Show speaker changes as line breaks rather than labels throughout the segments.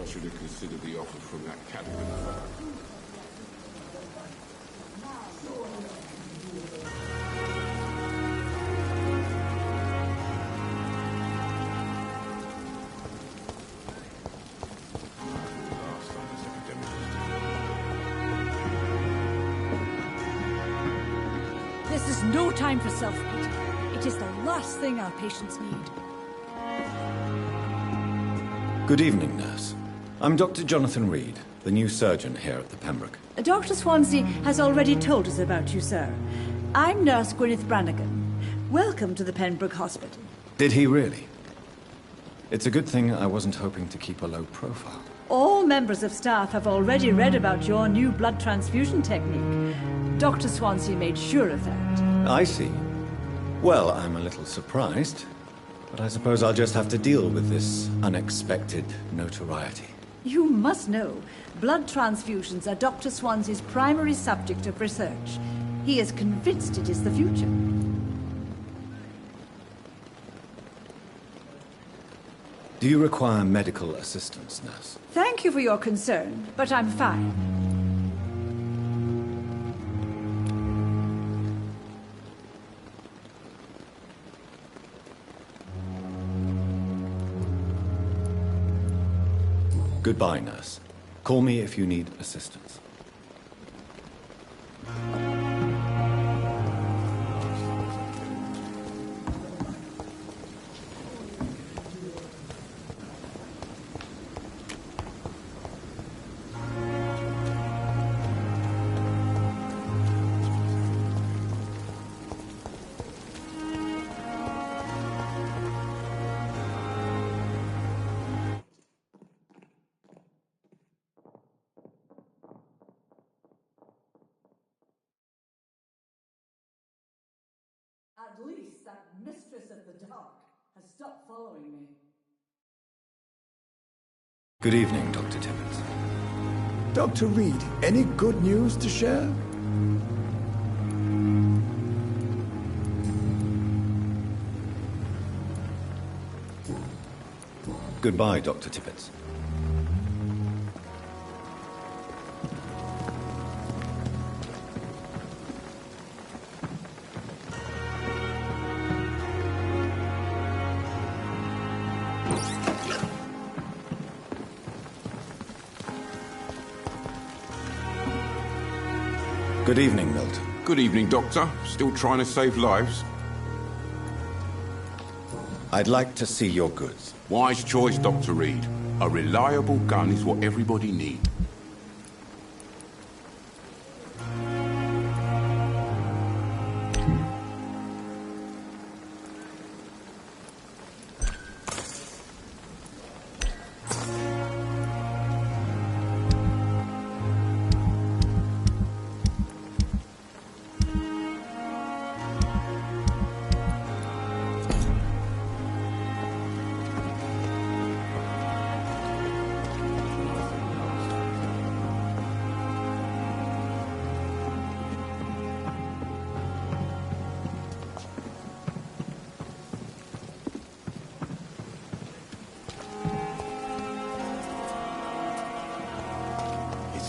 should have considered the offer from that cabin.
This is no time for self-pity. It is the last thing our patients need.
Good evening, nurse. I'm Dr. Jonathan Reed, the new surgeon here at the Pembroke.
Dr. Swansea has already told us about you, sir. I'm Nurse Gwyneth Brannigan. Welcome to the Pembroke Hospital.
Did he really? It's a good thing I wasn't hoping to keep a low profile.
All members of staff have already read about your new blood transfusion technique. Dr. Swansea made sure of that.
I see. Well, I'm a little surprised, but I suppose I'll just have to deal with this unexpected notoriety.
You must know, blood transfusions are Dr. Swansea's primary subject of research. He is convinced it is the future.
Do you require medical assistance, nurse?
Thank you for your concern, but I'm fine.
Goodbye, nurse. Call me if you need assistance.
At least that mistress of the dark has stopped following me.
Good evening, Dr. Tibbets.
Dr. Reed, any good news to share?
Goodbye, Dr. Tibbets. Good evening, Milton.
Good evening, Doctor. Still trying to save lives?
I'd like to see your goods.
Wise choice, Dr. Reed. A reliable gun is what everybody needs.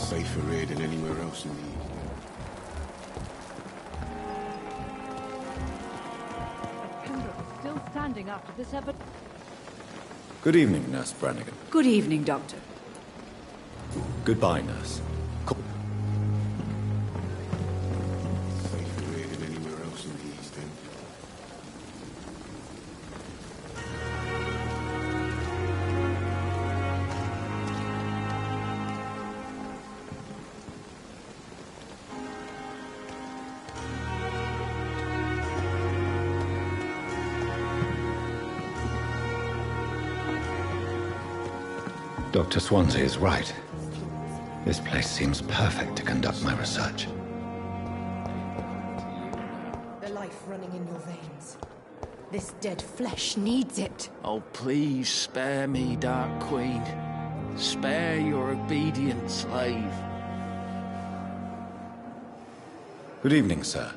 Safer here than anywhere else in the East.
Pembroke is still standing after this effort.
Good evening, Nurse Brannigan.
Good evening, Doctor.
Goodbye, nurse.
Safer here than anywhere else in the East End.
Dr. Swansea is right. This place seems perfect to conduct my research.
The life running in your veins. This dead flesh needs it.
Oh, please spare me, Dark Queen. Spare your obedient slave.
Good evening, sir.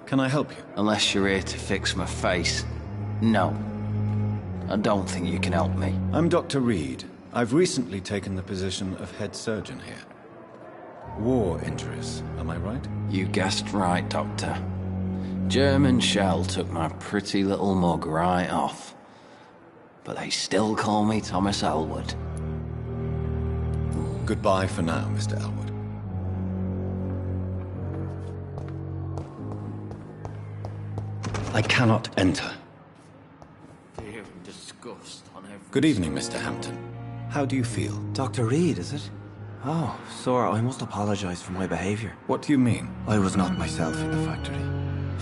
Can I help you?
Unless you're here to fix my face. No. I don't think you can help me.
I'm Dr. Reed, I've recently taken the position of head surgeon here. War injuries, am I right?
You guessed right, Doctor. German shell took my pretty little mug right off. But they still call me Thomas Elwood.
Goodbye for now, Mr. Elwood. I cannot enter.
Fear and disgust on every...
Good evening, Mr. Hampton. How do you feel?
Dr. Reed, is it? Oh, sir, I must apologize for my behavior.
What do you mean?
I was not myself in the factory.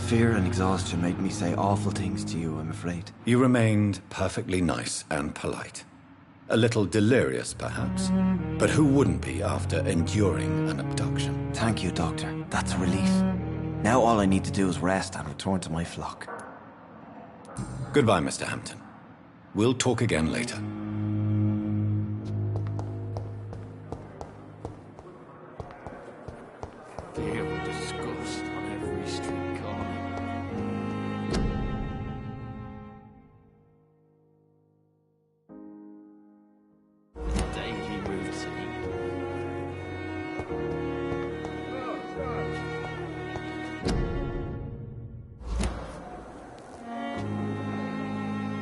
Fear and exhaustion made me say awful things to you, I'm afraid.
You remained perfectly nice and polite. A little delirious, perhaps. But who wouldn't be after enduring an abduction?
Thank you, Doctor. That's a relief. Now all I need to do is rest and return to my flock.
Goodbye, Mr. Hampton. We'll talk again later.
Fear and disgust on every street corner. Daily routine.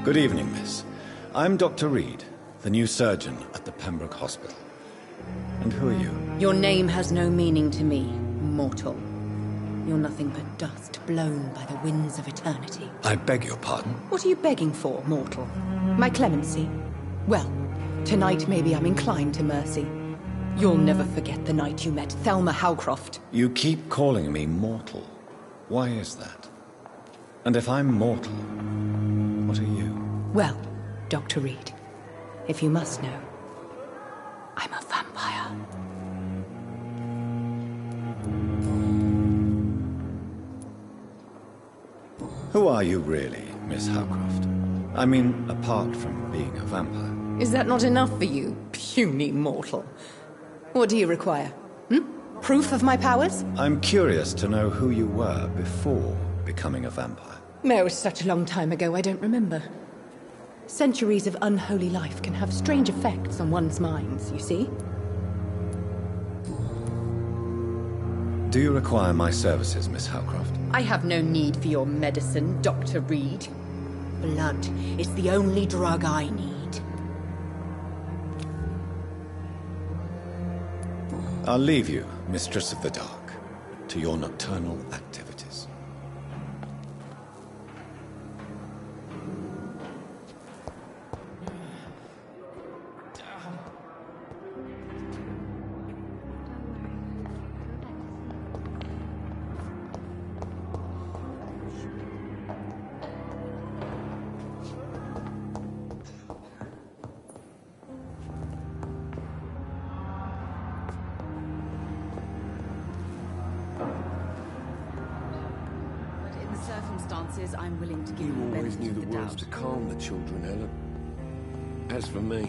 Good evening, miss. I'm Dr. Reed, the new surgeon at the Pembroke Hospital. And who are you?
Your name has no meaning to me, mortal. You're nothing but dust blown by the winds of eternity.
I beg your pardon?
What are you begging for, mortal? My clemency? Well, tonight maybe I'm inclined to mercy. You'll never forget the night you met Thelma Howcroft.
You keep calling me mortal. Why is that? And if I'm mortal, what are you?
Well, Dr. Reed, if you must know, I'm a vampire.
Who are you really, Miss Howcroft? I mean, apart from being a vampire.
Is that not enough for you, puny mortal? What do you require? Proof of my powers?
I'm curious to know who you were before becoming a vampire.
It was such a long time ago, I don't remember. Centuries of unholy life can have strange effects on one's minds, you see?
Do you require my services, Miss Howcroft?
I have no need for your medicine, Dr. Reed. Blood is the only drug I need.
I'll leave you, Mistress of the Dark, to your nocturnal activities.
Circumstances, I'm willing to give
You
the
always
benefit
knew
of
the
the
words
doubt.
to calm the children, Ellen. As for me,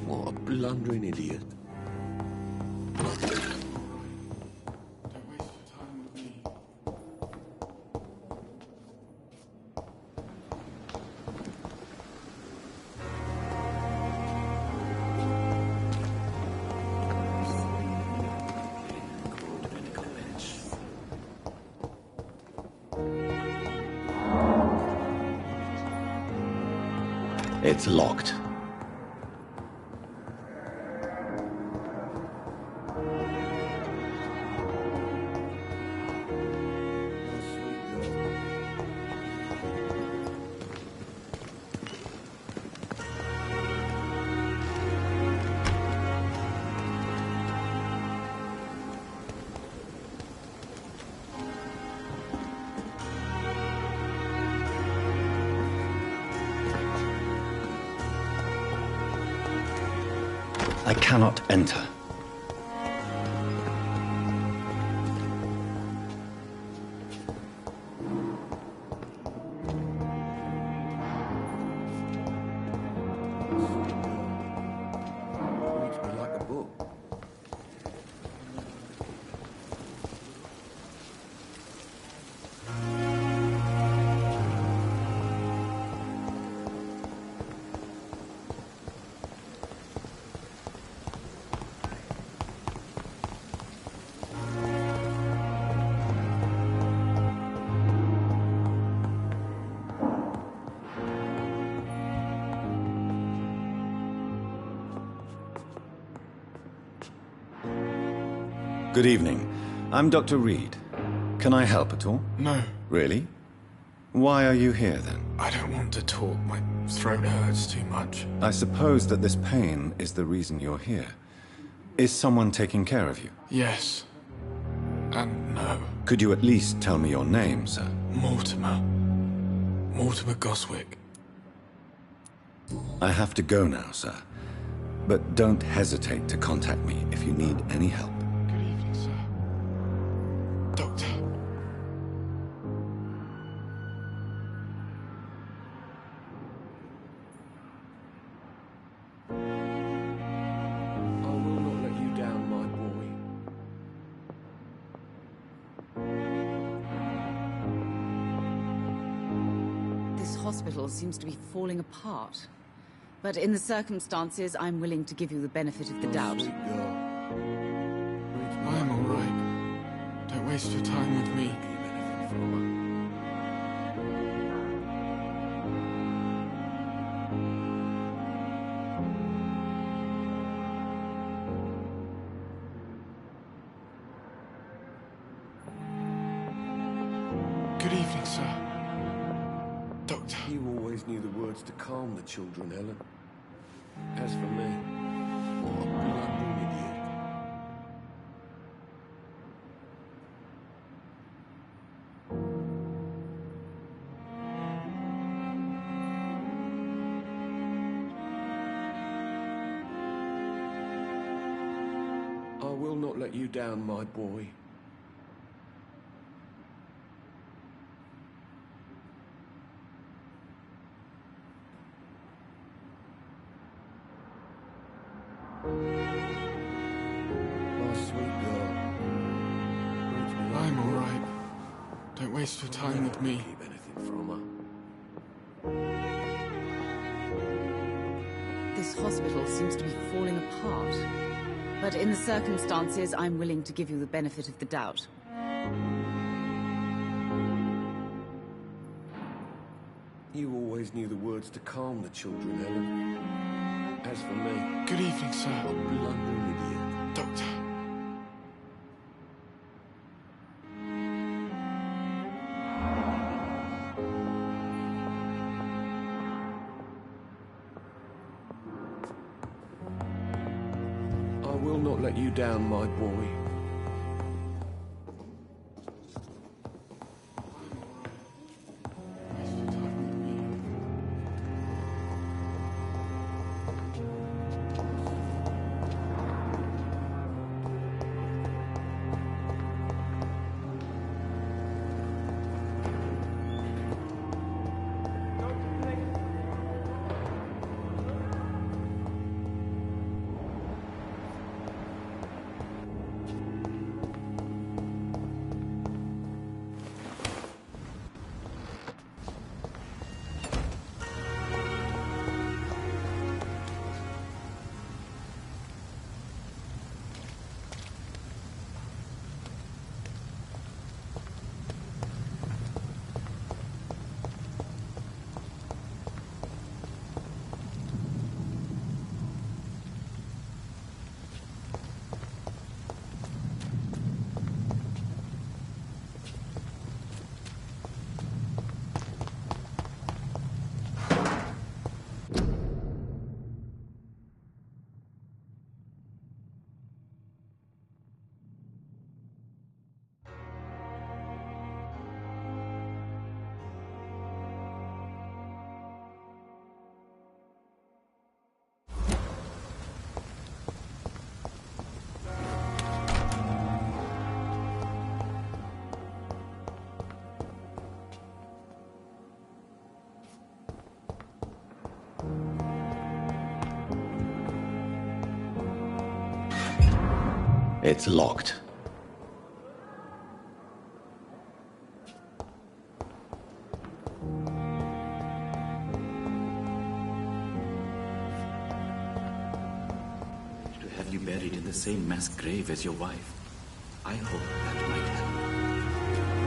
what a blundering idiot.
It's locked. I cannot enter.
Reads me like a book.
Good evening. I'm Dr. Reed. Can I help at all?
No,
Really? Why are you here, then?
I don't want to talk. My throat hurts too much.
I suppose that this pain is the reason you're here. Is someone taking care of you?
Yes. And no.
Could you at least tell me your name, sir?
Mortimer. Mortimer Goswick.
I have to go now, sir. But don't hesitate to contact me if you need any help.
Good evening, sir. Doctor.
I will not let you down, my boy.
This hospital seems to be falling apart. But in the circumstances, I'm willing to give you the benefit of the doubt.
Sweet girl.
I'm all right. Don't waste your time with me.
Keep anything from her.
Good evening, sir. Doctor.
You always knew the words to calm the children, Helen. As for me, what a blundering idiot. I will not let you down, my boy. My sweet girl.
I'm all right. Don't waste your time with me.
Keep anything from her.
This hospital seems to be falling apart. But in the circumstances, I'm willing to give you the benefit of the doubt.
You always knew the words to calm the children, Helen. As for me,
Good evening, sir.
a blundering idiot.
Doctor.
I will not let you down, my boy.
Waste your time with me.
It's locked.
To have you buried in the same mass grave as your wife. I hope that might help.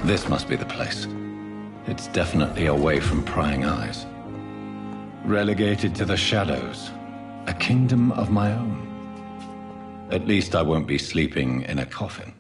This must be the place. It's definitely away from prying eyes. Relegated to the shadows. A kingdom of my own. At least I won't be sleeping in a coffin.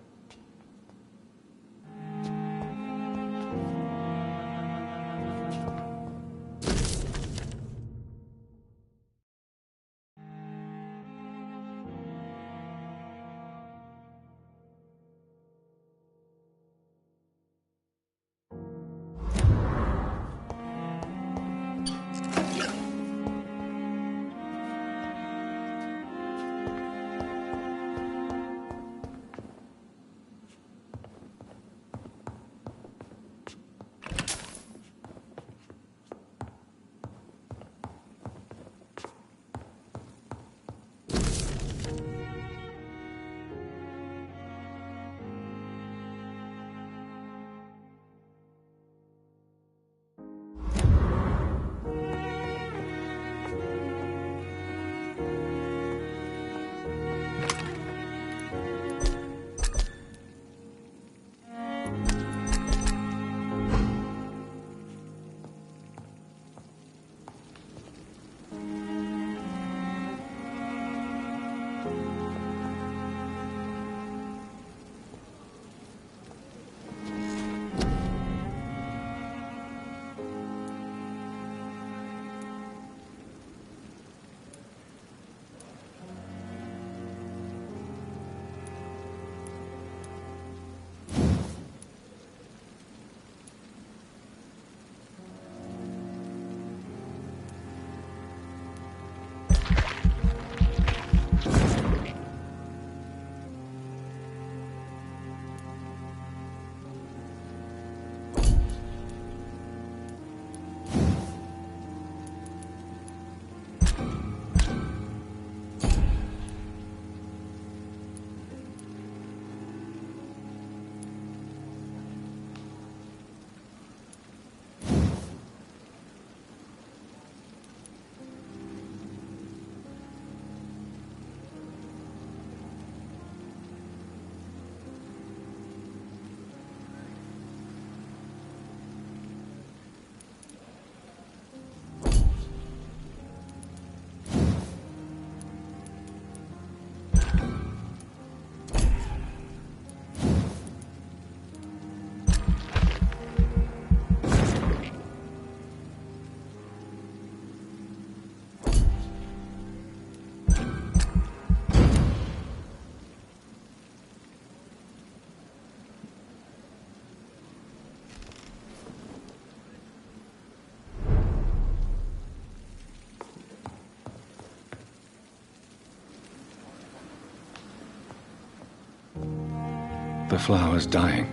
The flower's dying.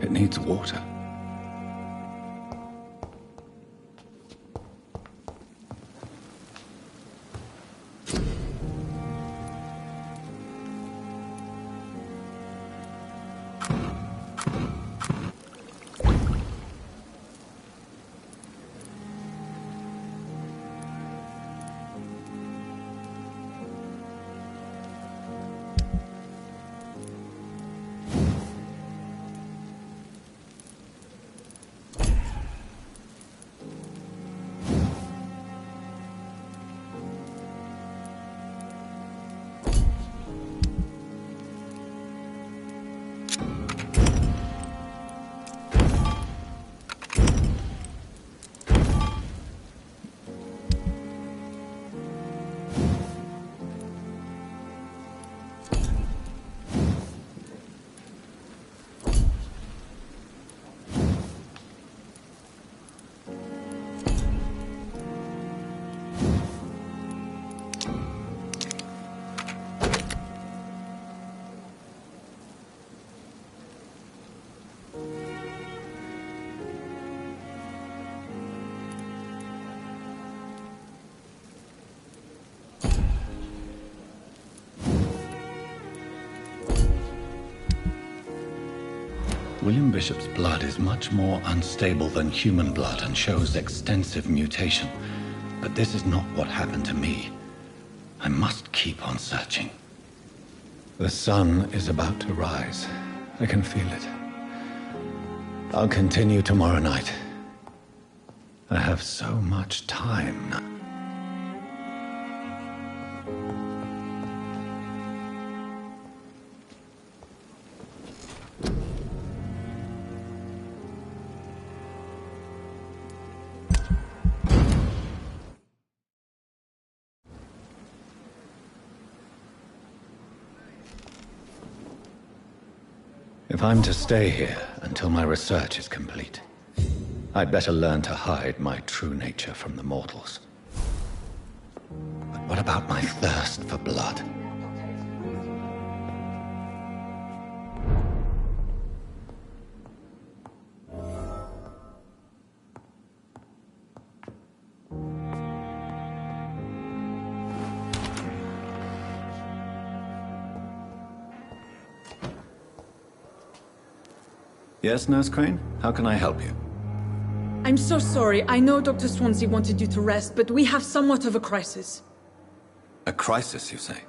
It needs water. William Bishop's blood is much more unstable than human blood and shows extensive mutation. But this is not what happened to me. I must keep on searching. The sun is about to rise. I can feel it. I'll continue tomorrow night. I have so much time now. If I'm to stay here until my research is complete, I'd better learn to hide my true nature from the mortals. But what about my thirst for blood? Yes, Nurse Crane? How can I help you?
I'm so sorry. I know Dr. Swansea wanted you to rest, but we have somewhat of a crisis.
A crisis, you say?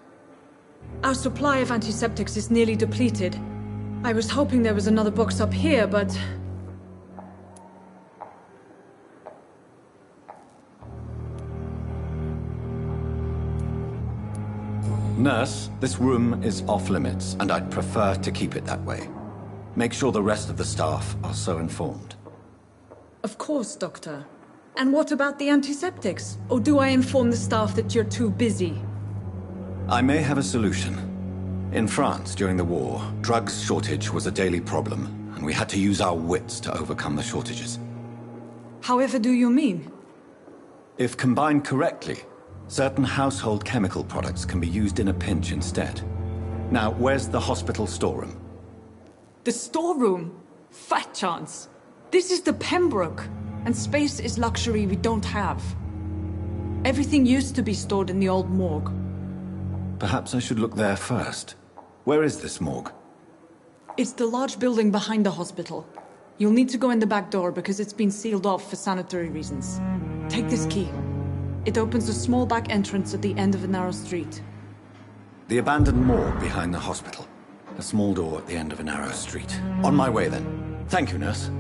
Our supply of antiseptics is nearly depleted. I was hoping there was another box up here, but...
Nurse, this room is off limits, and I'd prefer to keep it that way. Make sure the rest of the staff are so informed.
Of course, Doctor. And what about the antiseptics? Or do I inform the staff that you're too busy?
I may have a solution. In France, during the war, drugs shortage was a daily problem, and we had to use our wits to overcome the shortages.
However do you mean?
If combined correctly, certain household chemical products can be used in a pinch instead. Now, where's the hospital storeroom?
The storeroom? Fat chance. This is the Pembroke, and space is luxury we don't have. Everything used to be stored in the old morgue.
Perhaps I should look there first. Where is this morgue?
It's the large building behind the hospital. You'll need to go in the back door because it's been sealed off for sanitary reasons. Take this key. It opens a small back entrance at the end of a narrow street.
The abandoned morgue behind the hospital. A small door at the end of a narrow street. On my way, then. Thank you, nurse.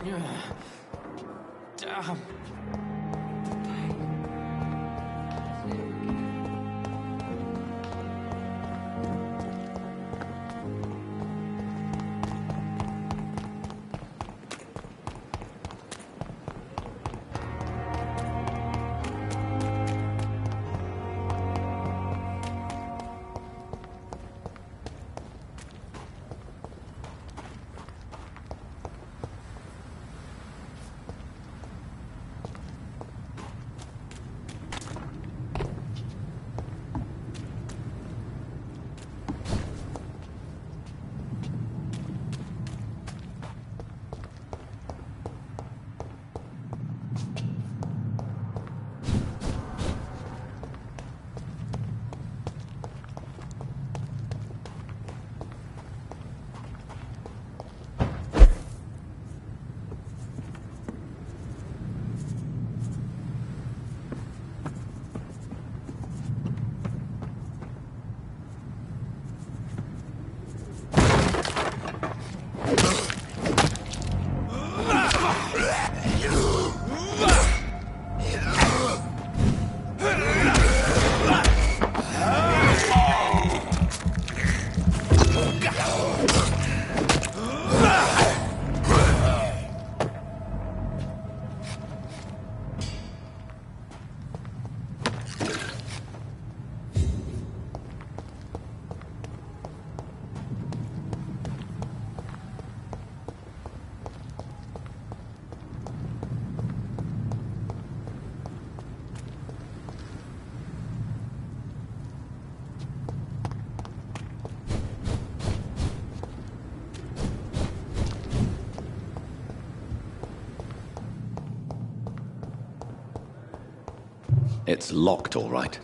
Damn.
It's locked, all right.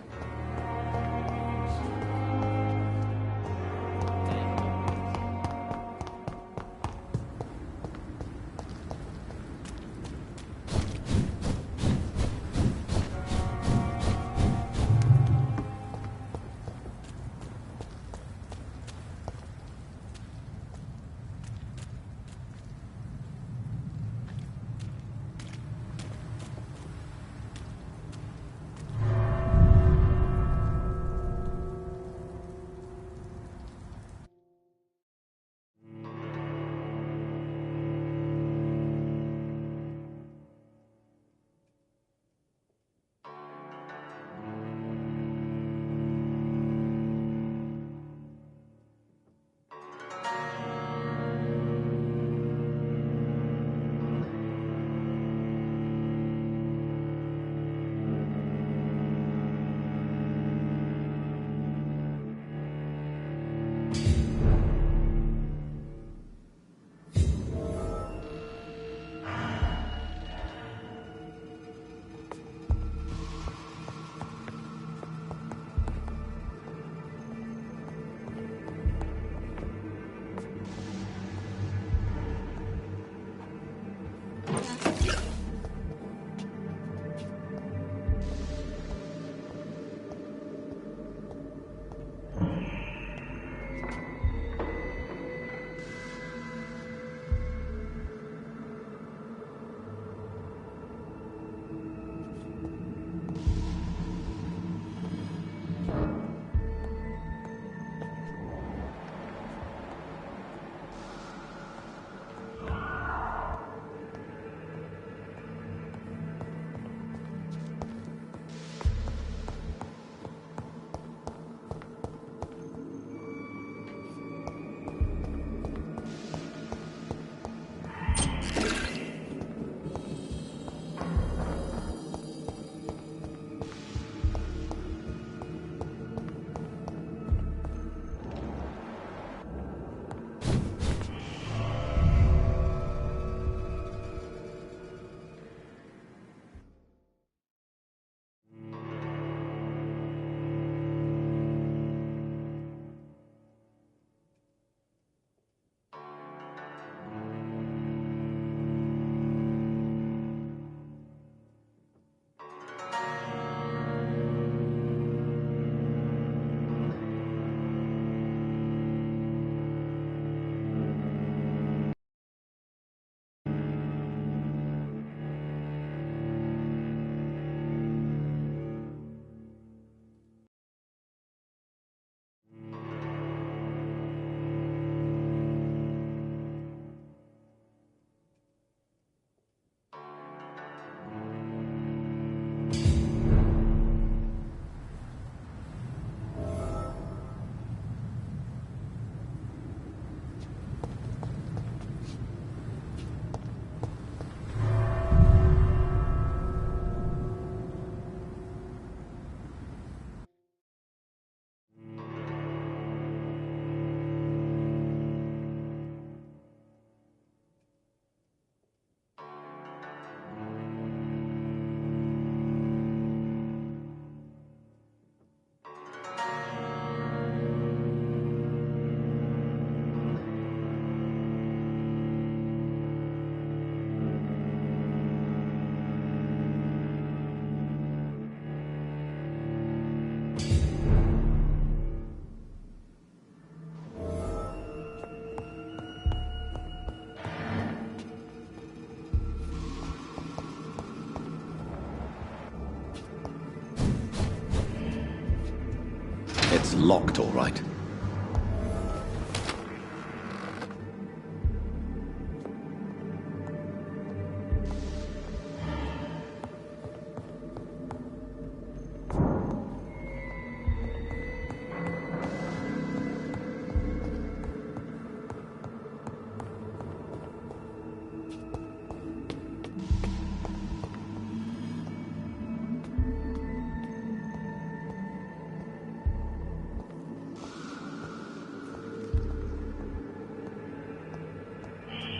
It's locked, all right.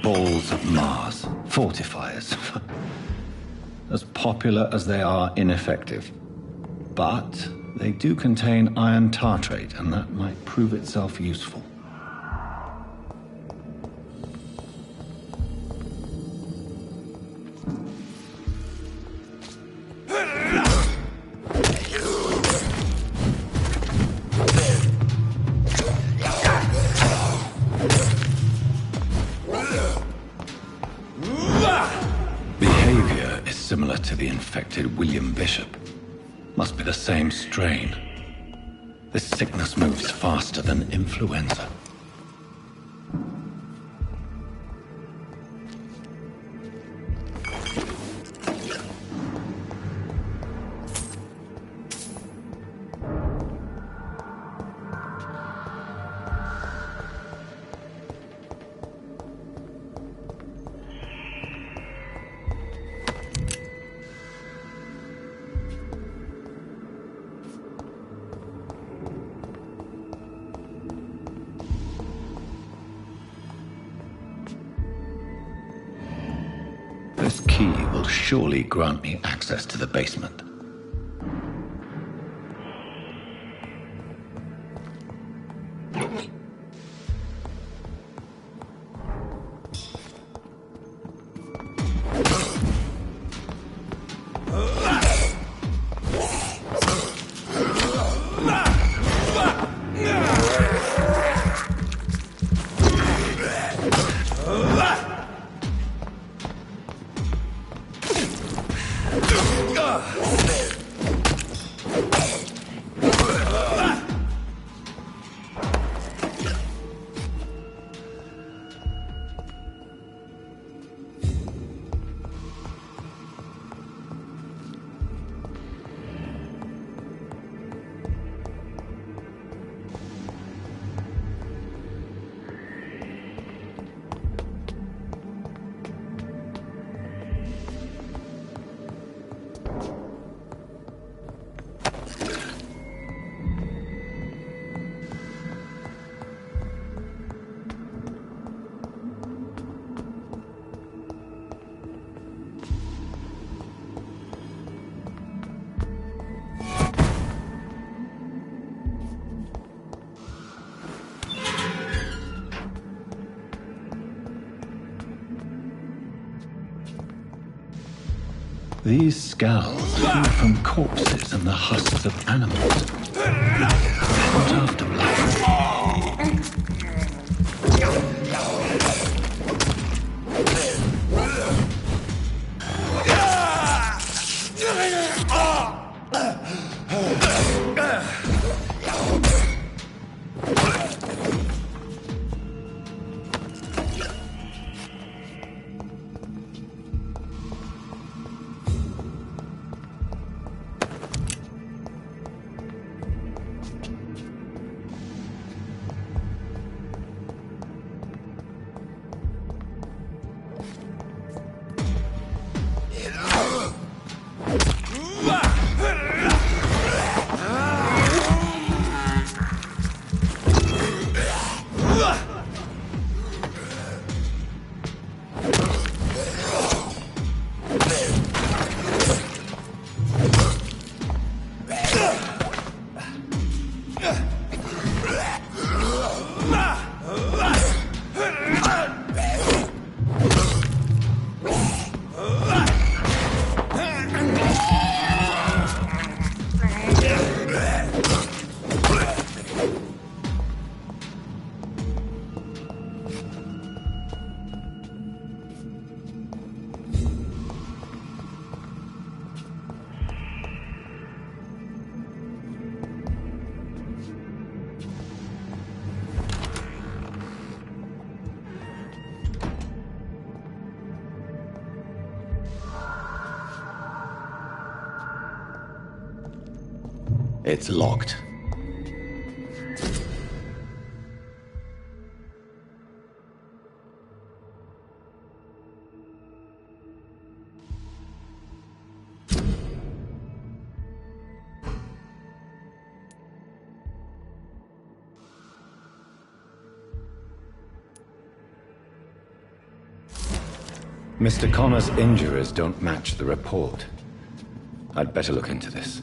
Balls of Mars. Fortifiers. As popular as they are ineffective. But they do contain iron tartrate, and that might prove itself useful. Similar to the infected William Bishop. Must be the same strain. This sickness moves faster than influenza. This key will surely grant me access to the basement. These scowls are from corpses and the husks of animals. What afterlife? It's locked. Mr. Connor's injuries don't match the report. I'd better look into this.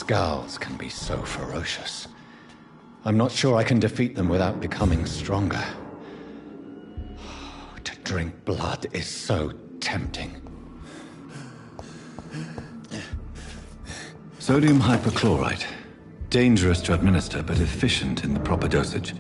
Scowls can be so ferocious. I'm not sure I can defeat them without becoming stronger. To drink blood is so tempting. Sodium hypochlorite. Dangerous to administer, but efficient in the proper dosage.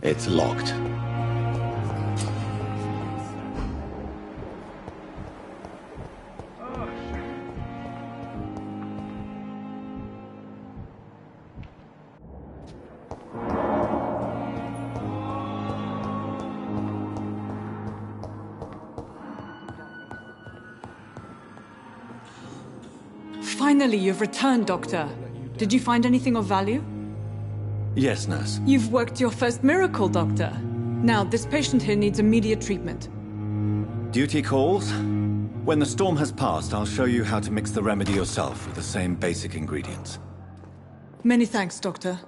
It's locked.
Finally, you've returned, Doctor. Did you find anything of value?
Yes, nurse.
You've worked your first miracle, Doctor. Now, this patient here needs immediate treatment.
Duty calls. When the storm has passed, I'll show you how to mix the remedy yourself with the same basic ingredients.
Many thanks, Doctor.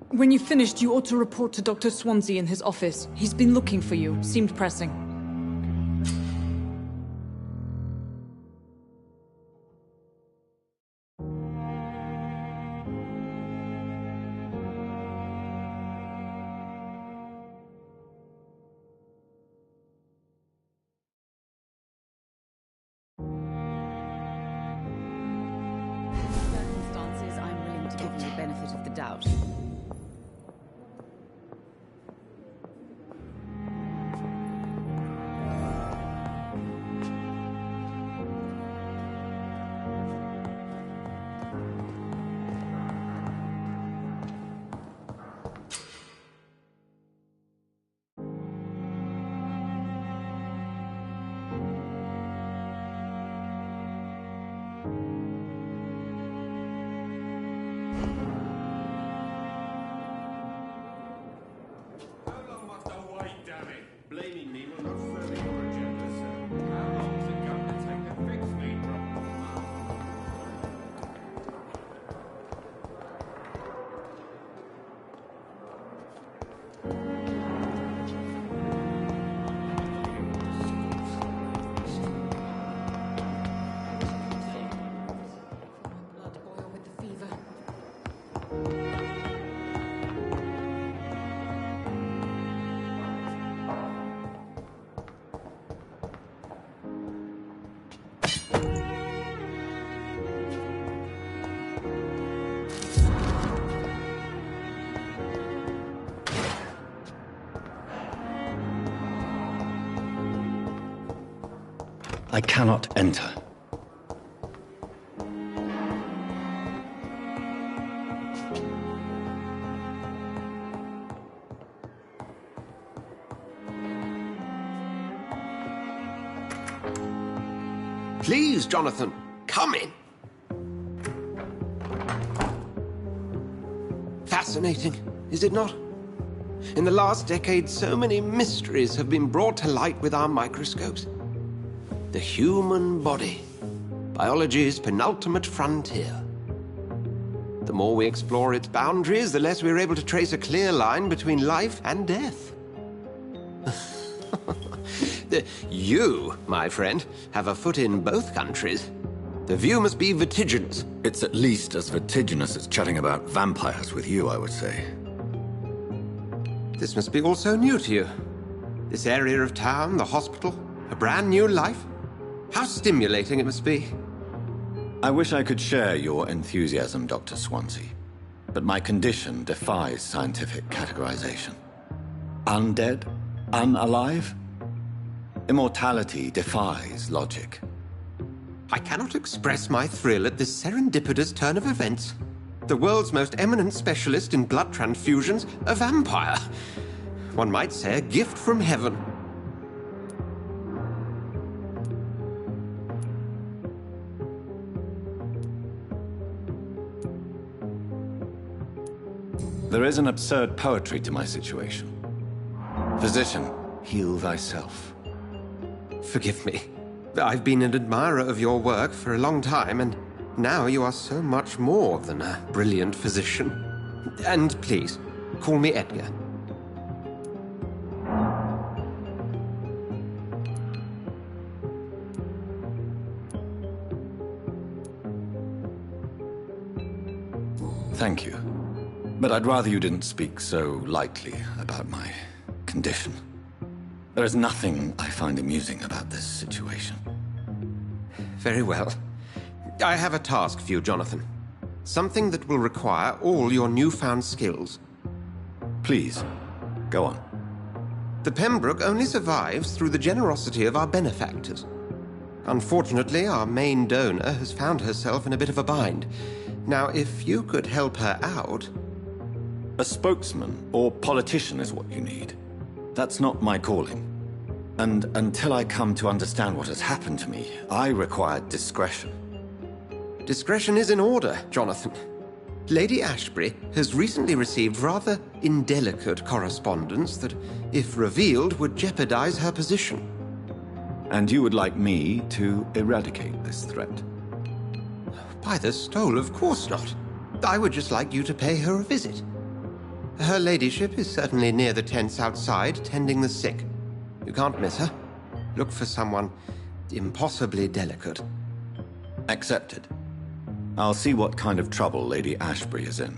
When you've finished, you ought to report to Dr. Swansea in his office. He's been looking for you. Seemed pressing.
Circumstances, I'm willing to give you the benefit of the doubt.
Blaming me will not further your agenda, sir. How long is it going to take to fix me,
Blood boil with the fever.
I cannot enter.
Please, Jonathan, come in. Fascinating, is it not? In the last decade, so many mysteries have been brought to light with our microscopes. The human body, biology's penultimate frontier. The more we explore its boundaries, the less we're able to trace a clear line between life and death. You, my friend, have a foot in both countries. The view must be vertiginous.
It's at least as vertiginous as chatting about vampires with you, I would say.
This must be all so new to you. This area of town, the hospital, a brand new life. How stimulating it must be.
I wish I could share your enthusiasm, Dr. Swansea, but my condition defies scientific categorization. Undead? Unalive? Immortality defies logic.
I cannot express my thrill at this serendipitous turn of events. The world's most eminent specialist in blood transfusions, a vampire. One might say a gift from heaven.
There is an absurd poetry to my situation. Physician, heal thyself.
Forgive me. I've been an admirer of your work for a long time, and now you are so much more than a brilliant physician. And please, call me Edgar.
Thank you. But I'd rather you didn't speak so lightly about my condition. There is nothing I find amusing about this situation.
Very well. I have a task for you, Jonathan. Something that will require all your newfound skills.
Please. Go on.
The Pembroke only survives through the generosity of our benefactors. Unfortunately, our main donor has found herself in a bit of a bind. Now, if you could help her out...
A spokesman or politician is what you need. That's not my calling. And until I come to understand what has happened to me, I require discretion.
Discretion is in order, Jonathan. Lady Ashbury has recently received rather indelicate correspondence that, if revealed, would jeopardize her position.
And you would like me to eradicate this threat?
By the stole, of course not. I would just like you to pay her a visit. Her ladyship is certainly near the tents outside, tending the sick. You can't miss her. Look for someone impossibly delicate.
Accepted. I'll see what kind of trouble Lady Ashbury is in.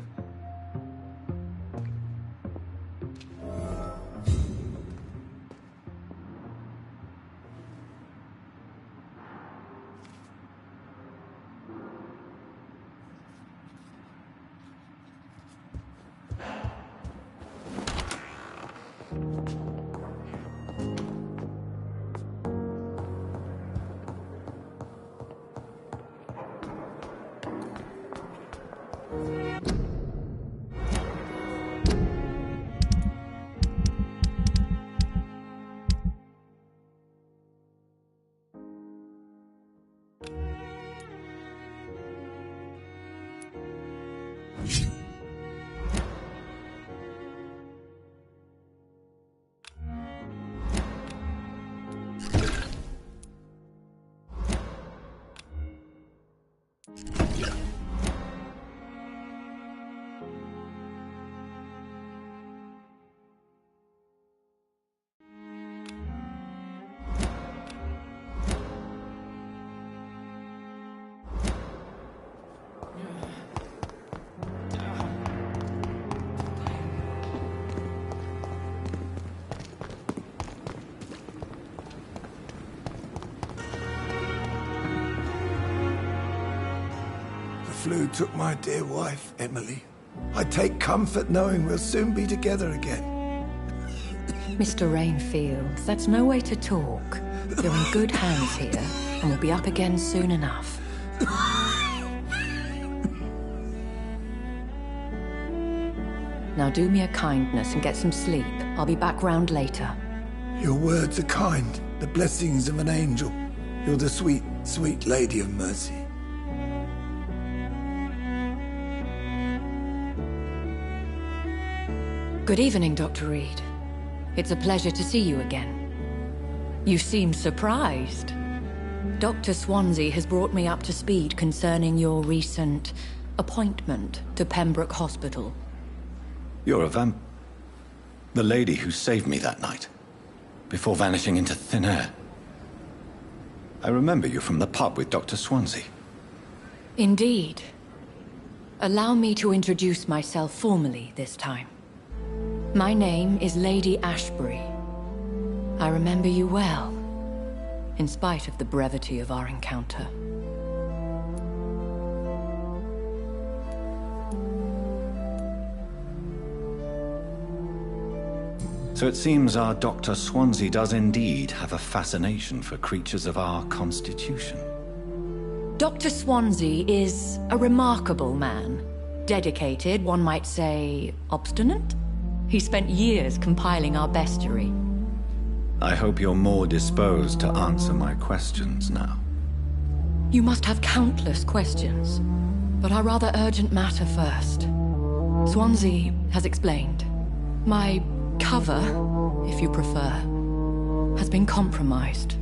The flu took my dear wife, Emily. I take comfort knowing we'll soon be together again.
Mr. Rainfield, that's no way to talk. You're in good hands here, and we'll be up again soon enough. Now do me a kindness and get some sleep. I'll be back round later.
Your words are kind, the blessings of an angel. You're the sweet, sweet Lady of Mercy.
Good evening, Dr. Reed. It's a pleasure to see you again. You seem surprised. Dr. Swansea has brought me up to speed concerning your recent appointment to Pembroke Hospital.
You're a the lady who saved me that night, before vanishing into thin air. I remember you from the pub with Dr. Swansea.
Indeed. Allow me to introduce myself formally this time. My name is Lady Ashbury. I remember you well, in spite of the brevity of our encounter.
So it seems our Dr. Swansea does indeed have a fascination for creatures of our constitution.
Dr. Swansea is a remarkable man. Dedicated, one might say, obstinate? He spent years compiling our bestiary.
I hope you're more disposed to answer my questions now.
You must have countless questions, but our rather urgent matter first. Swansea has explained. My cover, if you prefer, has been compromised.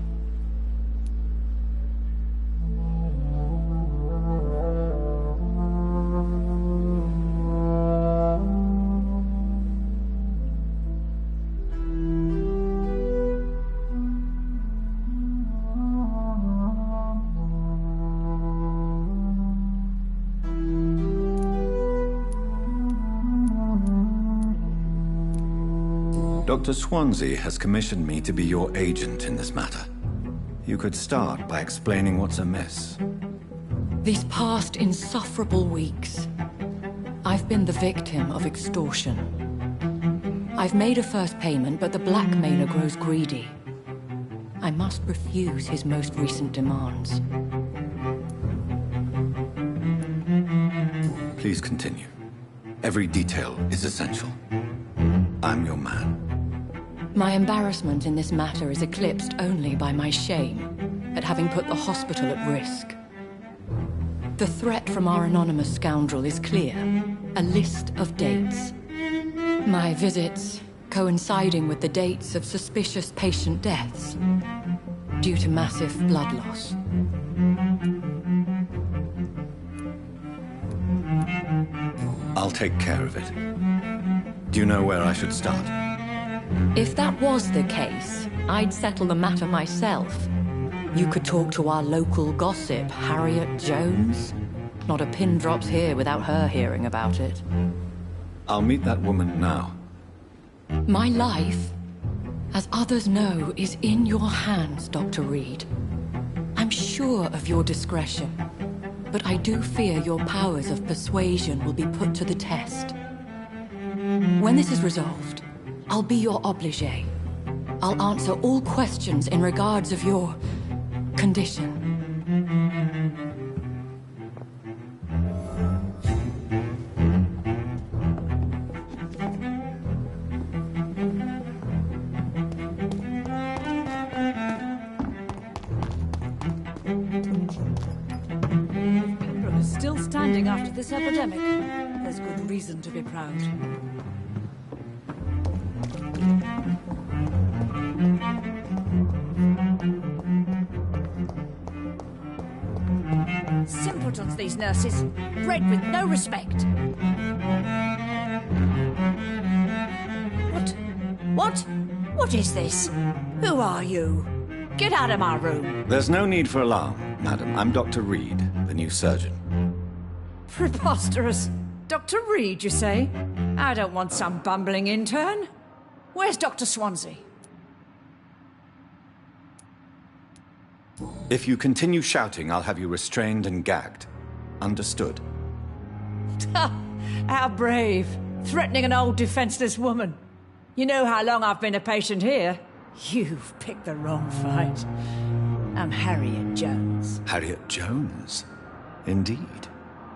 Dr. Swansea has commissioned me to be your agent in this matter. You could start by explaining what's amiss.
These past insufferable weeks, I've been the victim of extortion. I've made a first payment, but the blackmailer grows greedy. I must refuse his most recent demands.
Please continue. Every detail is essential. I'm your man.
My embarrassment in this matter is eclipsed only by my shame at having put the hospital at risk. The threat from our anonymous scoundrel is clear. A list of dates. My visits coinciding with the dates of suspicious patient deaths due to massive blood loss.
I'll take care of it. Do you know where I should start?
If that was the case, I'd settle the matter myself. You could talk to our local gossip, Harriet Jones. Not a pin drops here without her hearing about it.
I'll meet that woman now.
My life, as others know, is in your hands, Dr. Reed. I'm sure of your discretion, but I do fear your powers of persuasion will be put to the test. When this is resolved, I'll be your obligé. I'll answer all questions in regards of your condition.
Is still standing after this epidemic. There's good reason to be proud. Simpletons, these nurses. Bred with no respect. What is this? Who are you? Get out of my room.
There's no need for alarm, madam. I'm Dr. Reed, the new surgeon.
Preposterous. Dr. Reed, you say? I don't want some bumbling intern. Where's Dr. Swansea?
If you continue shouting, I'll have you restrained and gagged. Understood?
How brave. Threatening an old defenseless woman. You know how long I've been a patient here? You've picked the wrong fight. I'm Harriet Jones.
Harriet Jones? Indeed.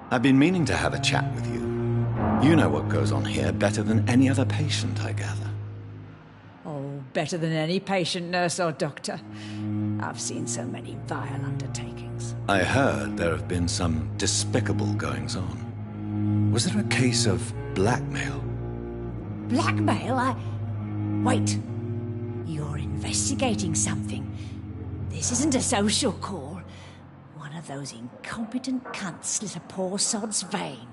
I've been meaning to have a chat with you. You know what goes on here better than any other patient, I gather.
Oh, better than any patient, nurse or doctor. I've seen so many vile undertakings.
I heard there have been some despicable goings-on. Was there a case of blackmail?
Blackmail? Wait. You're investigating something. This isn't a social call. One of those incompetent cunts slit a poor sod's vein.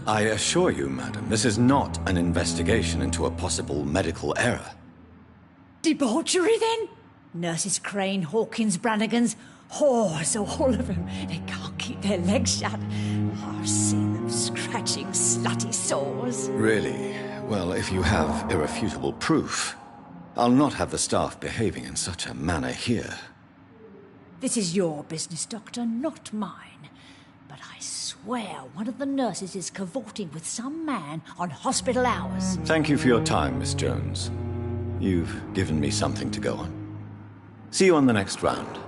I assure you, madam, this is not an investigation into a possible medical error.
Debauchery, then? Nurses Crane, Hawkins, Brannigans, whores, all of them. They can't keep their legs shut. I've seen them scratching slutty sores.
Really? Well, if you have irrefutable proof, I'll not have the staff behaving in such a manner here.
This is your business, Doctor, not mine. But I swear one of the nurses is cavorting with some man on hospital hours.
Thank you for your time, Miss Jones. You've given me something to go on. See you on the next round.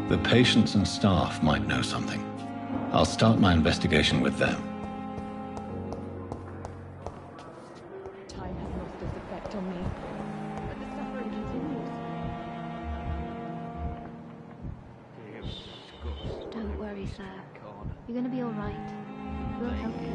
The patients and staff might know something. I'll start my investigation with them.
Time has lost its effect on me, but the suffering continues.
Don't worry, sir. You're gonna be all right. We'll help you.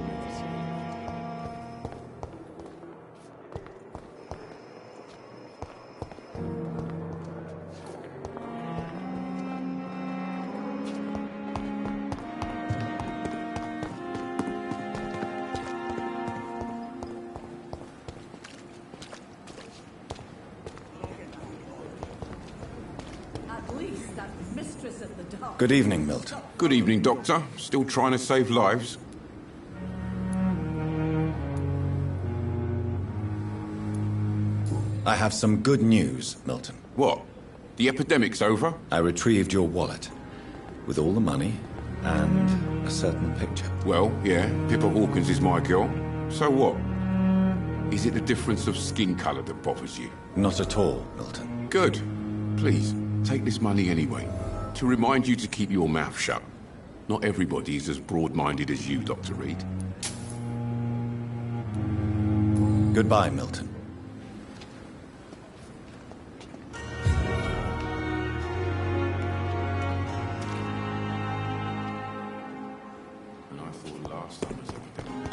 Good evening, Milton.
Good evening, Doctor. Still trying to save lives?
I have some good news, Milton.
What? The epidemic's over?
I retrieved your wallet. With all the money and a certain picture.
Well, yeah, Pippa Hawkins is my girl. So what? Is it the difference of skin colour that bothers you?
Not at all, Milton.
Good. Please, take this money anyway. To remind you to keep your mouth shut. Not everybody is as broad-minded as you, Dr. Reed.
Goodbye, Milton.
And I thought last time was epidemic.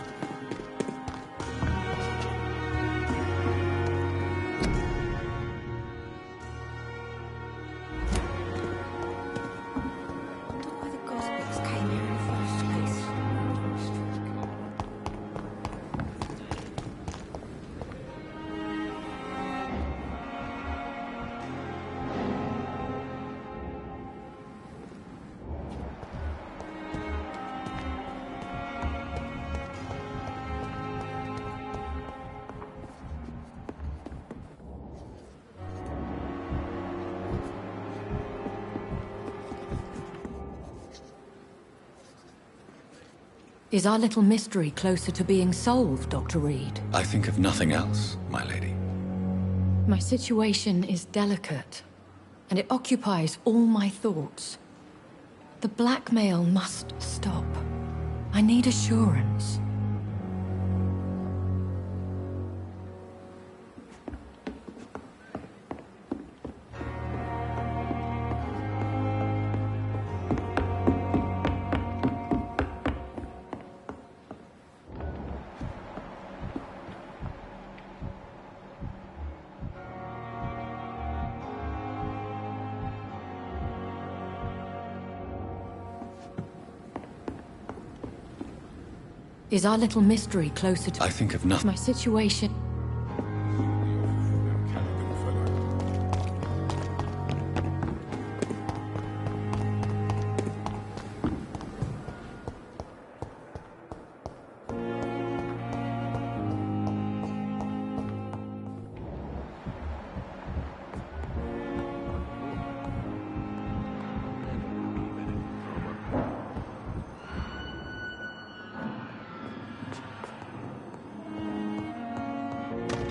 Is our little mystery closer to being solved, Dr. Reed?
I think of nothing else, my lady.
My situation is delicate, and it occupies all my thoughts. The blackmail must stop. I need assurance. Is our little mystery closer to...
I think of nothing.
My situation...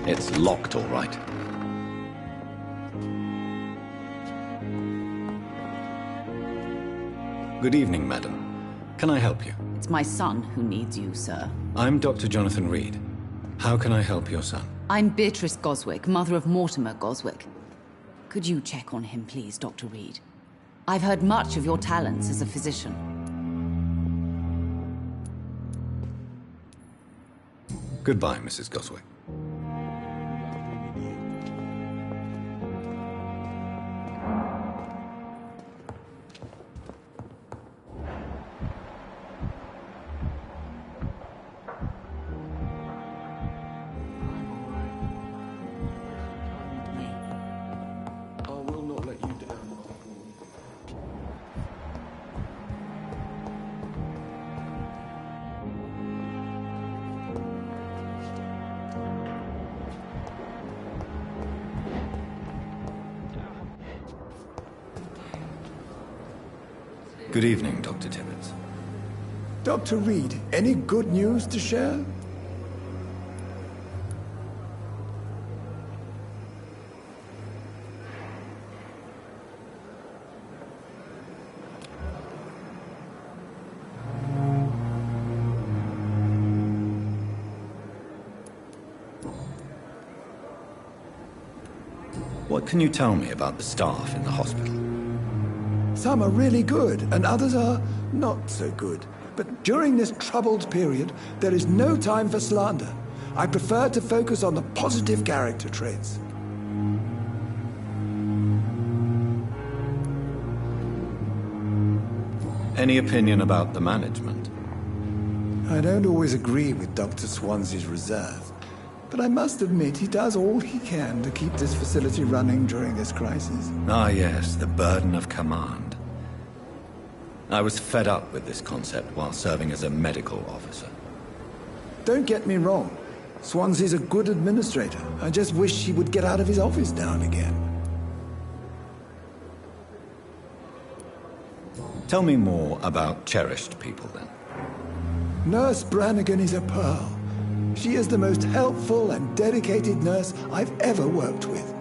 It's locked, all right. Good evening, madam. Can I help you?
It's my son who needs you, sir.
I'm Dr. Jonathan Reed. How can I help your son?
I'm Beatrice Goswick, mother of Mortimer Goswick. Could you check on him, please, Dr. Reed? I've heard much of your talents as a physician.
Goodbye, Mrs. Goswick. Good evening, Dr. Tibbets.
Dr. Reed, any good news to share?
What can you tell me about the staff in the hospital?
Some are really good, and others are not so good. But during this troubled period, there is no time for slander. I prefer to focus on the positive character traits.
Any opinion about the management?
I don't always agree with Dr. Swansea's reserve, but I must admit he does all he can to keep this facility running during this crisis.
Ah, yes, the burden of command. I was fed up with this concept while serving as a medical officer.
Don't get me wrong. Swansea's a good administrator. I just wish he would get out of his office now and again.
Tell me more about cherished people, then.
Nurse Brannigan is a pearl. She is the most helpful and dedicated nurse I've ever worked with.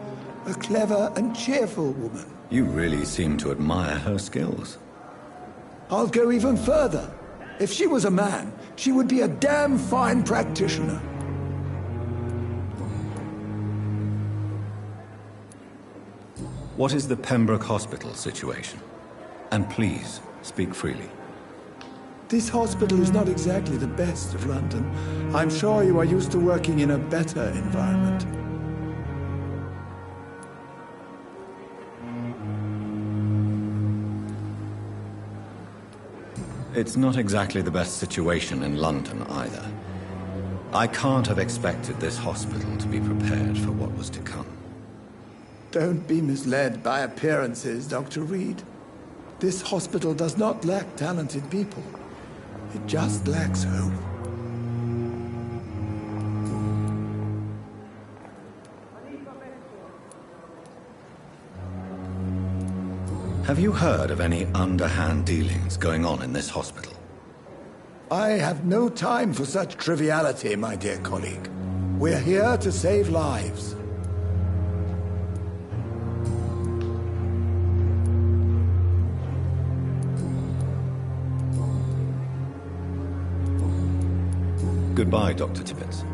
A clever and cheerful woman.
You really seem to admire her skills.
I'll go even further. If she was a man, she would be a damn fine practitioner.
What is the Pembroke Hospital situation? And please, speak freely.
This hospital is not exactly the best of London. I'm sure you are used to working in a better environment.
It's not exactly the best situation in London, either. I can't have expected this hospital to be prepared for what was to come.
Don't be misled by appearances, Dr. Reed. This hospital does not lack talented people. It just lacks hope.
Have you heard of any underhand dealings going on in this hospital?
I have no time for such triviality, my dear colleague. We're here to save lives.
Goodbye, Dr. Tibbets.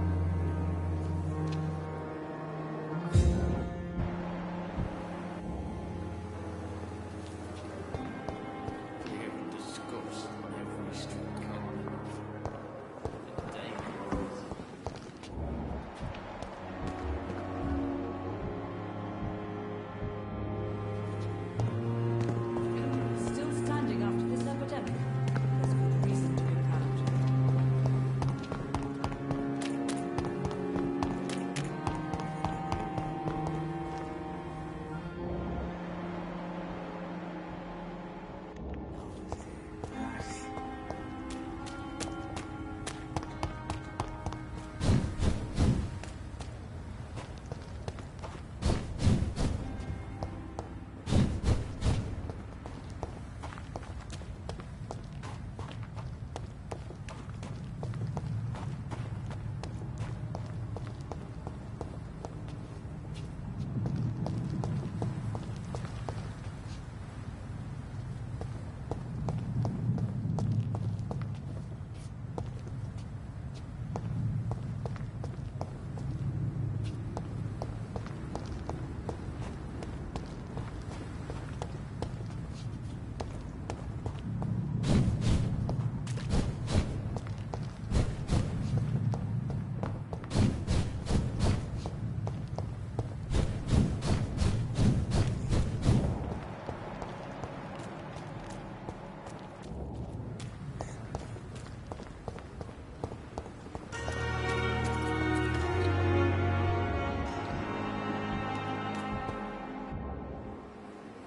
Still standing after this epidemic? There's good reason to be proud.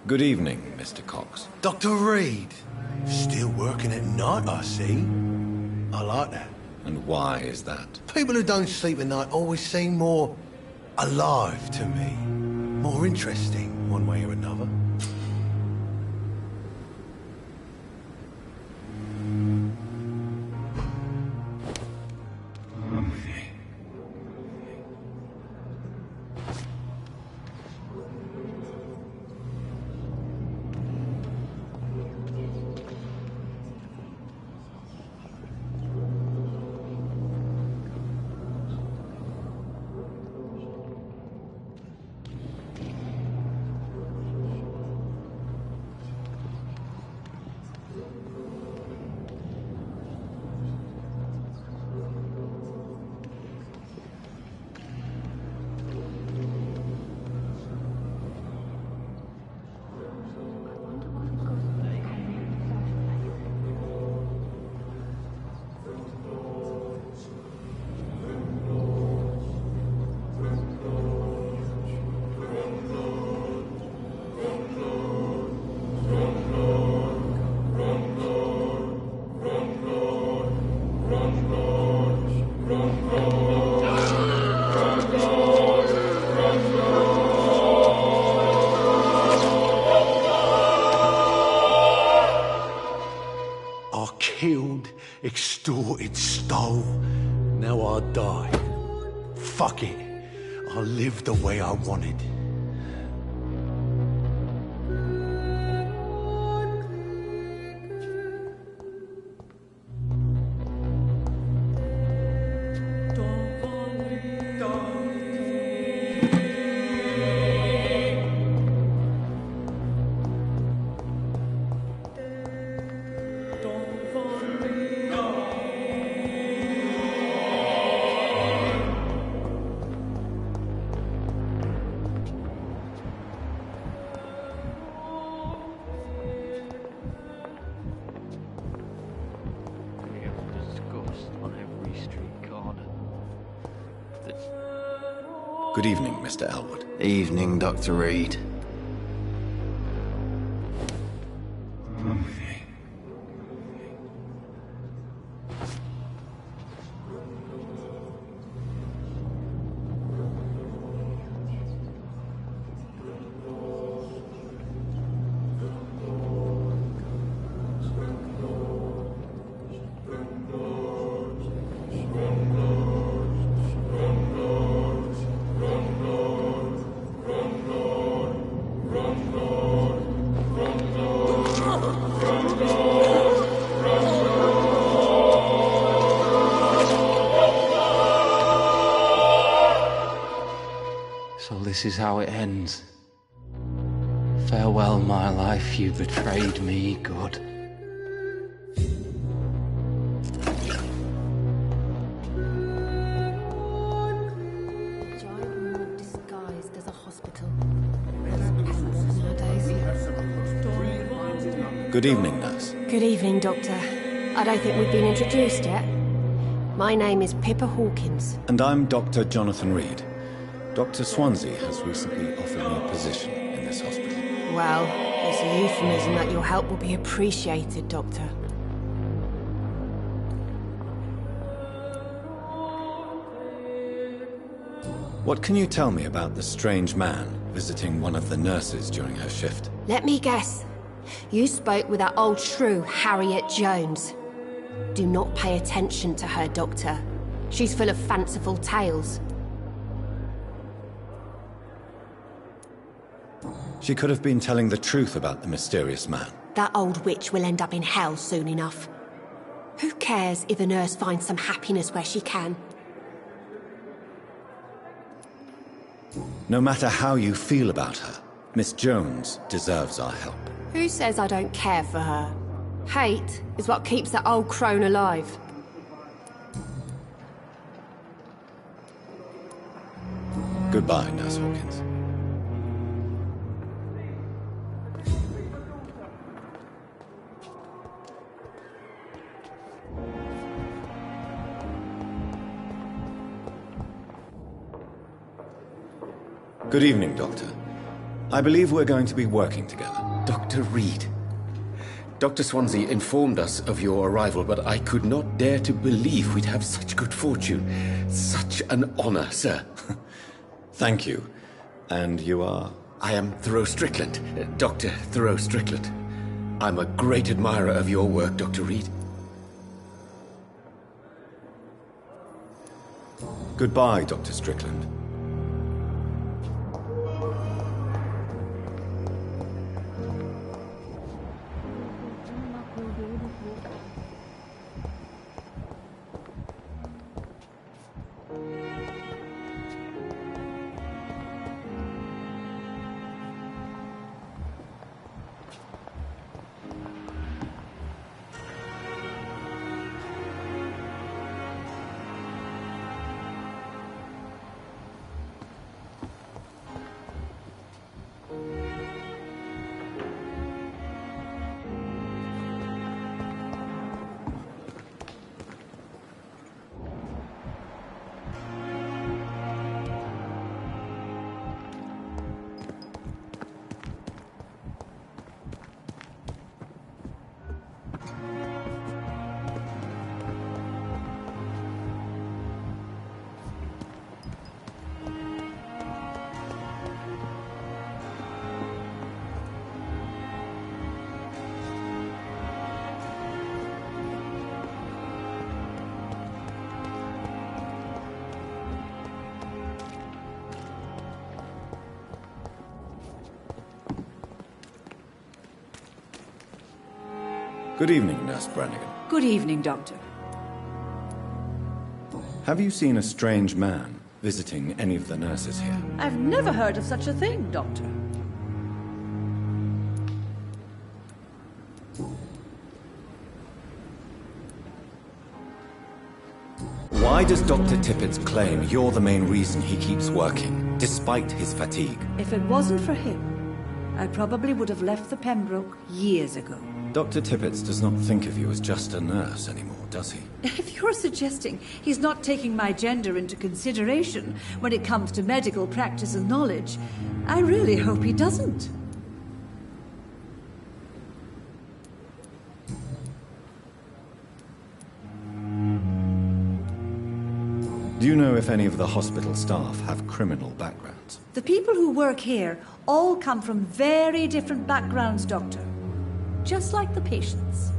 Good evening, Mr. Cox.
Dr. Reed. Still working at night, I see. I like that.
And why is that?
People who don't sleep at night always seem more alive to me. More interesting, one way or another. killed, extorted, stole. Now I die. Fuck it. I'll live the way I wanted.
Good evening, Mr. Elwood.
Evening, Dr. Reed. So this is how it ends. Farewell, my life, you betrayed me, good.
Disguised as a hospital.
Good evening, nurse.
Good evening, Doctor. I don't think we've been introduced yet. My name is Pippa Hawkins.
And I'm Dr. Jonathan Reed. Dr. Swansea has recently offered me a position in this hospital.
Well, it's a euphemism that your help will be appreciated, Doctor.
What can you tell me about the strange man visiting one of the nurses during her shift?
Let me guess. You spoke with that old shrew, Harriet Jones. Do not pay attention to her, Doctor. She's full of fanciful tales.
She could have been telling the truth about the mysterious man.
That old witch will end up in hell soon enough. Who cares if a nurse finds some happiness where she can?
No matter how you feel about her, Miss Jones deserves our help.
Who says I don't care for her? Hate is what keeps that old crone alive.
Goodbye, Nurse Hawkins. Good evening, Doctor. I believe we're going to be working together.
Dr. Reed. Dr. Swansea informed us of your arrival, but I could not dare to believe we'd have such good fortune. Such an honor, sir.
Thank you. And you are?
I am Thoreau Strickland, Dr. Thoreau Strickland. I'm a great admirer of your work, Dr. Reed.
Goodbye, Dr. Strickland. Good evening, Nurse Brannigan.
Good evening, Doctor.
Have you seen a strange man visiting any of the nurses here?
I've never heard of such a thing, Doctor.
Why does Dr. Tippett claim you're the main reason he keeps working, despite his fatigue?
If it wasn't for him, I probably would have left the Pembroke years ago.
Dr. Tippett does not think of you as just a nurse anymore, does he?
If you're suggesting he's not taking my gender into consideration when it comes to medical practice and knowledge, I really hope he doesn't.
Do you know if any of the hospital staff have criminal backgrounds?
The people who work here all come from very different backgrounds, Doctor. Just like the patients.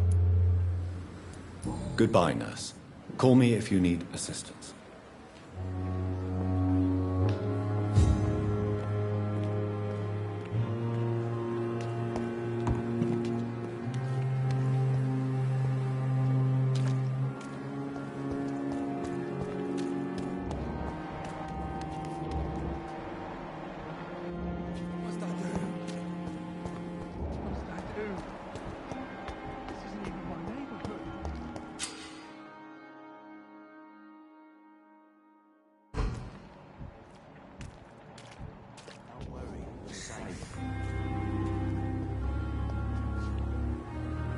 Goodbye, nurse. Call me if you need assistance.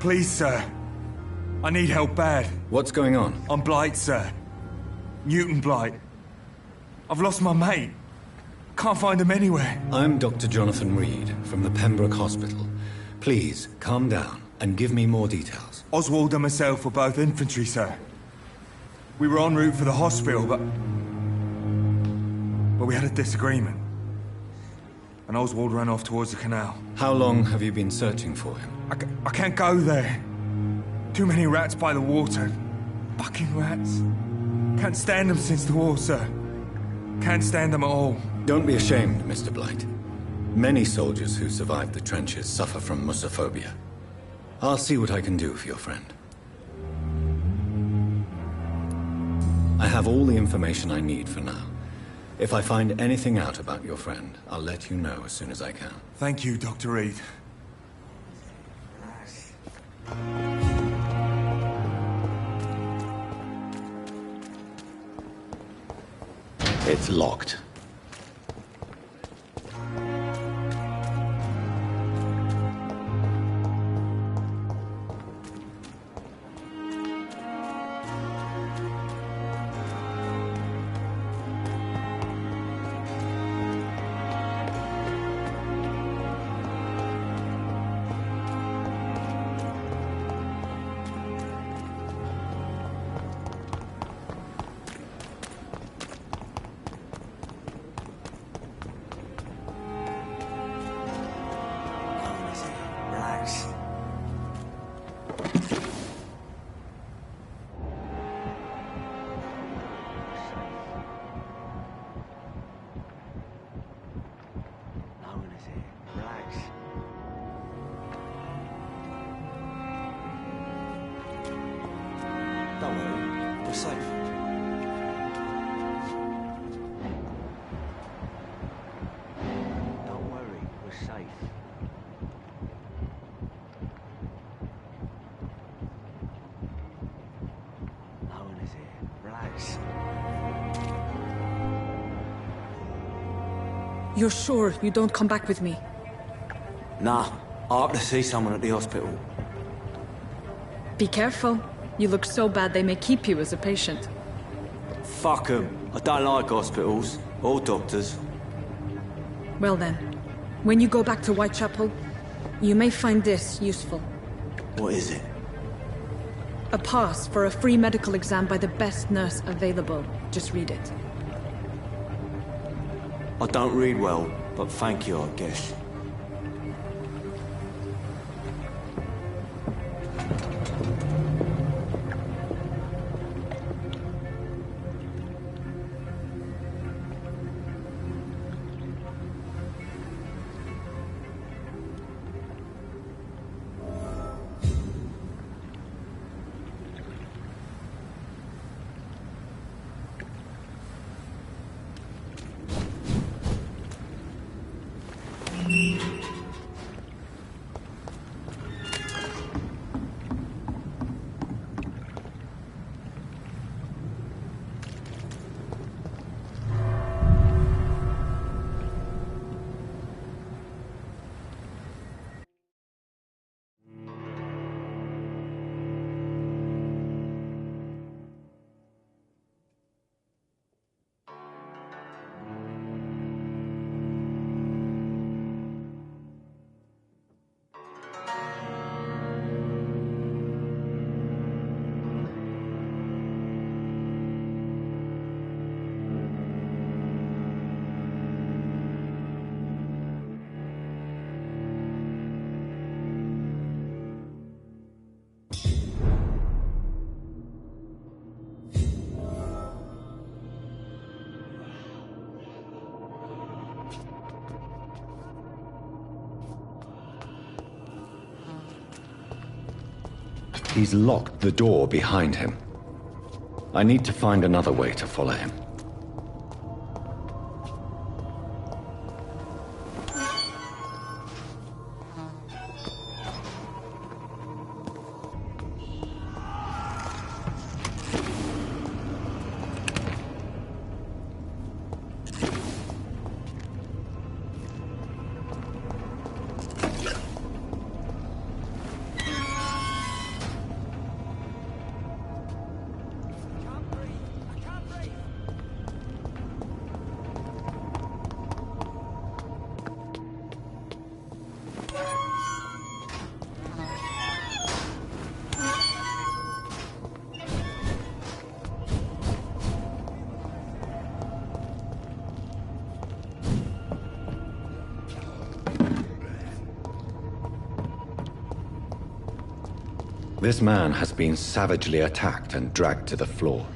Please, sir. I need help bad.
What's going on?
I'm Blight, sir. Newton Blight. I've lost my mate. Can't find him anywhere.
I'm Dr. Jonathan Reed from the Pembroke Hospital. Please, calm down and give me more details.
Oswald and myself were both infantry, sir. We were en route for the hospital, but we had a disagreement. And Oswald ran off towards the canal.
How long have you been searching for him?
I can't go there. Too many rats by the water. Fucking rats. Can't stand them since the war, sir. Can't stand them at all.
Don't be ashamed, Mr. Blight. Many soldiers who survived the trenches suffer from musophobia. I'll see what I can do for your friend. I have all the information I need for now. If I find anything out about your friend, I'll let you know as soon as I can.
Thank you, Dr. Reed.
It's locked.
Don't worry, we're safe. Don't worry, we're safe. No one is here. Relax.
You're sure you don't come back with me?
Nah, I have to see someone at the hospital.
Be careful. You look so bad they may keep you as a patient.
Fuck 'em. I don't like hospitals or doctors.
Well then, when you go back to Whitechapel, you may find this useful.
What is it?
A pass for a free medical exam by the best nurse available. Just read it.
I don't read well, but thank you, I guess.
He's locked the door behind him. I need to find another way to follow him. This man has been savagely attacked and dragged to the floor.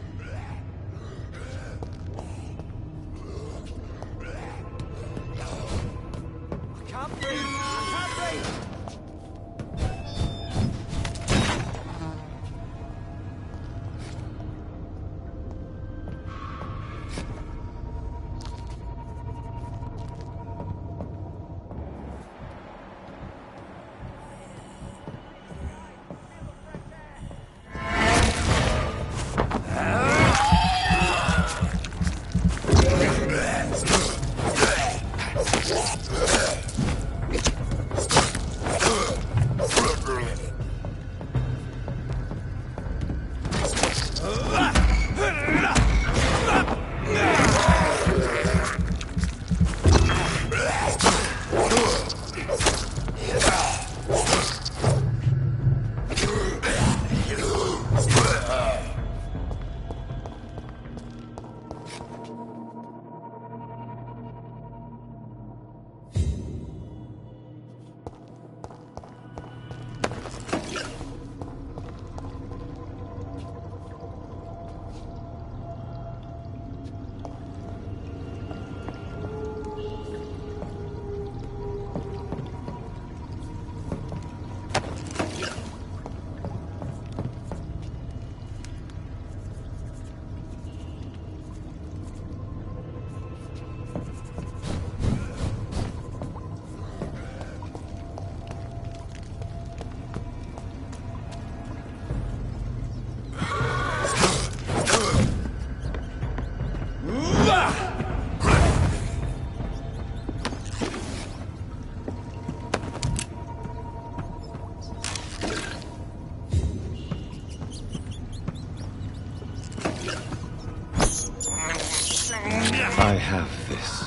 I have this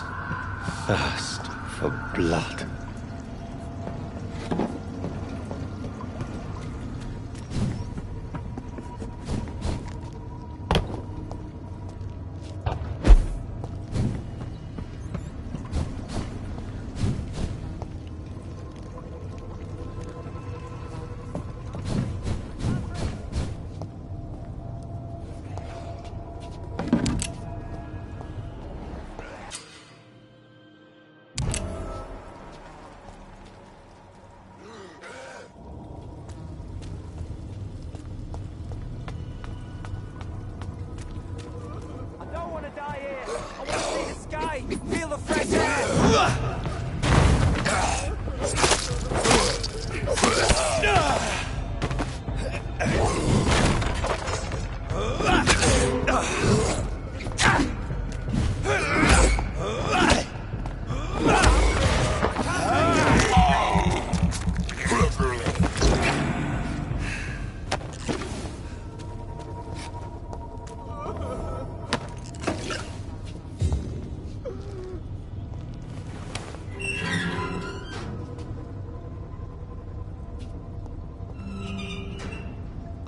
thirst for blood.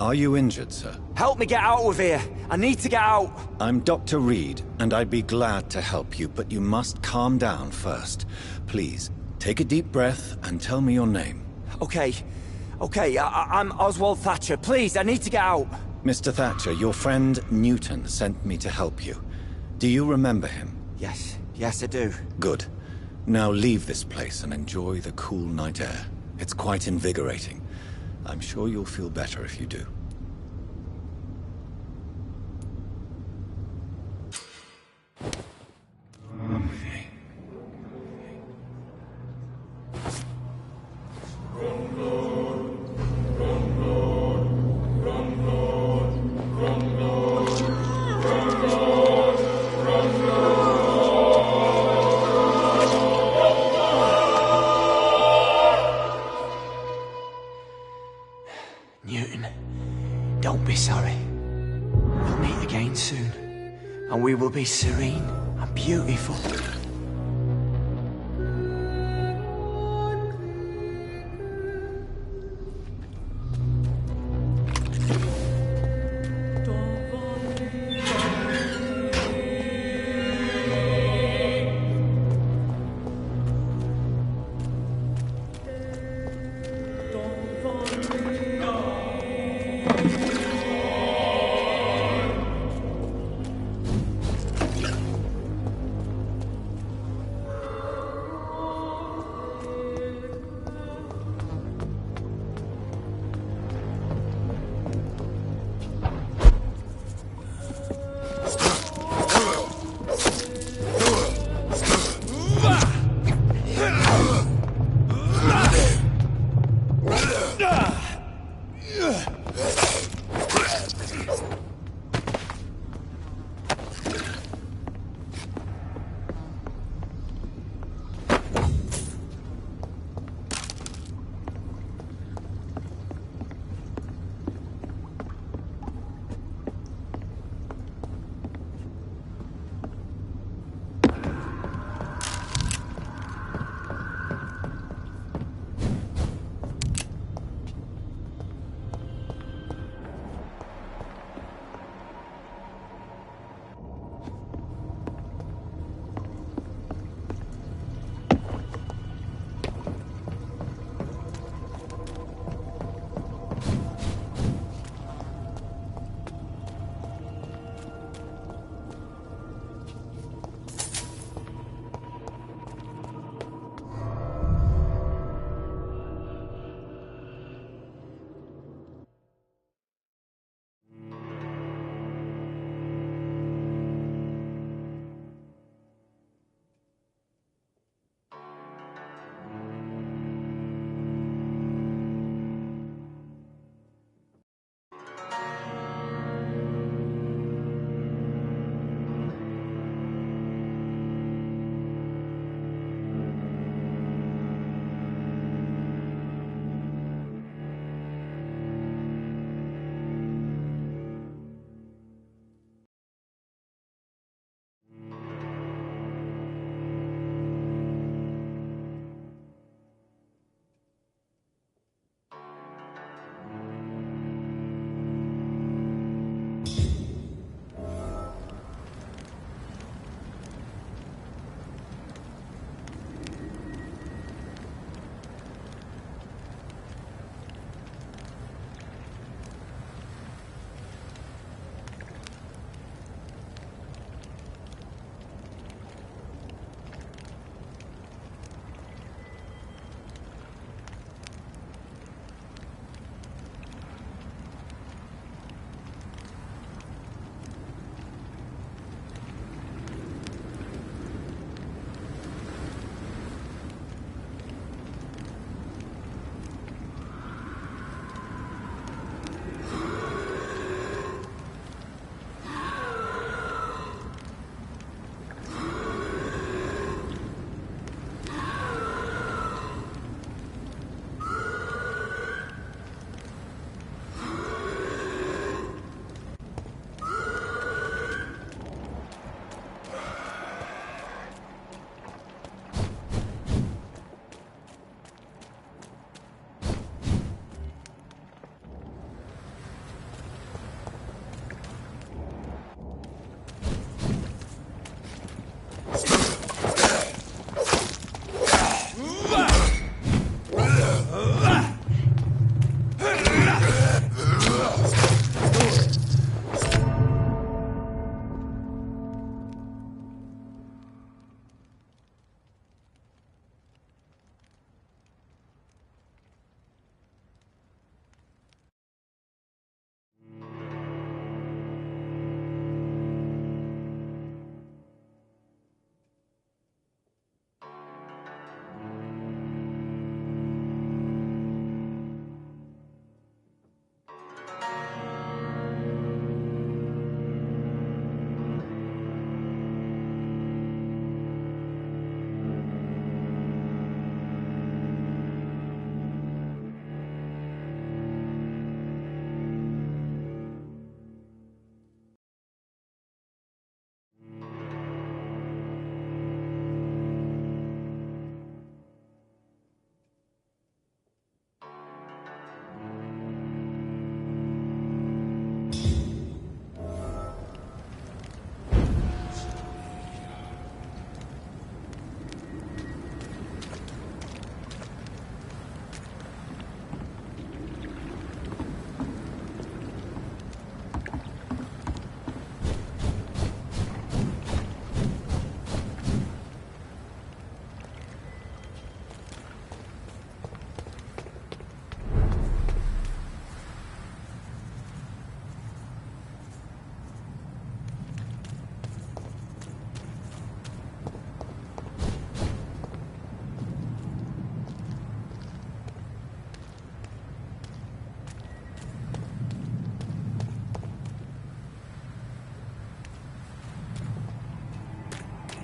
Are you injured, sir?
Help me get out of here! I need to get out!
I'm Dr. Reed, and I'd be glad to help you, but you must calm down first. Please, take a deep breath and tell me your name.
Okay. I'm Oswald Thatcher. Please, I need to get out!
Mr. Thatcher, your friend Newton sent me to help you. Do you remember him?
Yes, I do.
Good. Now leave this place and enjoy the cool night air. It's quite invigorating. I'm sure you'll feel better if you do.
Newton, don't be sorry. We'll meet again soon, and we will be serene and beautiful.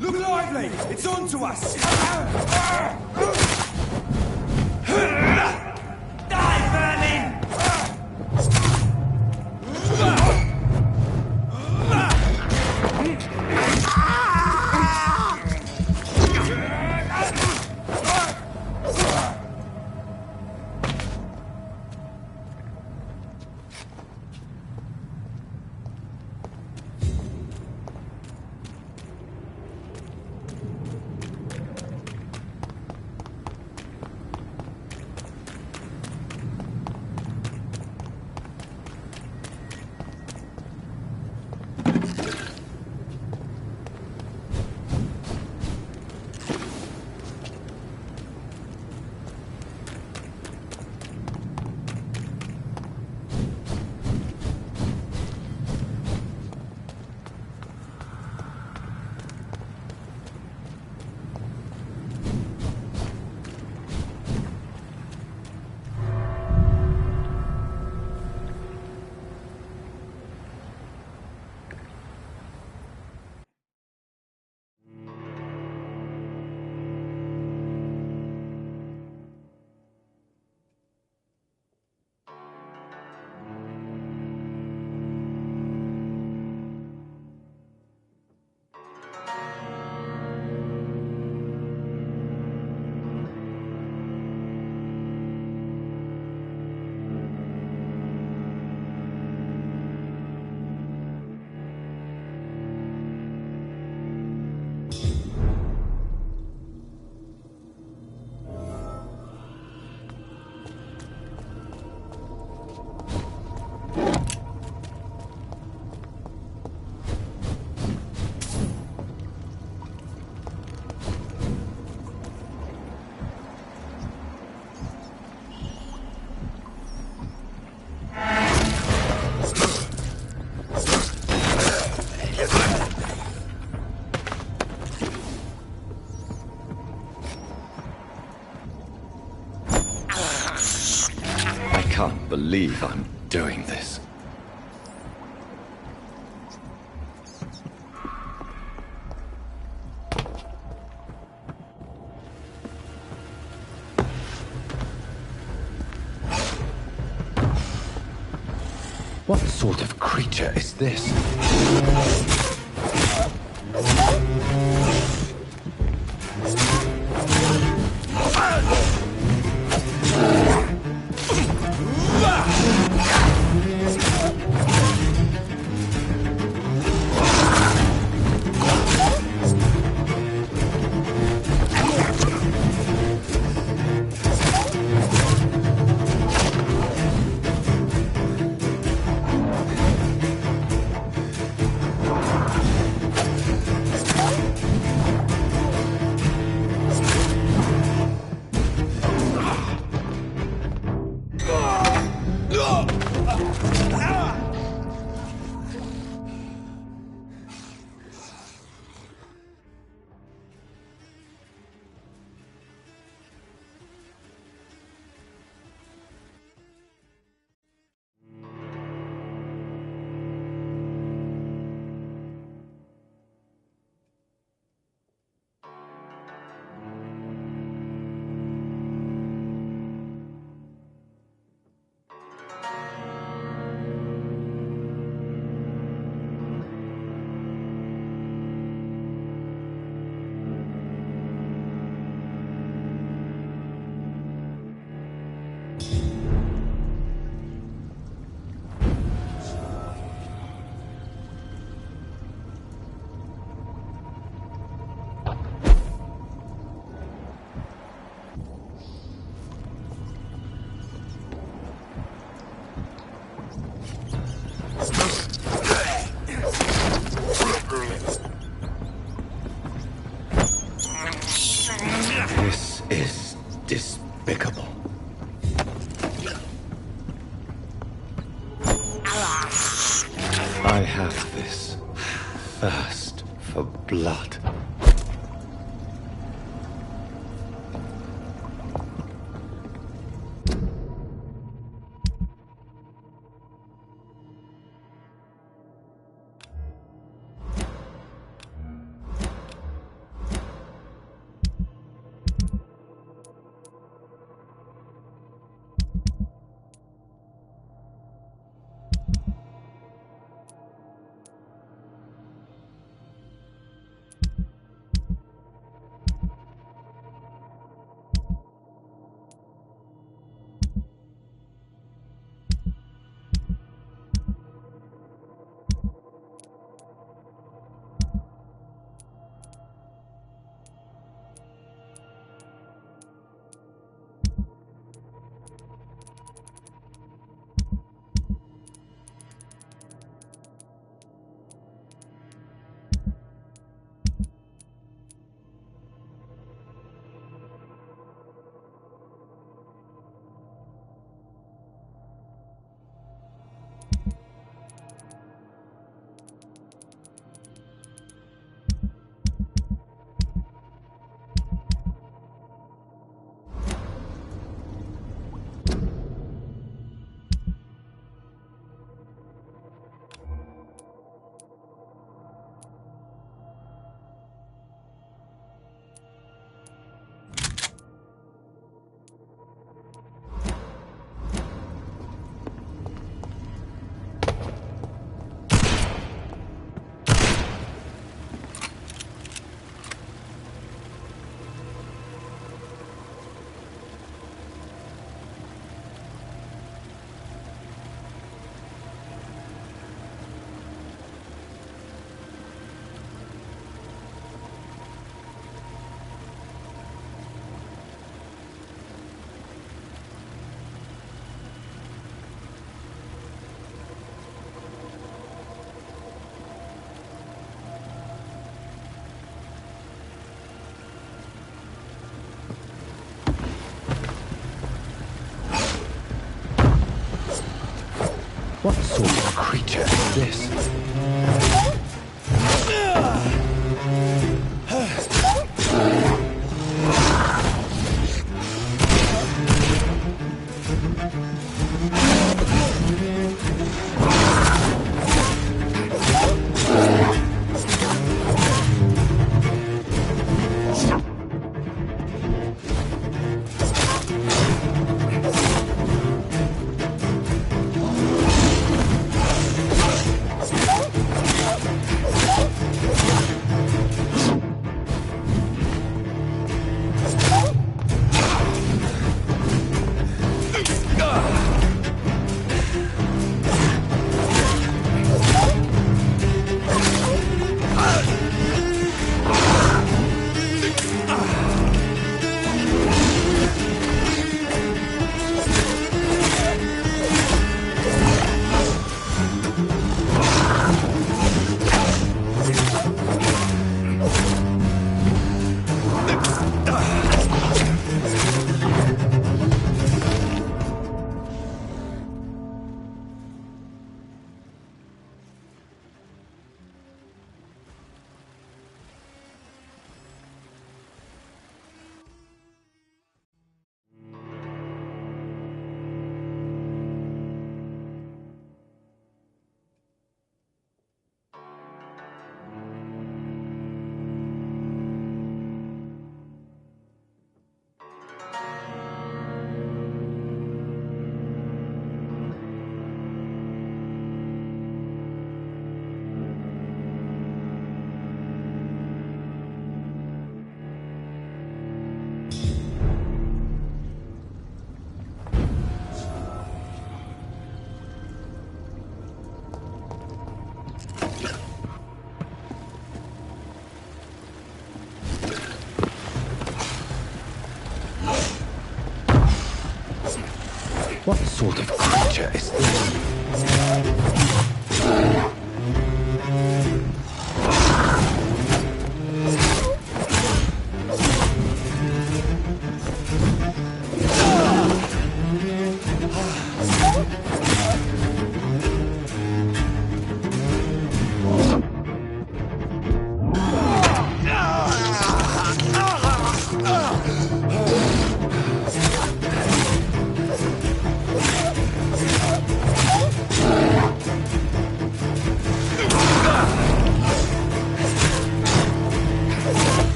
Look lively! It's on to us! Die, vermin!
I can't believe I'm doing this. What sort of creature is this? This is despicable. I have this thirst for blood. sort of creature is this? What sort of creature is this?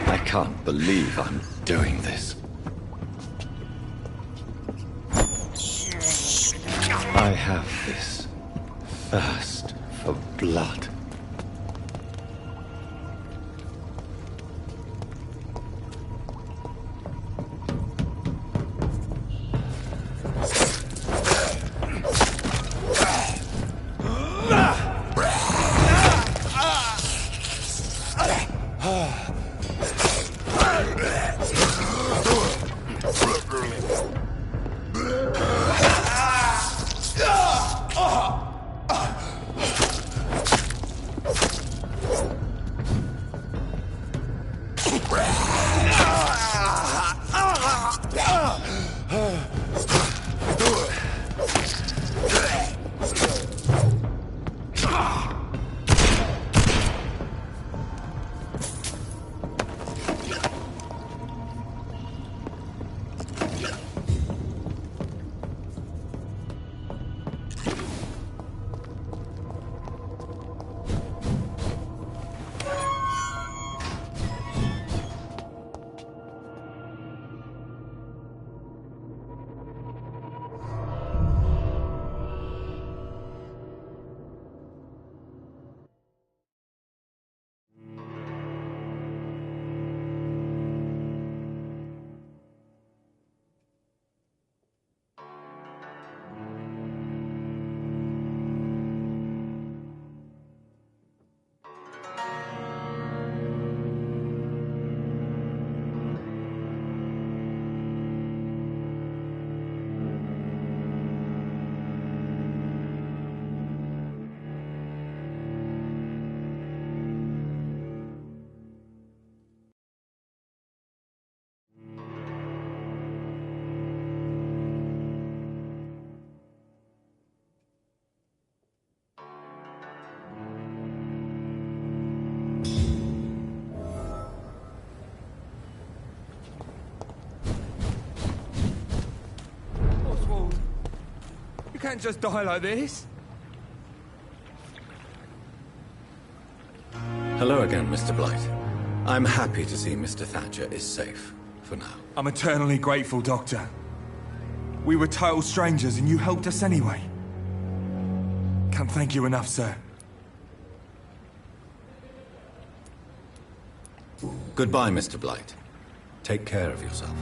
I can't believe I'm doing this. I have this thirst for blood.
You can't just die like this.
Hello again, Mr. Blight. I'm happy to see Mr. Thatcher is safe, for now.
I'm eternally grateful, Doctor. We were total strangers and you helped us anyway. Can't thank you enough, sir.
Goodbye, Mr. Blight. Take care of yourself.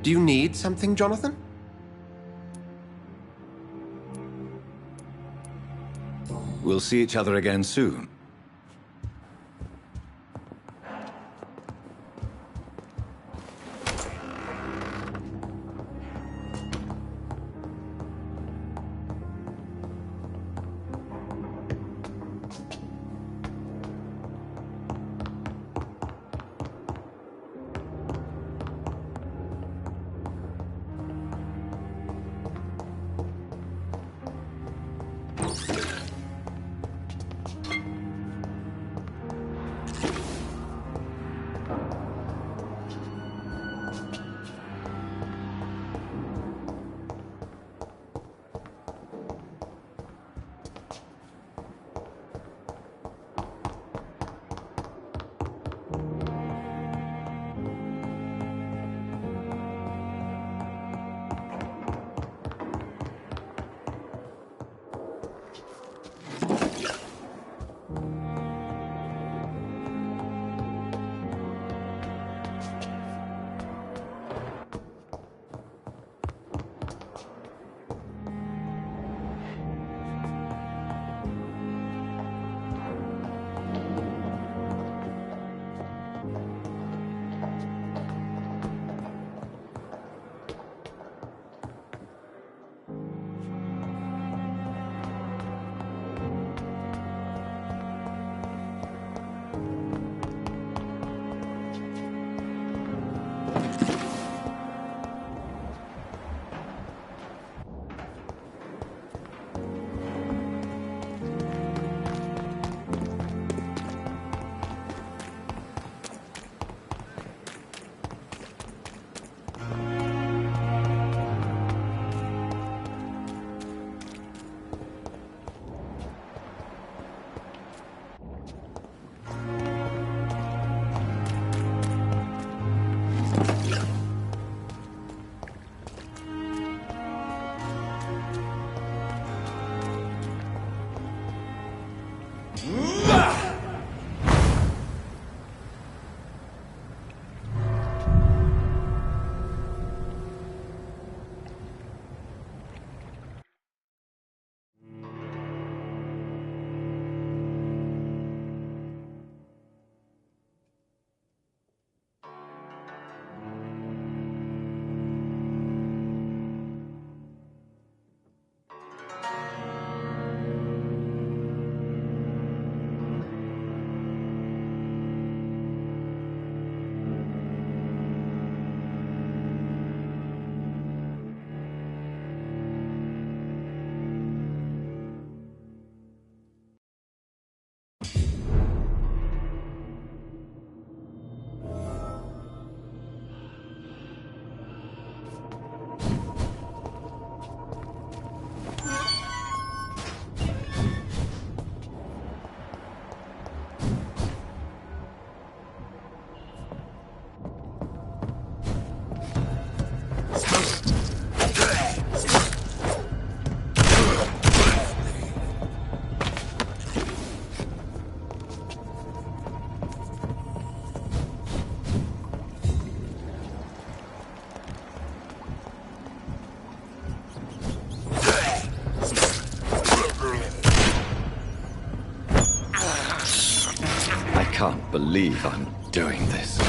Do you need something, Jonathan?
We'll see each other again soon. I can't believe I'm doing this.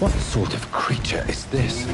What sort of creature is this?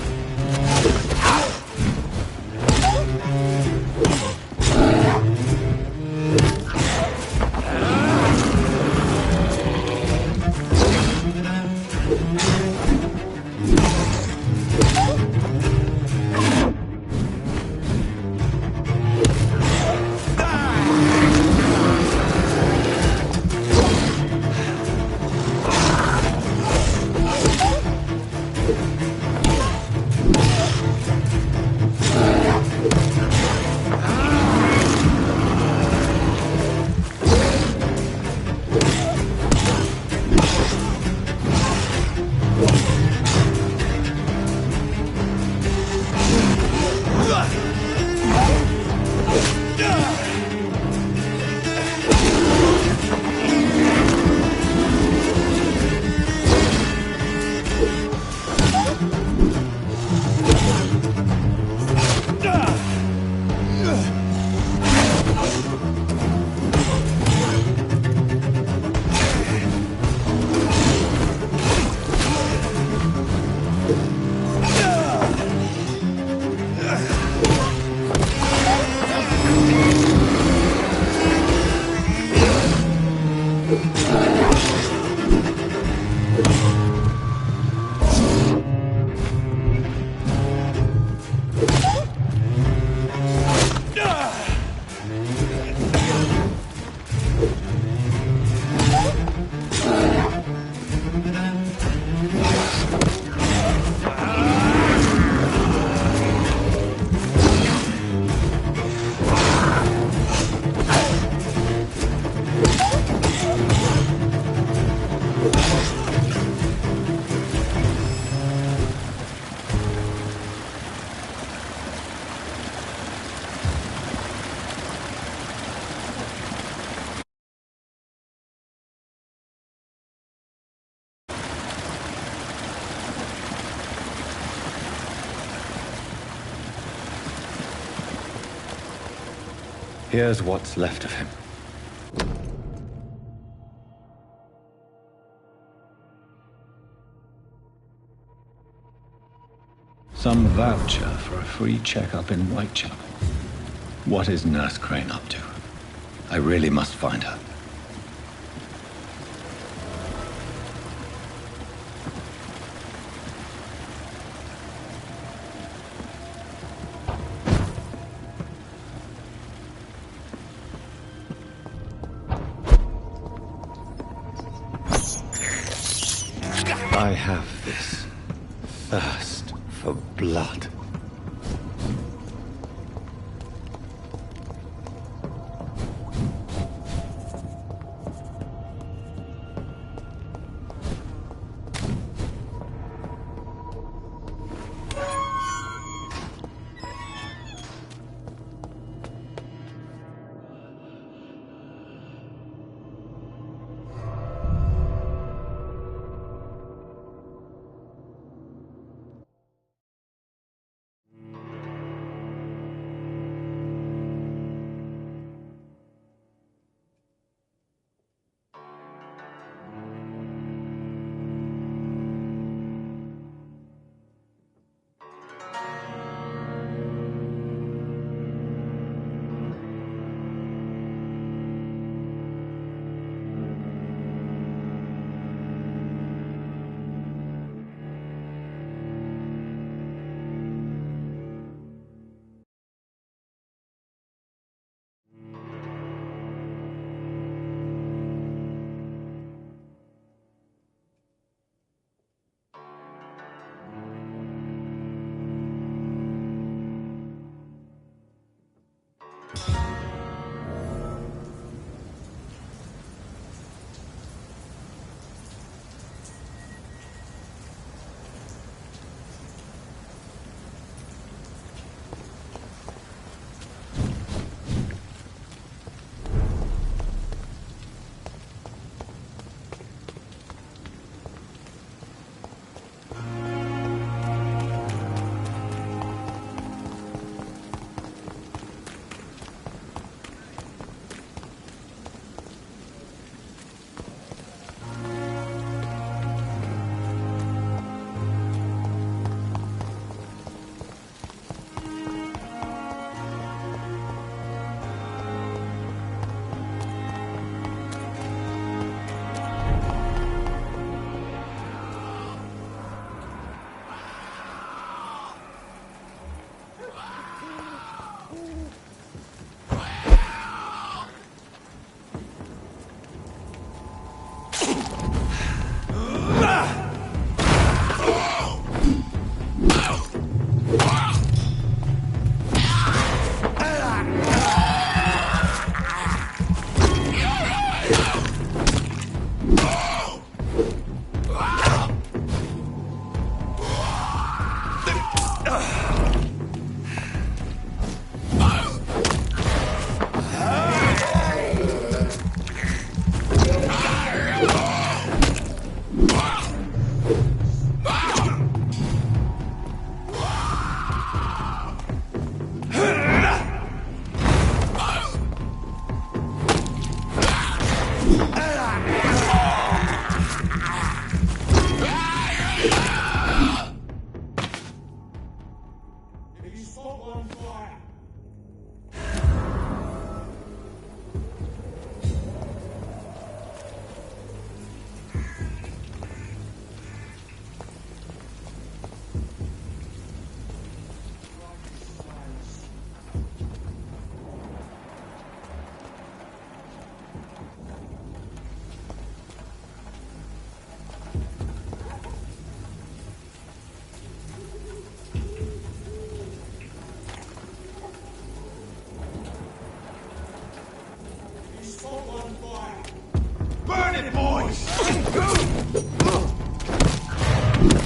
Here's what's left of him. Some voucher for a free checkup in Whitechapel. What is Nurse Crane up to? I really must find her. I have this thirst for blood.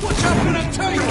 Watch out for that tank!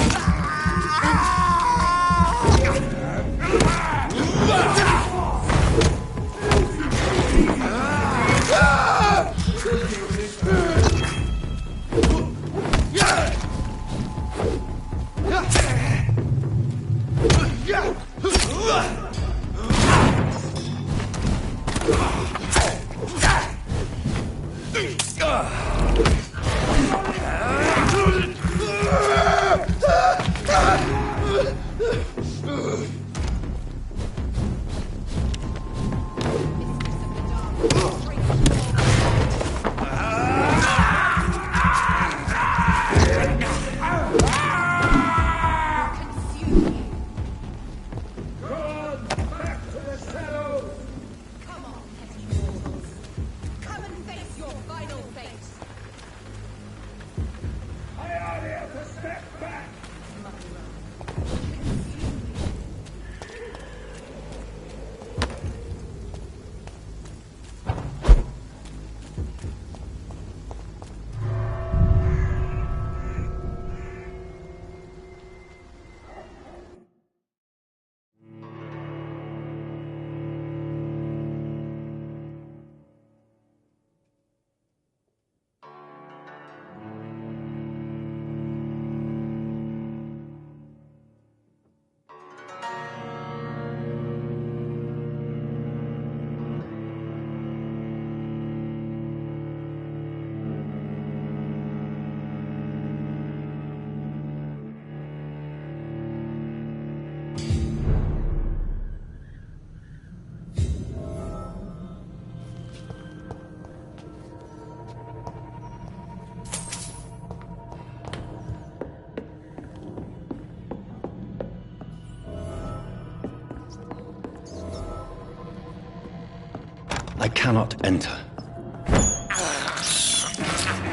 I cannot enter.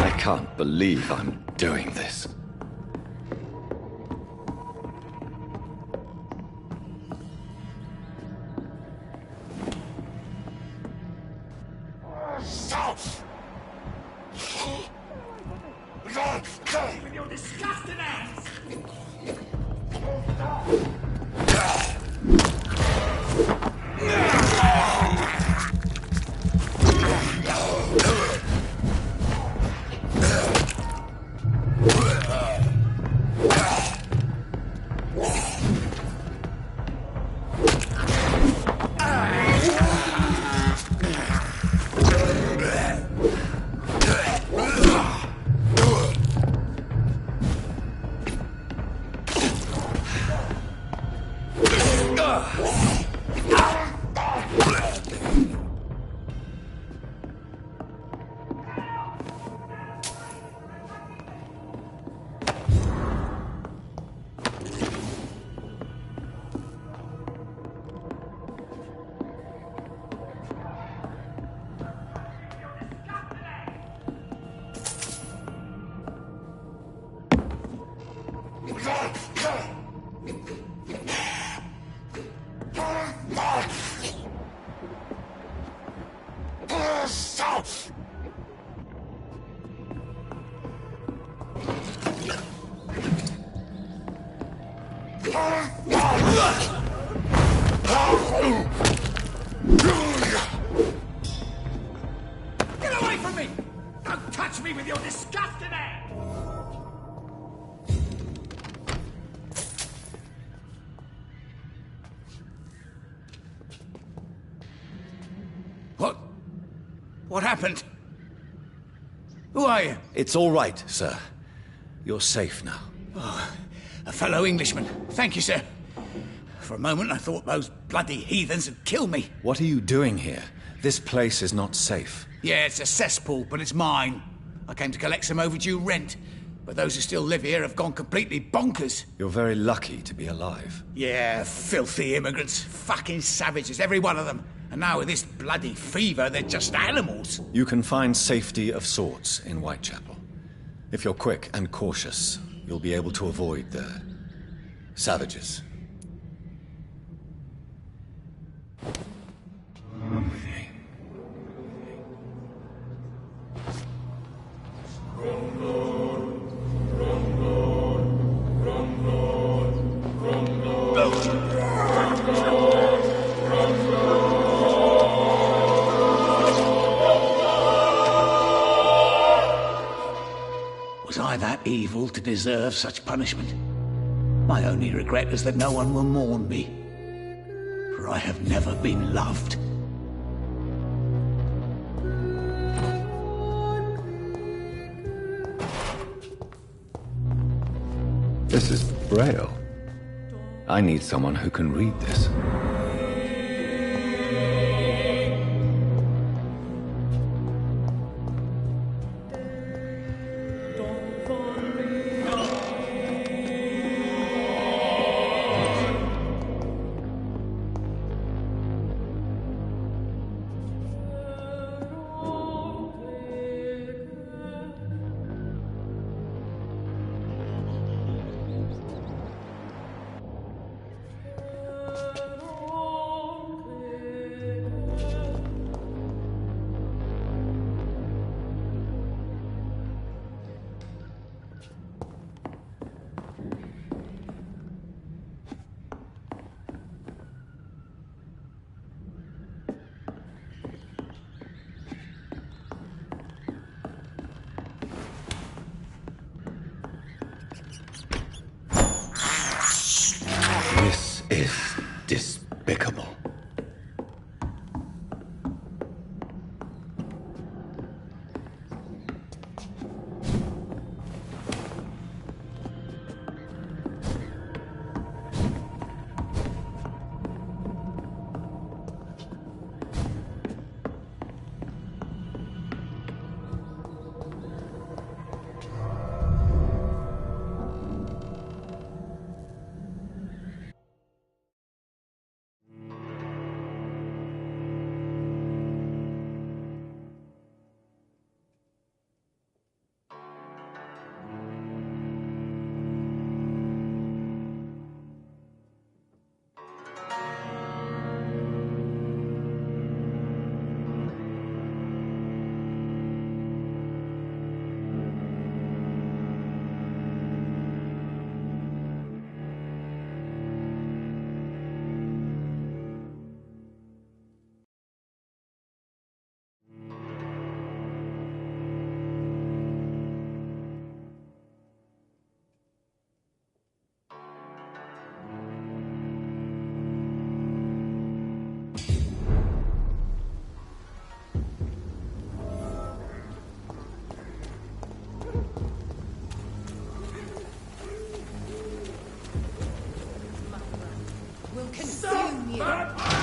I can't believe I'm doing this.
With your disgusting ass! Get away from me! Don't touch me with your disgusting ass! What happened? Who are you?
It's all right, sir. You're safe now.
Oh, a fellow Englishman. Thank you, sir. For a moment, I thought those bloody heathens had killed me.
What are you doing here? This place is not safe.
Yeah, it's a cesspool, but it's mine. I came to collect some overdue rent, but those who still live here have gone completely bonkers.
You're very lucky to be alive.
Yeah, filthy immigrants. Fucking savages, every one of them. And now with this bloody fever, they're just animals.
You can find safety of sorts in Whitechapel. If you're quick and cautious, you'll be able to avoid the savages.
I that evil to deserve such punishment? My only regret is that no one will mourn me, for I have never been loved.
This is Braille. I need someone who can read this. This is despicable.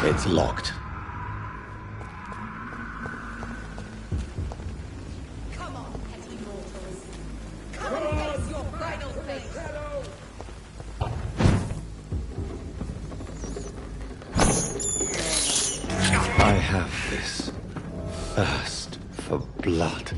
It's locked.
Come on, petty mortals. Come and face your final fate.
I have this thirst for blood.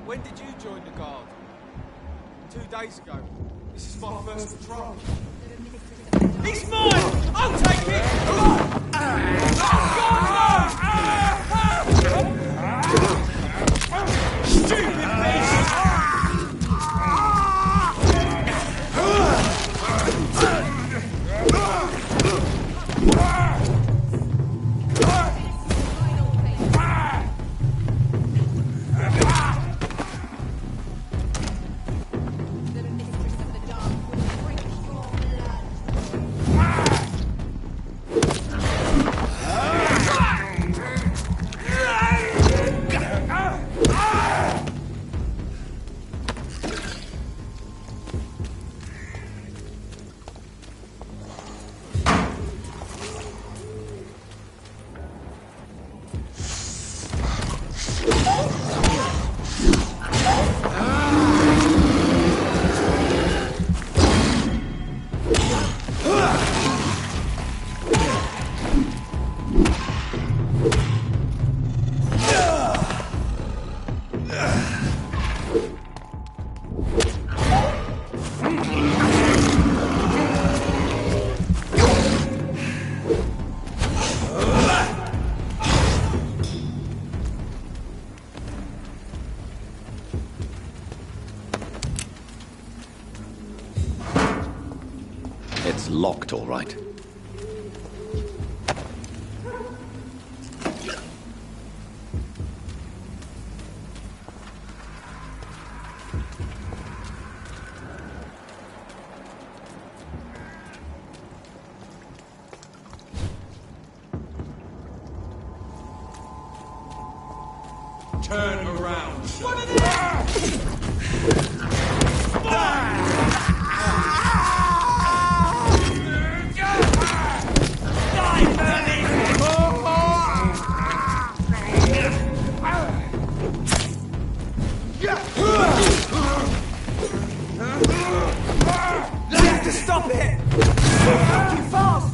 When did you join the Guard? 2 days ago. This is my first patrol. He's mine! I'll take it! Stupid bitch!
It's locked, all right.
Turn around.
You have to stop it! Too fast!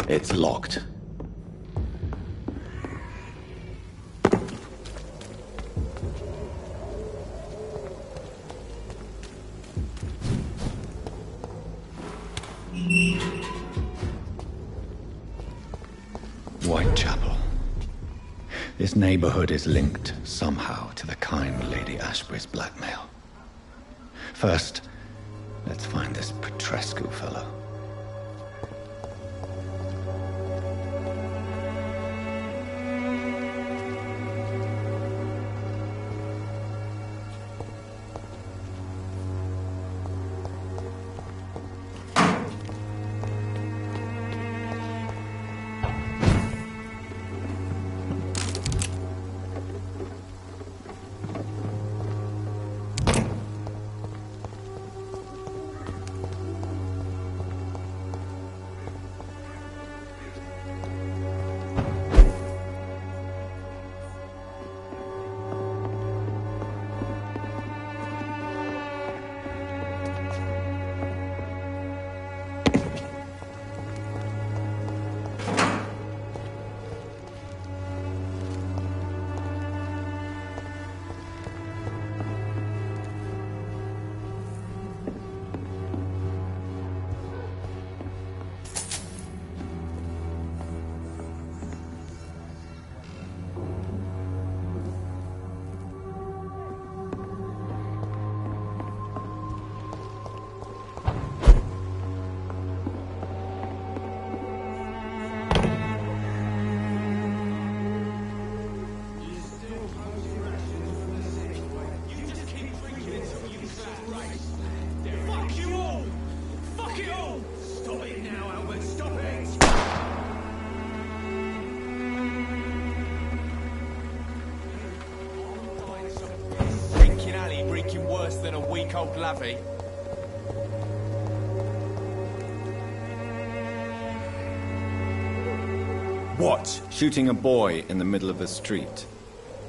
It's locked. Whitechapel. This neighborhood is linked somehow to the kind Lady Ashbury's blackmail. First, let's find this Petrescu fellow.
Worse than a week-old lavvy.
What? Shooting a boy in the middle of the street.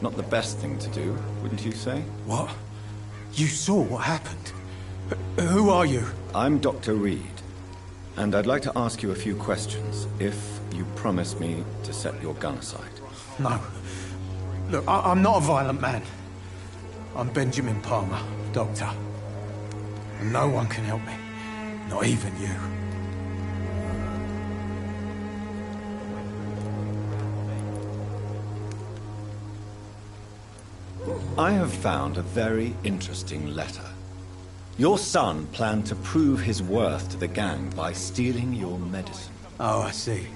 Not the best thing to do, wouldn't you say?
What? You saw what happened? Who are you?
I'm Dr. Reed, and I'd like to ask you a few questions, if you promise me to set your gun aside.
No. Look, I'm not a violent man. I'm Benjamin Palmer, doctor. And no one can help me. Not even you.
I have found a very interesting letter. Your son planned to prove his worth to the gang by stealing your medicine.
Oh, I see.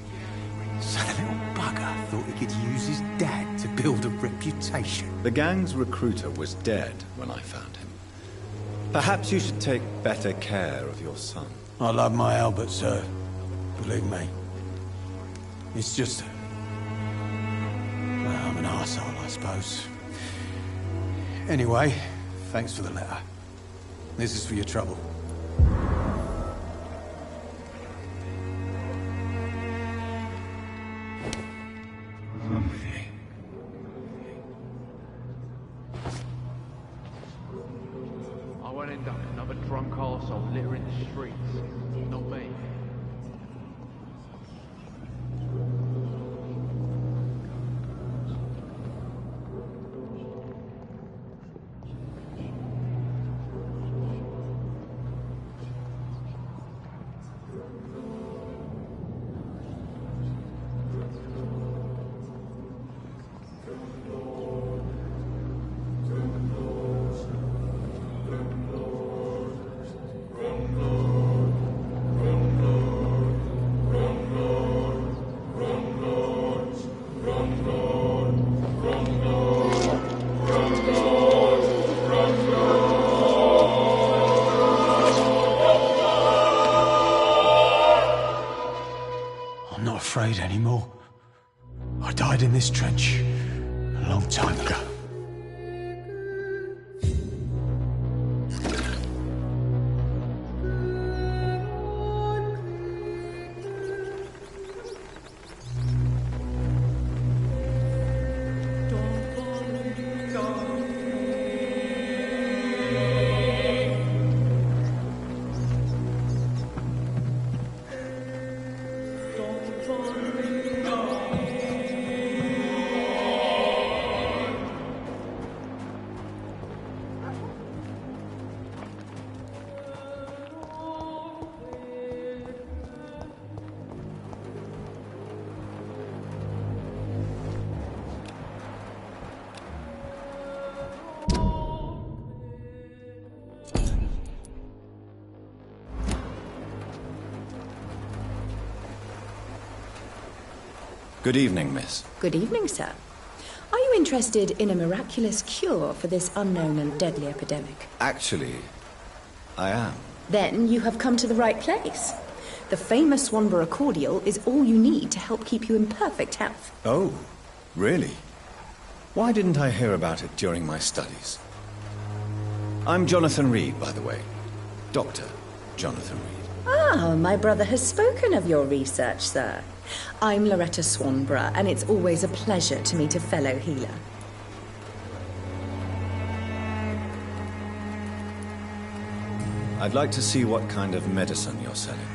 So the little bugger thought he could use his dad to build a reputation.
The gang's recruiter was dead when I found him. Perhaps you should take better care of your son.
I love my Albert, sir. Believe me. It's just... well, I'm an arsehole, I suppose. Anyway, thanks for the letter. This is for your trouble.
I won't end up another drunk arsehole littering the streets. Not me.
I'm not afraid anymore. I died in this trench a long time ago.
Good evening, miss.
Good evening, sir. Are you interested in a miraculous cure for this unknown and deadly epidemic?
Actually, I am.
Then you have come to the right place. The famous Swanborough cordial is all you need to help keep you in perfect health.
Oh, really? Why didn't I hear about it during my studies? I'm Jonathan Reed, by the way. Dr. Jonathan Reed.
Ah, my brother has spoken of your research, sir. I'm Loretta Swanborough, and it's always a pleasure to meet a fellow healer.
I'd like to see what kind of medicine you're selling.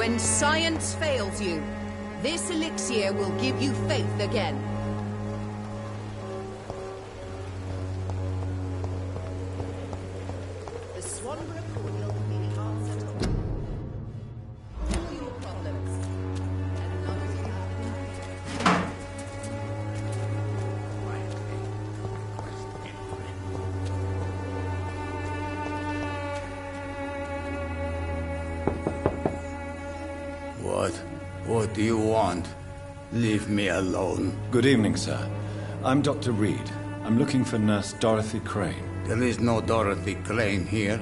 When science fails you, this elixir will give you faith again. The Swanborough cordial will be the answer to all your problems. As long as you have
What do you want? Leave me alone.
Good evening, sir. I'm Dr. Reed. I'm looking for Nurse Dorothy Crane.
There is no Dorothy Crane here.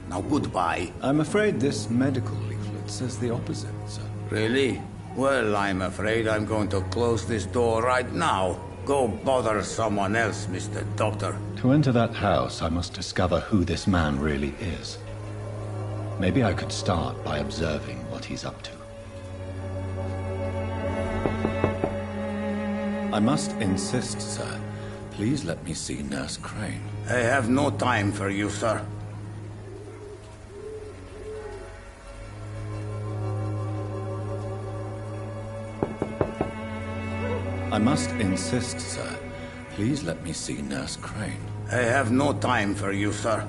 Now goodbye.
I'm afraid this medical leaflet says the opposite, sir.
Really? Well, I'm afraid I'm going to close this door right now. Go bother someone else, Mr. Doctor.
To enter that house, I must discover who this man really is. Maybe I could start by observing what he's up to. I must insist, sir. Please let me see Nurse Crane.
I have no time for you, sir.
I must insist, sir. Please let me see Nurse Crane.
I have no time for you, sir.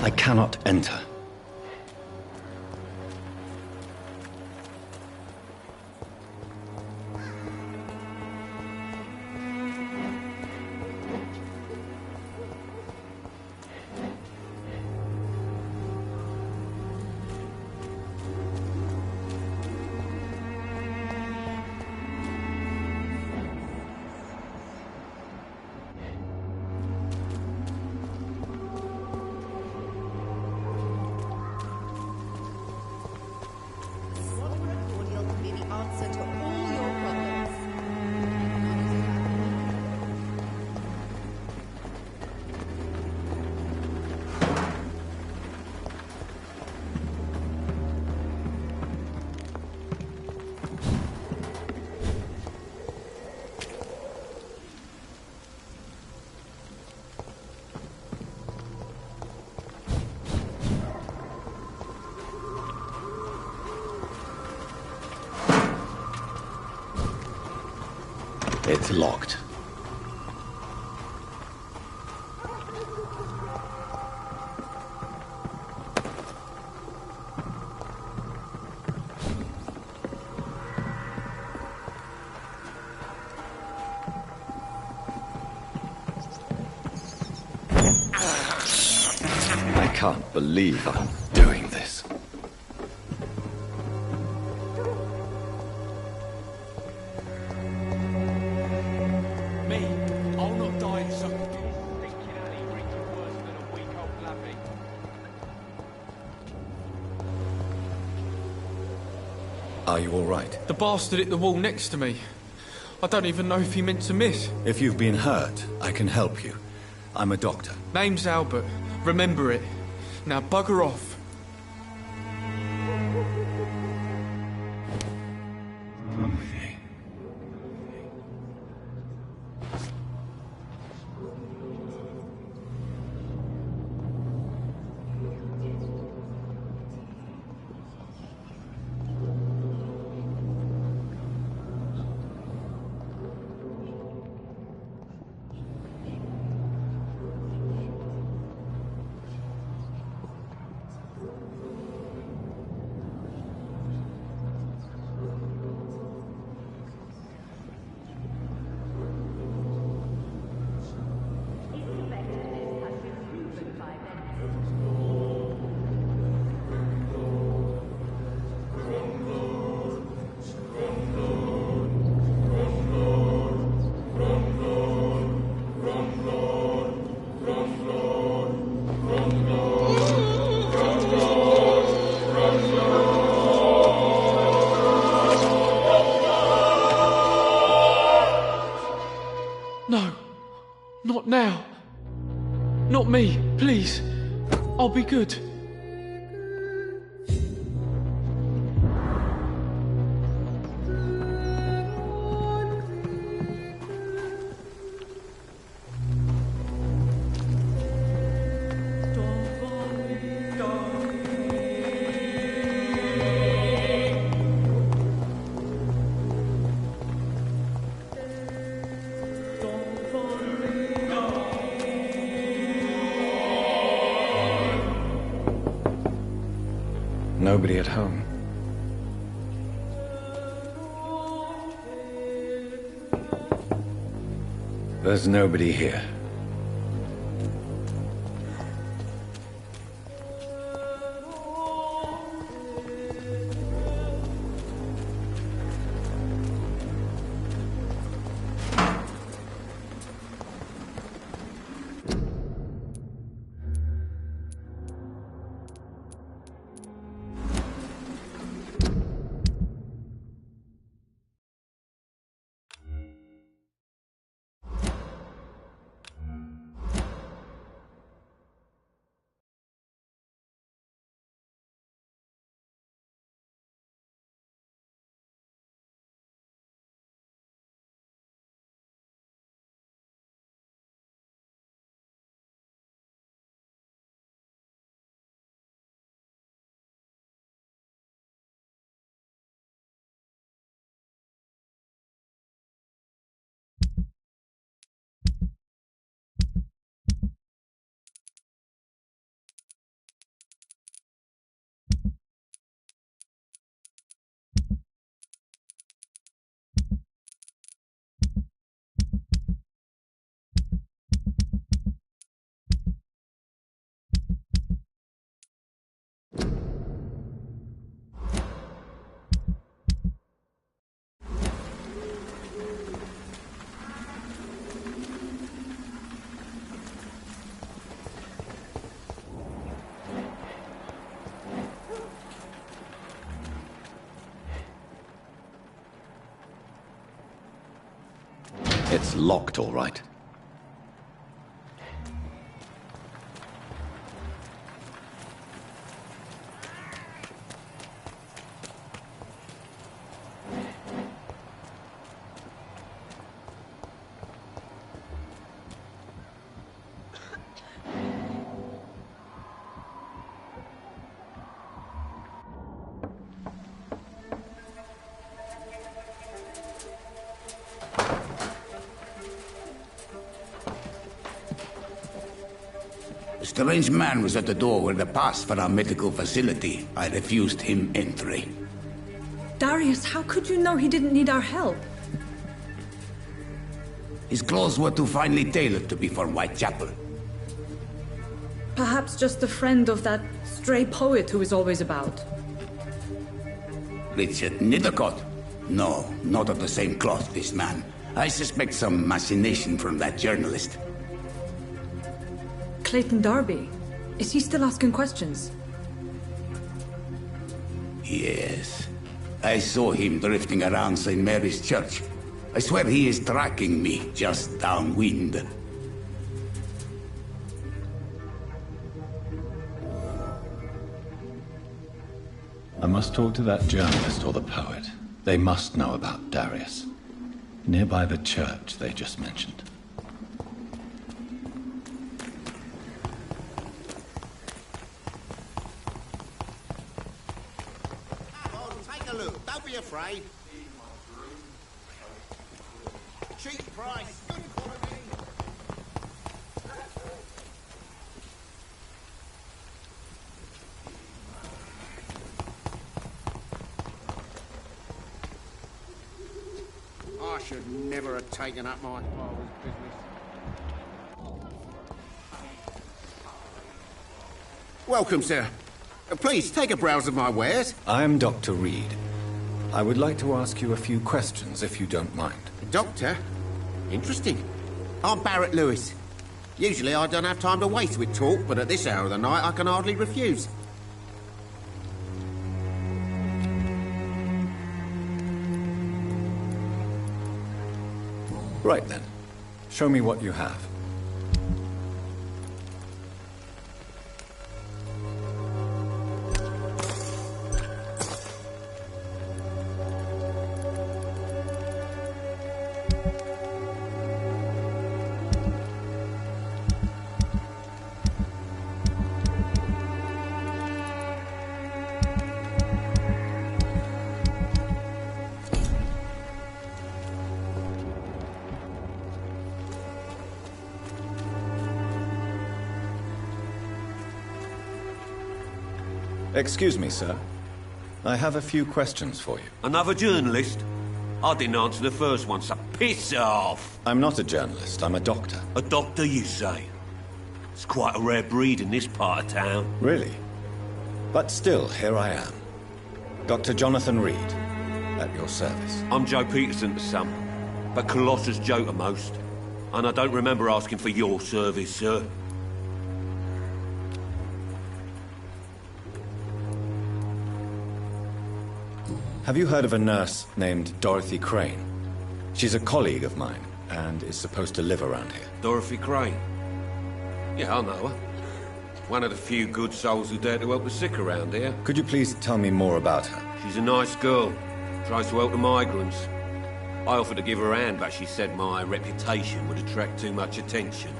I cannot enter. It's locked. I can't believe I'm doing this.
Me, I'll not die in some...
Are you all right?
The bastard hit the wall next to me. I don't even know if he meant to miss.
If you've been hurt, I can help you. I'm a doctor.
Name's Albert. Remember it. Now bugger off. No. Not now. Not me, please. I'll be good.
Nobody at home. There's nobody here. It's locked, all right.
A strange man was at the door with a pass for our medical facility. I refused him entry.
Darius, how could you know he didn't need our help?
His clothes were too finely tailored to be for Whitechapel.
Perhaps just a friend of that stray poet who is always about.
Richard Nithercott? No, not of the same cloth, this man. I suspect some machination from that journalist.
Clayton Darby. Is he still asking questions?
Yes. I saw him drifting around St. Mary's Church. I swear he is tracking me just downwind.
I must talk to that journalist or the poet. They must know about Darius. Nearby the church they just mentioned.
Take a look. Don't be afraid. Cheap price. Good quality. I should never have taken up my father's business. Welcome, sir. Please, take a browse of my wares.
I'm Dr. Reed. I would like to ask you a few questions, if you don't mind.
Doctor? Interesting. I'm Barrett Lewis. Usually I don't have time to waste with talk, but at this hour of the night I can hardly refuse.
Right then. Show me what you have. Excuse me, sir. I have a few questions for you.
Another journalist? I didn't answer the first one, so piss off!
I'm not a journalist, I'm a doctor.
A doctor, you say? It's quite a rare breed in this part of town.
Really? But still, here I am. Dr. Jonathan Reed, at your service.
I'm Joe Peterson to some, but Colossus Joe to most. And I don't remember asking for your service, sir.
Have you heard of a nurse named Dorothy Crane? She's a colleague of mine, and is supposed to live around here.
Dorothy Crane? Yeah, I know her. One of the few good souls who dare to help the sick around here.
Could you please tell me more about her?
She's a nice girl. Tries to help the migrants. I offered to give her a hand, but she said my reputation would attract too much attention.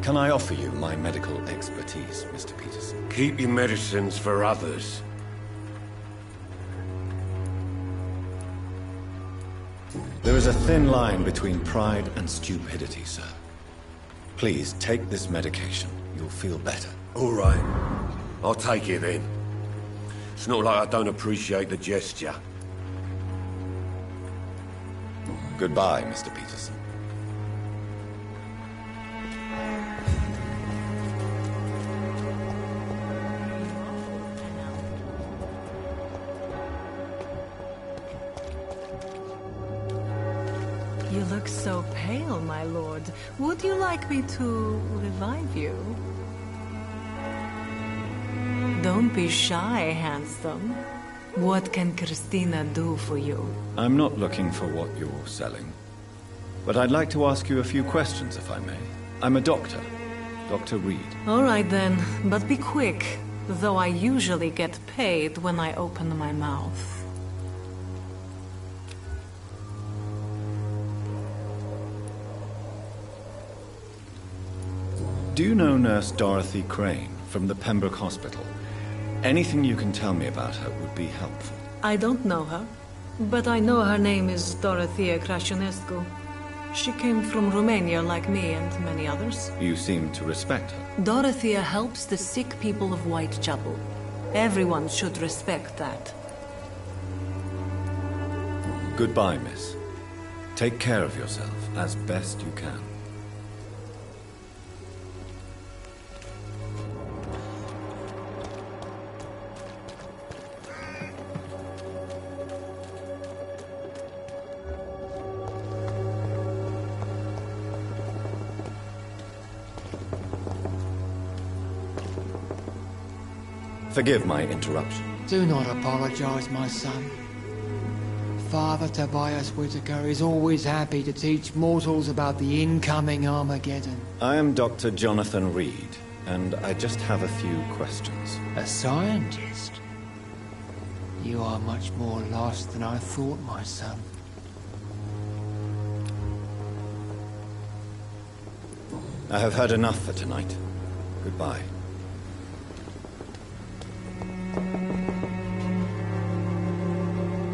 Can I offer you my medical expertise, Mr. Peterson?
Keep your medicines for others.
There is a thin line between pride and stupidity, sir. Please, take this medication. You'll feel better.
All right. I'll take it then. It's not like I don't appreciate the gesture.
Goodbye, Mr. Peterson.
You look so pale, my lord. Would you like me to revive you? Don't be shy, handsome. What can Christina do for you?
I'm not looking for what you're selling. But I'd like to ask you a few questions, if I may. I'm a doctor. Dr. Reed.
All right then, but be quick. Though I usually get paid when I open my mouth.
Do you know Nurse Dorothy Crane from the Pembroke Hospital? Anything you can tell me about her would be helpful.
I don't know her, but I know her name is Dorothea Crasionescu. She came from Romania like me and many others.
You seem to respect her.
Dorothea helps the sick people of Whitechapel. Everyone should respect that.
Goodbye, miss. Take care of yourself as best you can. Forgive my interruption.
Do not apologize, my son. Father Tobias Whitaker is always happy to teach mortals about the incoming Armageddon.
I am Dr. Jonathan Reed, and I just have a few questions.
A scientist? You are much more lost than I thought, my son.
I have heard enough for tonight. Goodbye.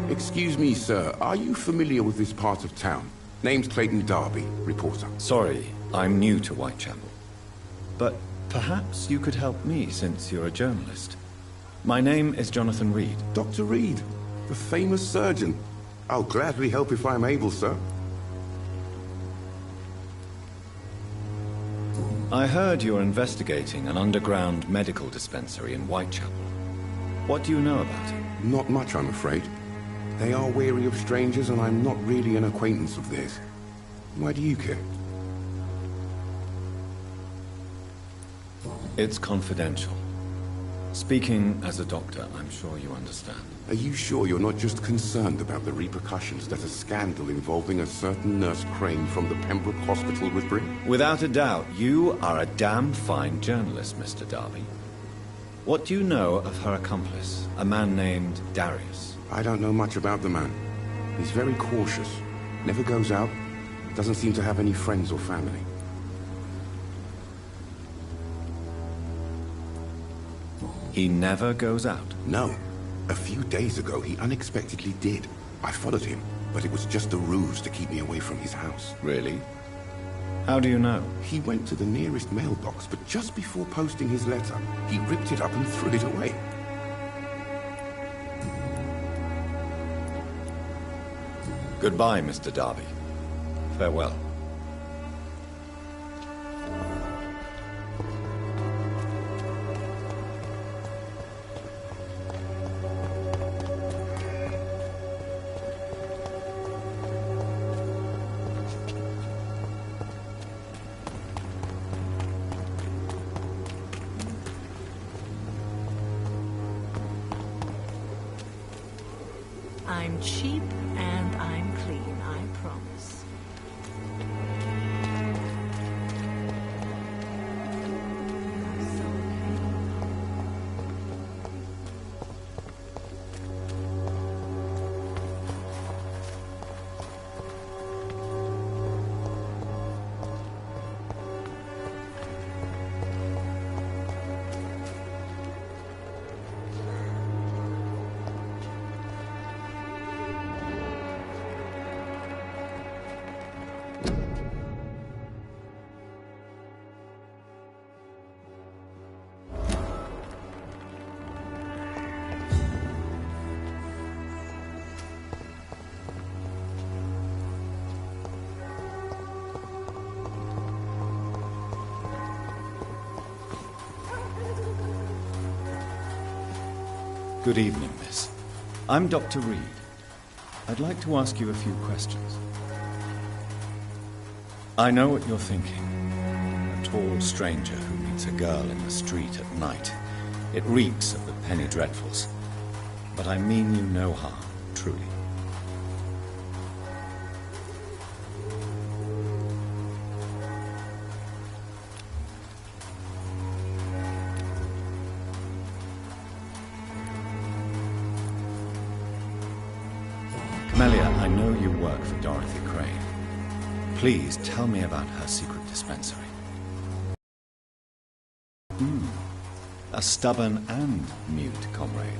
Excuse me, sir. Are you familiar with this part of town? Name's Clayton Darby, reporter.
Sorry, I'm new to Whitechapel. But perhaps you could help me, since you're a journalist. My name is Jonathan Reed.
Dr. Reed, the famous surgeon. I'll gladly help if I'm able, sir.
I heard you're investigating an underground medical dispensary in Whitechapel. What do you know about it?
Not much, I'm afraid. They are wary of strangers, and I'm not really an acquaintance of theirs. Why do you care?
It's confidential. Speaking as a doctor, I'm sure you understand.
Are you sure you're not just concerned about the repercussions that a scandal involving a certain Nurse Crane from the Pembroke Hospital would bring?
Without a doubt, you are a damn fine journalist, Mr. Darby. What do you know of her accomplice, a man named Darius?
I don't know much about the man. He's very cautious. Never goes out. Doesn't seem to have any friends or family.
He never goes out?
No. A few days ago, he unexpectedly did. I followed him, but it was just a ruse to keep me away from his house.
Really? How do you know?
He went to the nearest mailbox, but just before posting his letter, he ripped it up and threw it away.
Goodbye, Mr. Darby. Farewell.
I'm cheap and I'm clean, I promise.
Good evening, miss. I'm Dr. Reed. I'd like to ask you a few questions. I know what you're thinking. A tall stranger who meets a girl in the street at night. It reeks of the penny dreadfuls. But I mean you no harm, truly. Melia, I know you work for Dorothy Crane. Please tell me about her secret dispensary. A stubborn and mute comrade.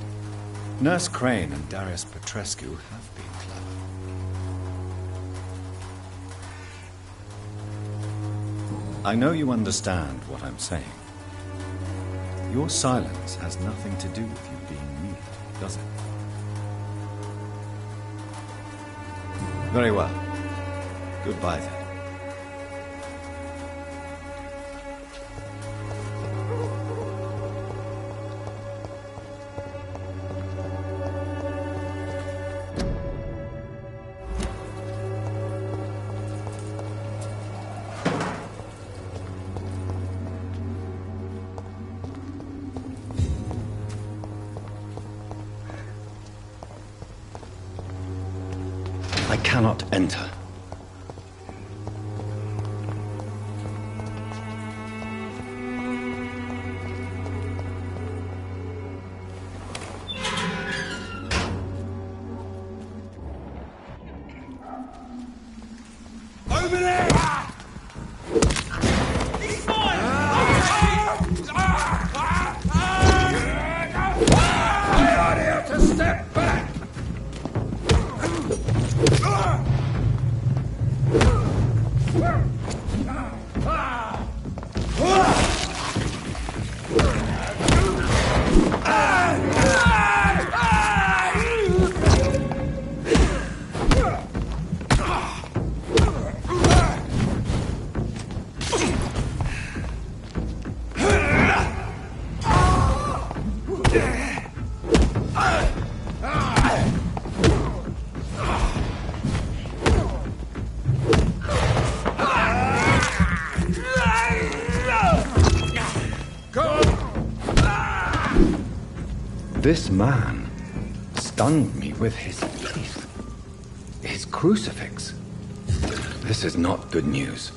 Nurse Crane and Darius Petrescu have been clever. I know you understand what I'm saying. Your silence has nothing to do with you being mute, does it? Very well. Goodbye then. I cannot enter.
Over there! He's mine! We're not here to step back!
This man stunned me with his teeth. His crucifix. This is not good news.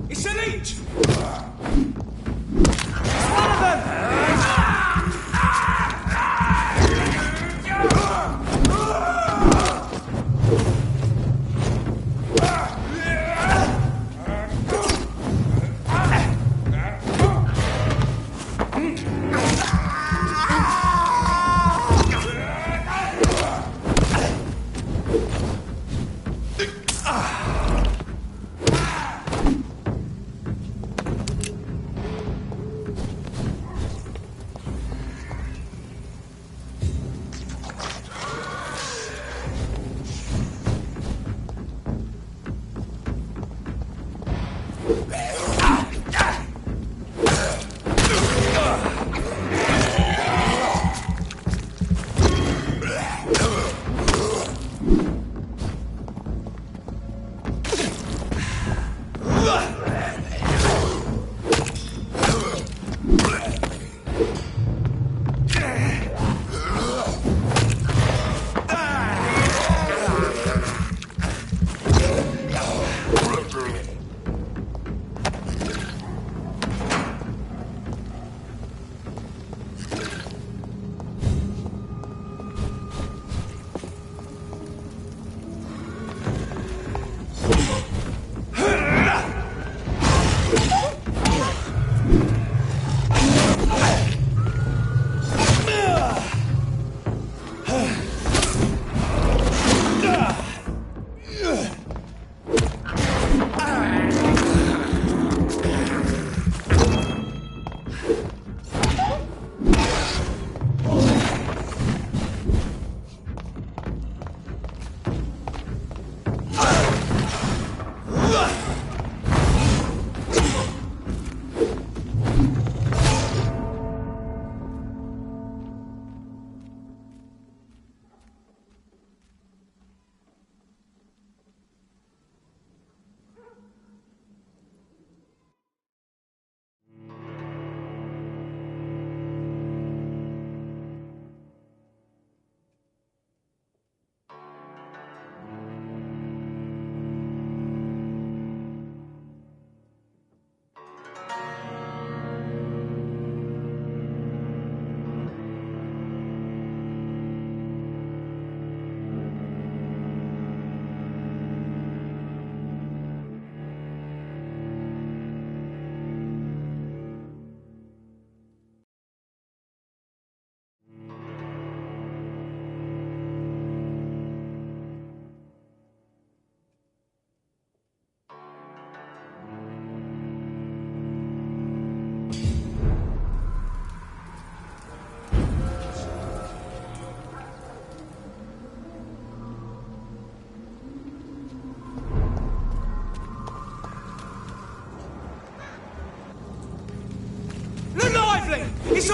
It's an inch!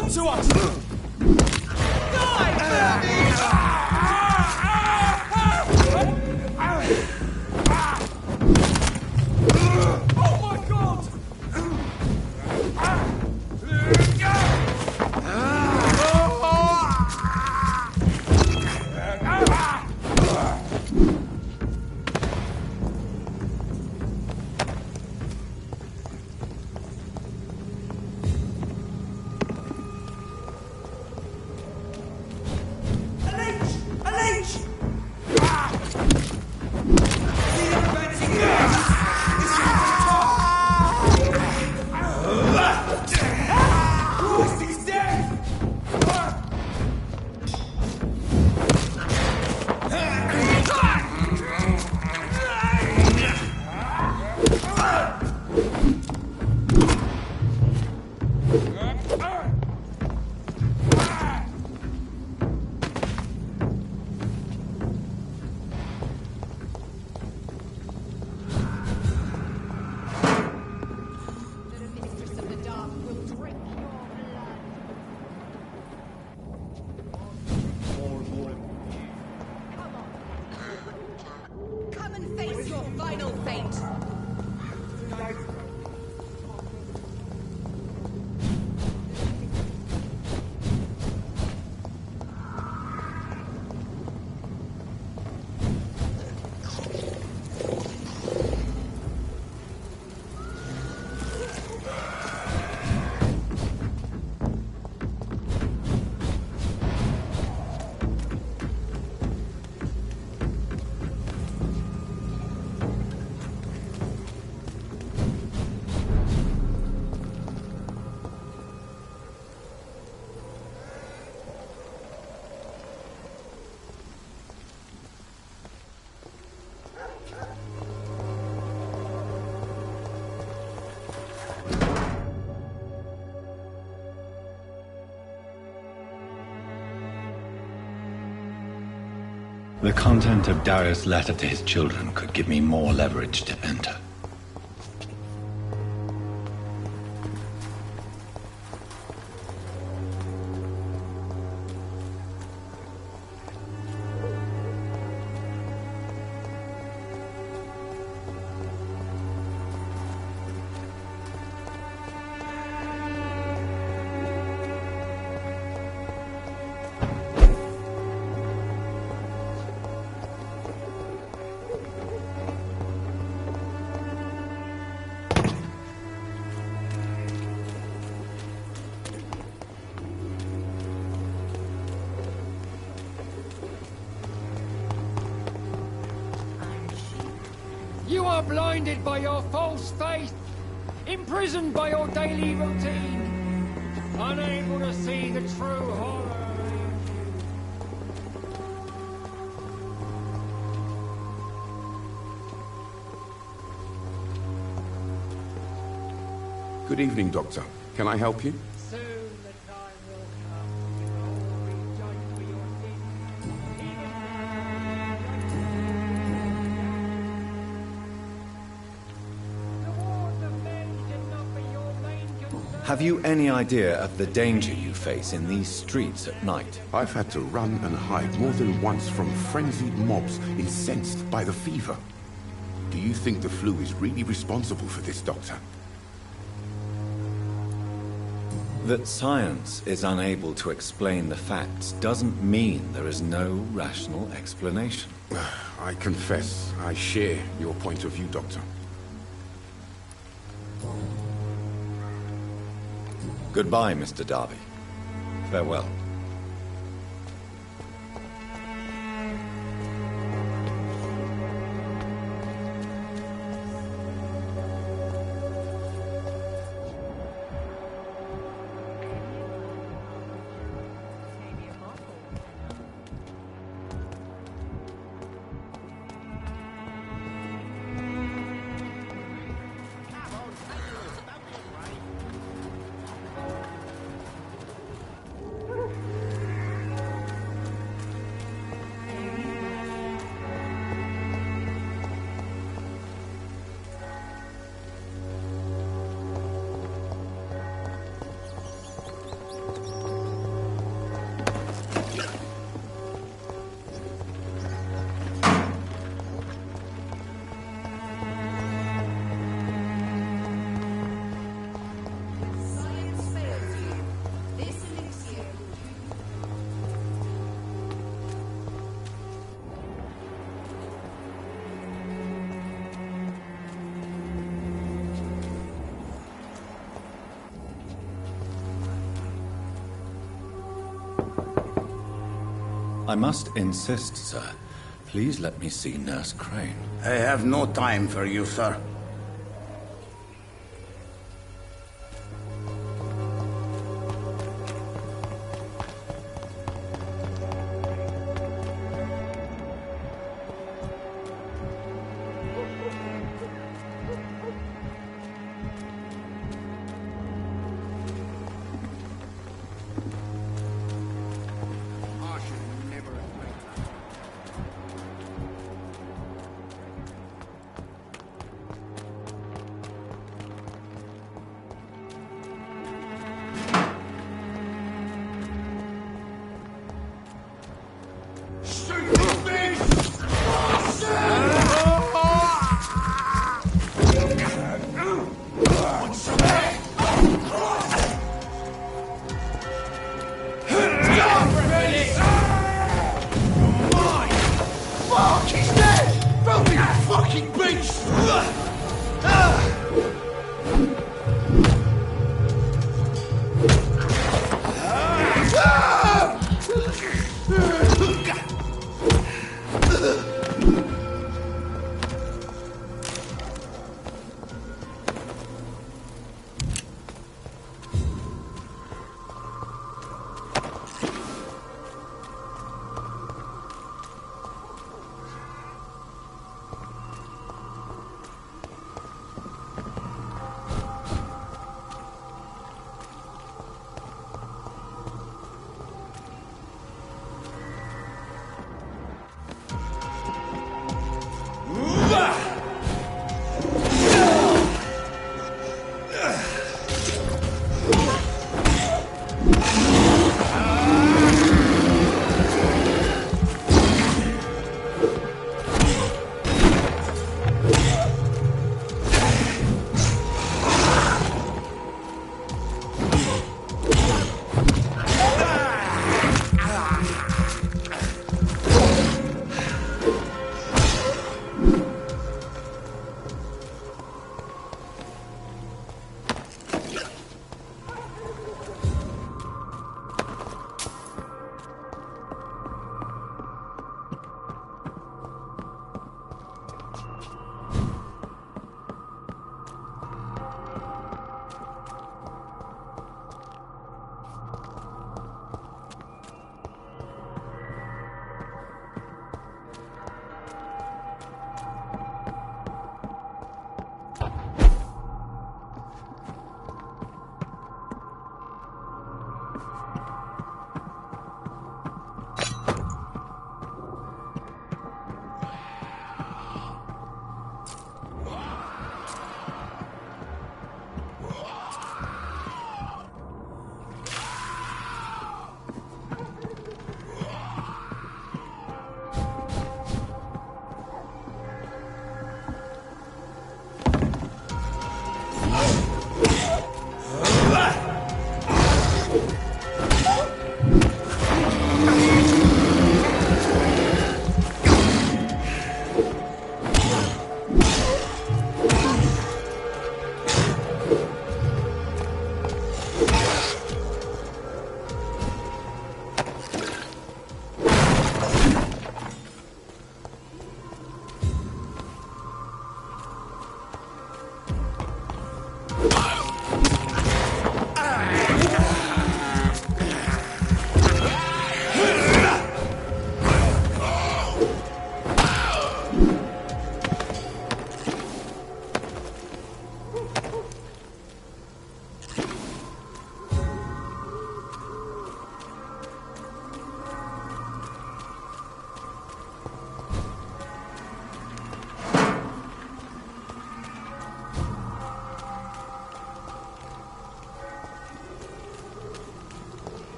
done to us? Oh my god!
Come and face your final fate!
The content of Darius' letter to his children could give me more leverage to enter.
You are blinded by your false faith, imprisoned by your daily routine, unable to see the true horror.
Good evening, Doctor. Can I help you?
Soon the time will come when you will be judged for your
Have you any idea of the danger you face in these streets at night?
I've had to run and hide more than once from frenzied mobs incensed by the fever. Do you think the flu is really responsible for this, Doctor?
That science is unable to explain the facts doesn't mean there is no rational explanation.
I confess, I share your point of view, Doctor.
Goodbye, Mr. Darby. Farewell. I must insist, sir. Please let me see Nurse Crane.
I have no time for you, sir.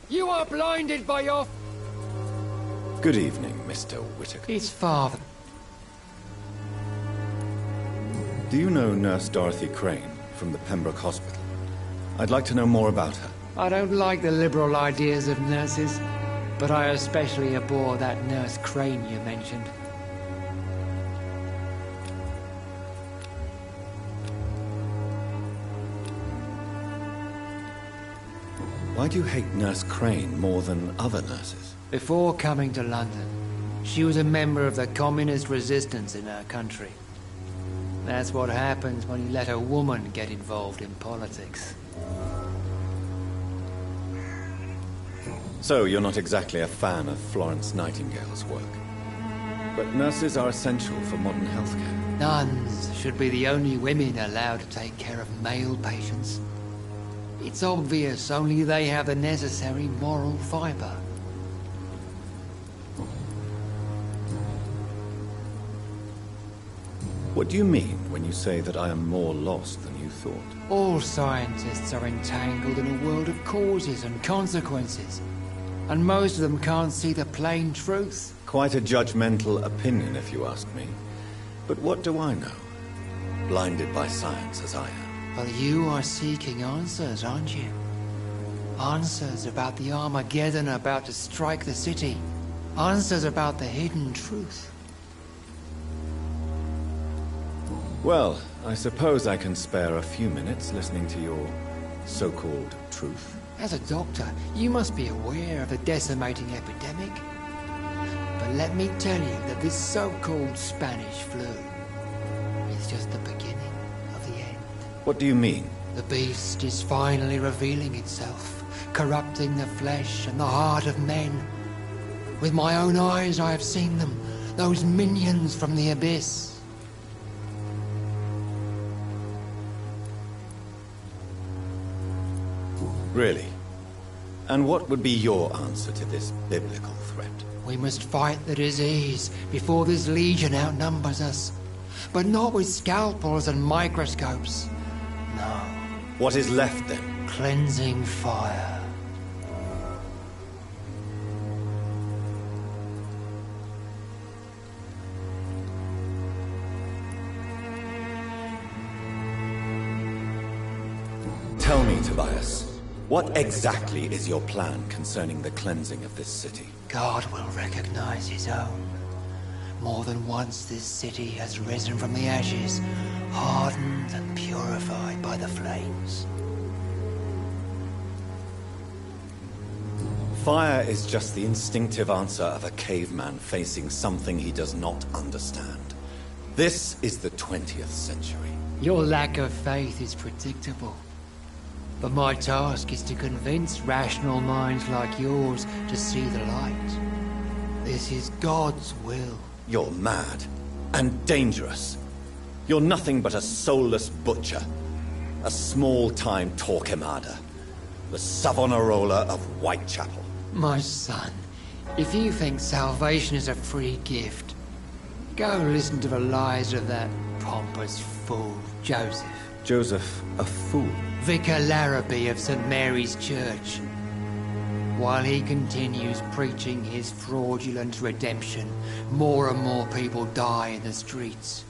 You are blinded by your...
Good evening, Mr. Whitaker.
His father.
Do you know Nurse Dorothy Crane from the Pembroke Hospital? I'd like to know more about her.
I don't like the liberal ideas of nurses, but I especially abhor that Nurse Crane you mentioned.
Why do you hate Nurse Crane more than other nurses?
Before coming to London, she was a member of the communist resistance in her country. That's what happens when you let a woman get involved in politics.
So you're not exactly a fan of Florence Nightingale's work. But nurses are essential for modern healthcare.
Nuns should be the only women allowed to take care of male patients. It's obvious only they have the necessary moral fibre.
What do you mean when you say that I am more lost than you thought?
All scientists are entangled in a world of causes and consequences, and most of them can't see the plain truth.
Quite a judgmental opinion, if you ask me. But what do I know? Blinded by science as I am.
Well, you are seeking answers, aren't you? Answers about the Armageddon about to strike the city. Answers about the hidden truth.
Well, I suppose I can spare a few minutes listening to your so-called truth.
As a doctor, you must be aware of the decimating epidemic. But let me tell you that this so-called Spanish flu is just the beginning of the end.
What do you mean?
The beast is finally revealing itself, corrupting the flesh and the heart of men. With my own eyes I have seen them, those minions from the abyss.
Really? And what would be your answer to this biblical threat?
We must fight the disease before this legion outnumbers us. But not with scalpels and microscopes. No.
What is left then?
Cleansing fire.
Tell me, Tobias, what exactly is your plan concerning the cleansing of this city?
God will recognize his own. More than once this city has risen from the ashes, hardened and purified by the flames.
Fire is just the instinctive answer of a caveman facing something he does not understand. This is the 20th century.
Your lack of faith is predictable. But my task is to convince rational minds like yours to see the light. This is God's will.
You're mad and dangerous. You're nothing but a soulless butcher. A small-time Torquemada. The Savonarola of Whitechapel.
My son, if you think salvation is a free gift, go listen to the lies of that pompous fool, Joseph.
Joseph, a fool?
Vicar Larrabee of St. Mary's Church. While he continues preaching his fraudulent redemption, more and more people die in the streets.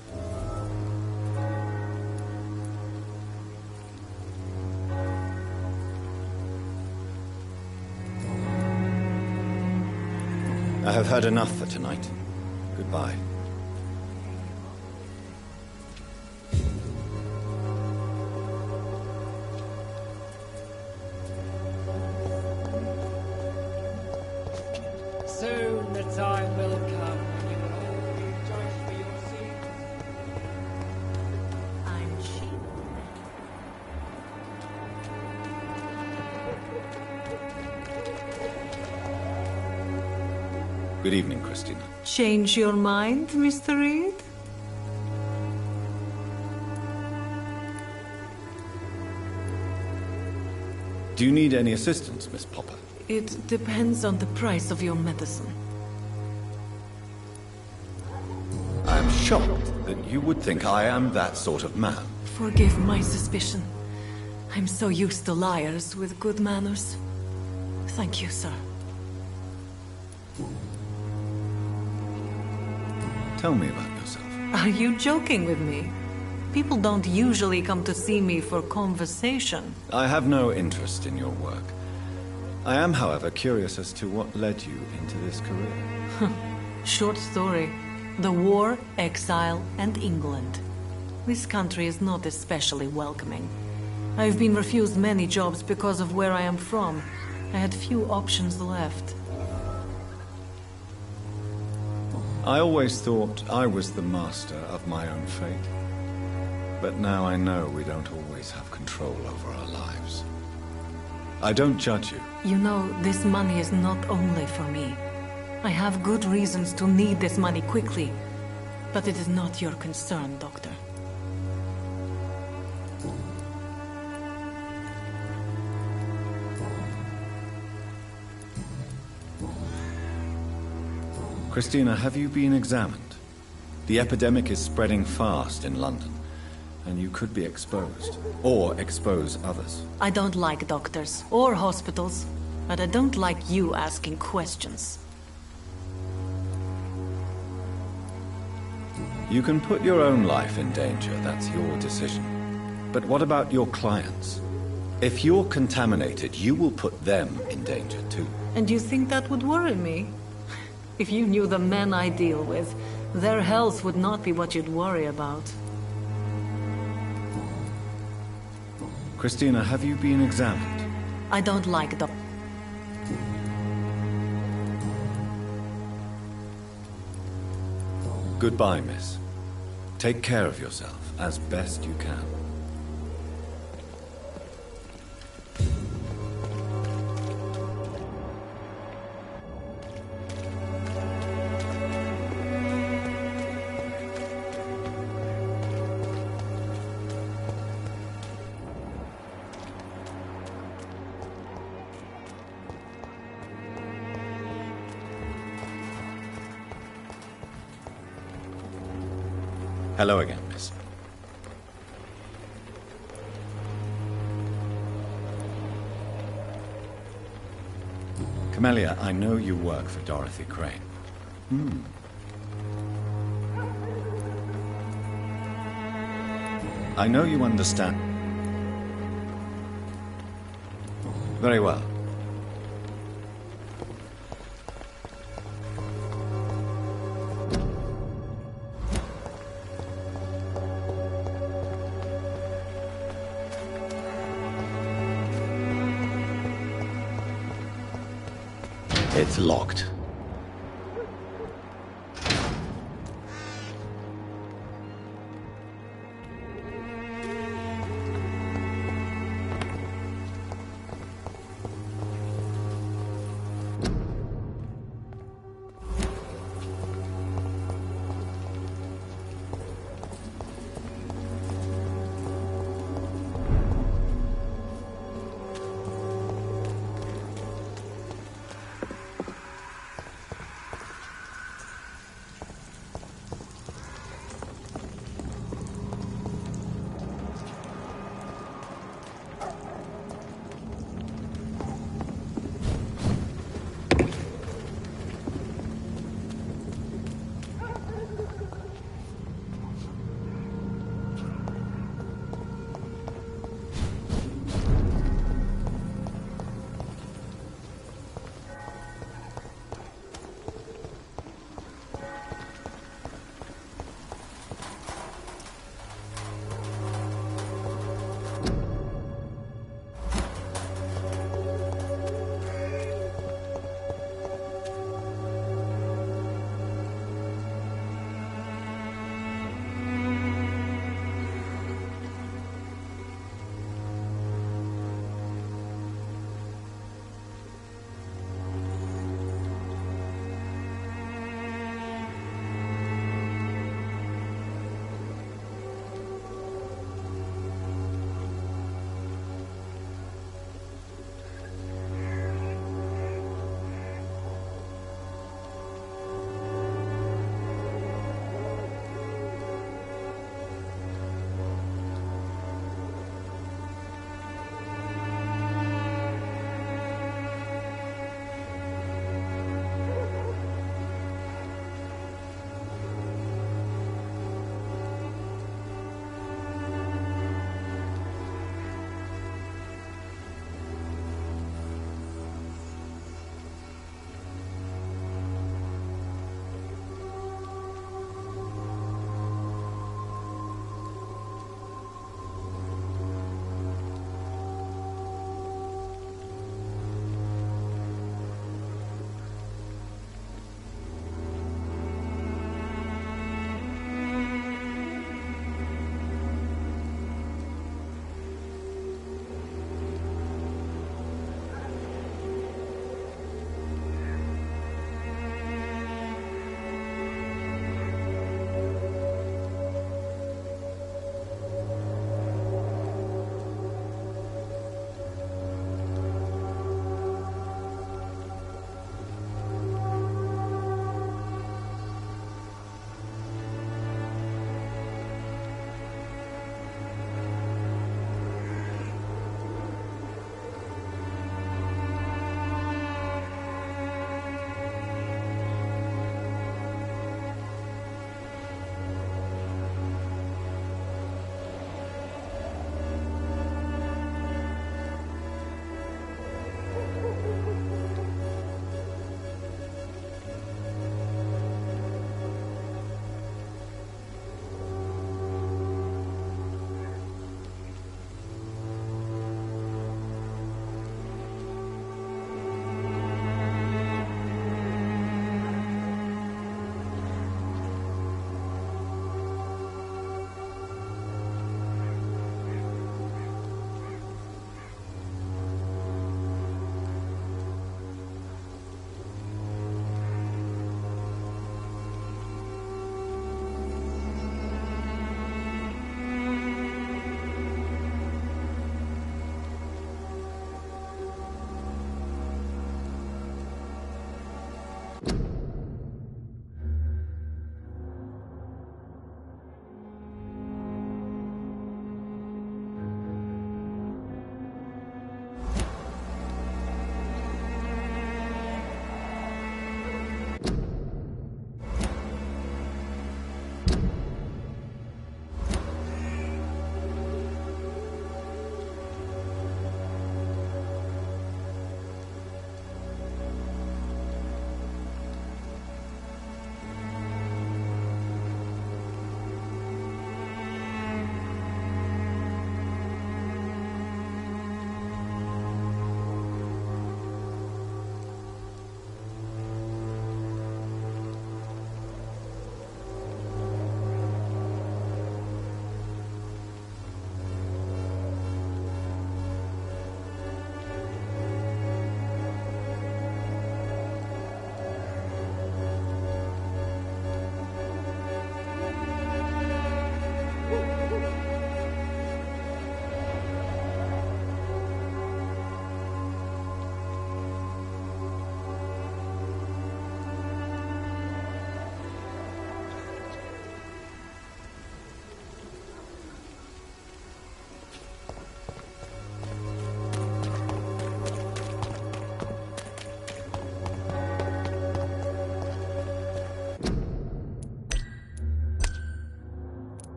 I have heard enough for tonight. Goodbye.
Soon the time will come when you will all be judged for your sins.
I'm she.
Good evening, Christina.
Change your mind, Mr. Reed?
Do you need any assistance, Miss Popper?
It depends on the price of your medicine.
I am shocked that you would think I am that sort of man.
Forgive my suspicion. I'm so used to liars with good manners. Thank you, sir.
Tell me about yourself.
Are you joking with me? People don't usually come to see me for conversation.
I have no interest in your work. I am, however, curious as to what led you into this career.
Short story. The war, exile, and England. This country is not especially welcoming. I've been refused many jobs because of where I am from. I had few options left.
I always thought I was the master of my own fate. But now I know we don't always have control over our lives. I don't judge you.
You know, this money is not only for me. I have good reasons to need this money quickly. But it is not your concern, Doctor.
Christina, have you been examined? The epidemic is spreading fast in London, and you could be exposed, or expose others.
I don't like doctors or hospitals, but I don't like you asking questions.
You can put your own life in danger, that's your decision. But what about your clients? If you're contaminated, you will put them in danger too.
And you think that would worry me? If you knew the men I deal with, their health would not be what you'd worry about.
Christina, have you been examined?
I don't like doctors.
Goodbye, miss. Take care of yourself as best you can. Hello again, miss. Camellia, I know you work for Dorothy Crane. I know you understand. Very well. It's locked.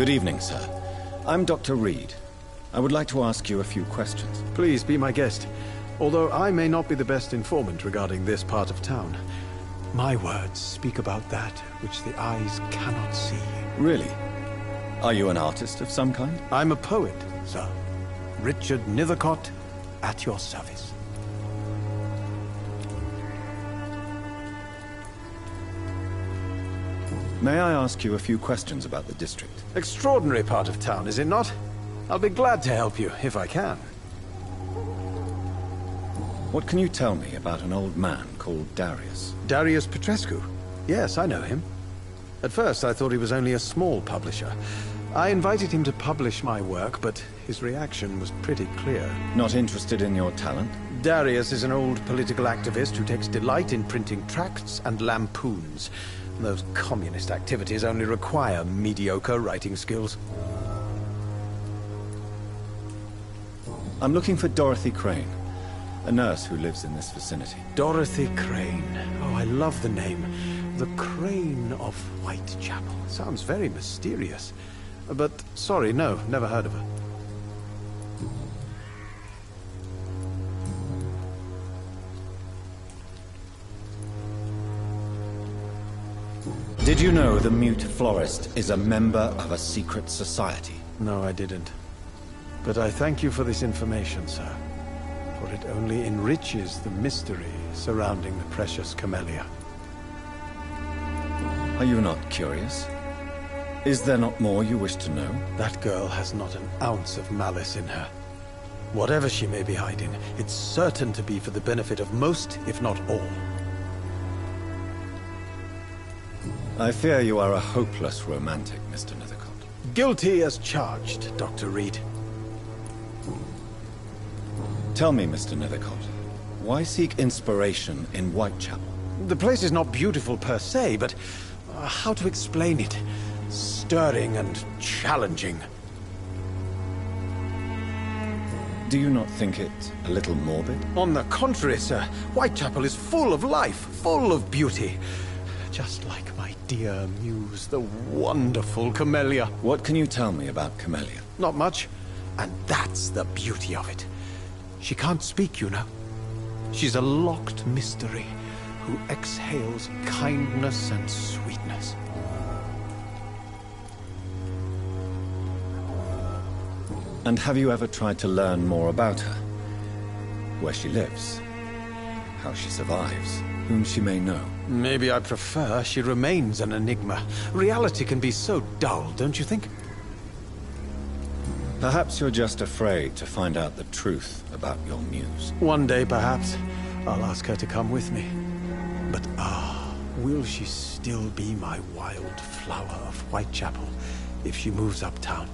Good evening, sir. I'm Dr. Reed. I would like to ask you a few questions.
Please be my guest. Although I may not be the best informant regarding this part of town, my words speak about that which the eyes cannot see.
Really? Are you an artist of some kind?
I'm a poet, sir. Richard Nethercott, at your service.
May I ask you a few questions about the district?
Extraordinary part of town, is it not? I'll be glad to help you, if I can.
What can you tell me about an old man called Darius?
Darius Petrescu? Yes, I know him. At first, I thought he was only a small publisher. I invited him to publish my work, but his reaction was pretty clear.
Not interested in your talent?
Darius is an old political activist who takes delight in printing tracts and lampoons. Those communist activities only require mediocre writing skills.
I'm looking for Dorothy Crane, a nurse who lives in this vicinity.
Dorothy Crane. Oh, I love the name. The Crane of Whitechapel. Sounds very mysterious. But, sorry, no, never heard of her.
Did you know the Mute Florist is a member of a secret society?
No, I didn't. But I thank you for this information, sir. For it only enriches the mystery surrounding the precious camellia.
Are you not curious? Is there not more you wish to know?
That girl has not an ounce of malice in her. Whatever she may be hiding, it's certain to be for the benefit of most, if not all.
I fear you are a hopeless romantic, Mr. Nethercott.
Guilty as charged, Dr. Reed.
Tell me, Mr. Nethercott, why seek inspiration in Whitechapel?
The place is not beautiful per se, but how to explain it? Stirring and challenging.
Do you not think it a little morbid?
On the contrary, sir. Whitechapel is full of life, full of beauty. Just like my dear muse, the wonderful Camellia.
What can you tell me about Camellia?
Not much. And that's the beauty of it. She can't speak, you know. She's a locked mystery who exhales kindness and sweetness.
And have you ever tried to learn more about her? Where she lives? How she survives? Whom she may know?
Maybe I prefer she remains an enigma. Reality can be so dull, don't you think?
Perhaps you're just afraid to find out the truth about your muse.
One day, perhaps, I'll ask her to come with me. But will she still be my wild flower of Whitechapel if she moves uptown?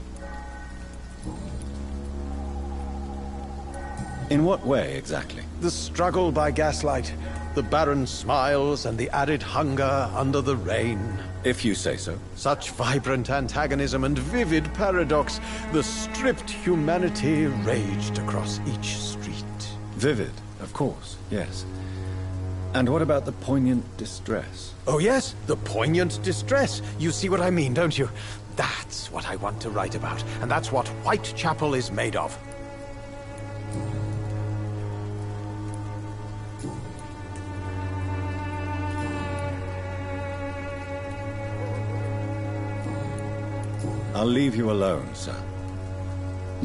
In what way, exactly?
The struggle by gaslight, the barren smiles, and the added hunger under the rain.
If you say so.
Such vibrant antagonism and vivid paradox. The stripped humanity raged across each street.
Vivid, of course, yes. And what about the poignant distress?
Oh yes, the poignant distress. You see what I mean, don't you? That's what I want to write about, and that's what Whitechapel is made of.
I'll leave you alone, sir.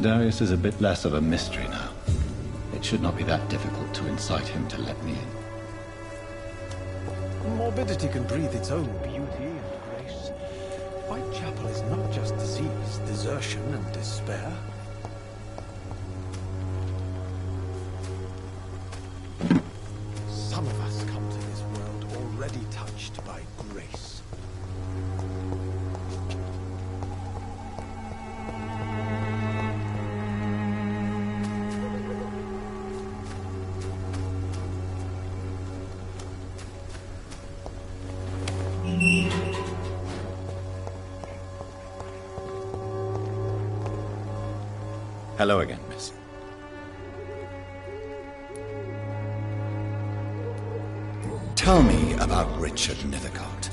Darius is a bit less of a mystery now. It should not be that difficult to incite him to let me in.
Morbidity can breathe its own beauty and grace. Whitechapel is not just disease, desertion, and despair. Some of us come to this world already touched by grace.
Hello again, miss. Tell me about Richard Nithercott.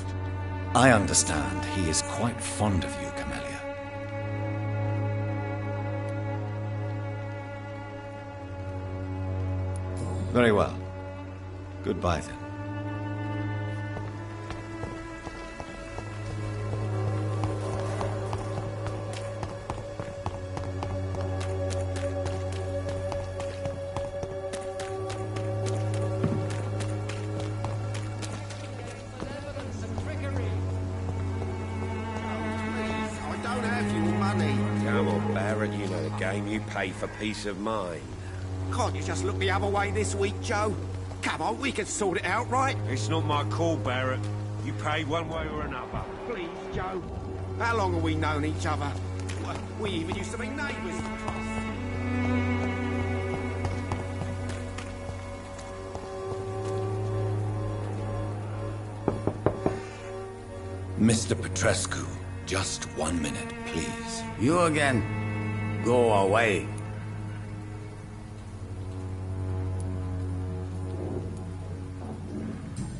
I understand he is quite fond of you, Camellia. Very well. Goodbye, then.
You pay for peace of mind. Can't you just look the other way this week, Joe? Come on, we can sort it out, right?
It's not my call, Barrett. You pay one way or another.
Please, Joe. How long have we known each other? We even used to be neighbours.
Mr. Petrescu, just 1 minute, please.
You again? Go away.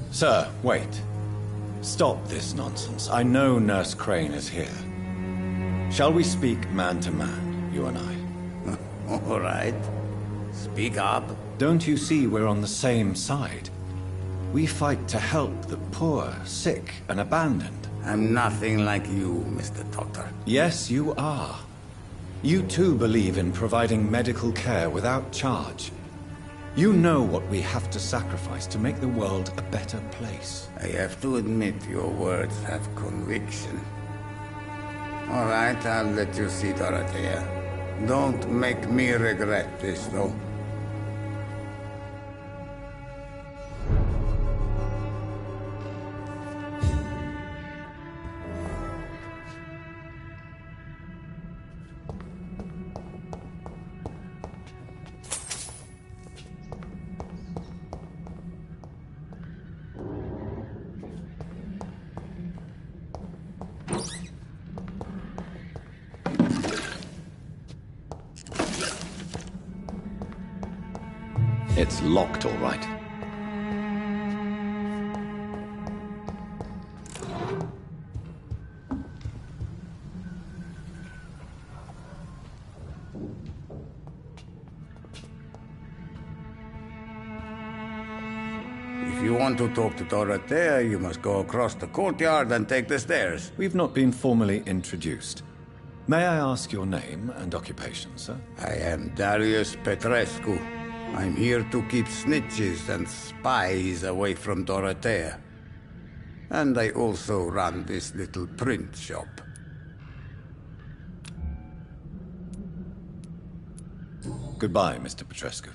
Sir, wait. Stop this nonsense. I know Nurse Crane is here. Shall we speak man to man, you and I?
All right. Speak up.
Don't you see we're on the same side? We fight to help the poor, sick, and abandoned.
I'm nothing like you, Mr. Doctor.
Yes, you are. You too believe in providing medical care without charge. You know what we have to sacrifice to make the world a better place.
I have to admit your words have conviction. All right, I'll let you see Dorothea. Don't make me regret this, though.
It's locked, all right.
If you want to talk to Dorothea, you must go across the courtyard and take the stairs.
We've not been formally introduced. May I ask your name and occupation, sir?
I am Darius Petrescu. I'm here to keep snitches and spies away from Dorothea. And I also run this little print shop.
Goodbye, Mr. Petrescu.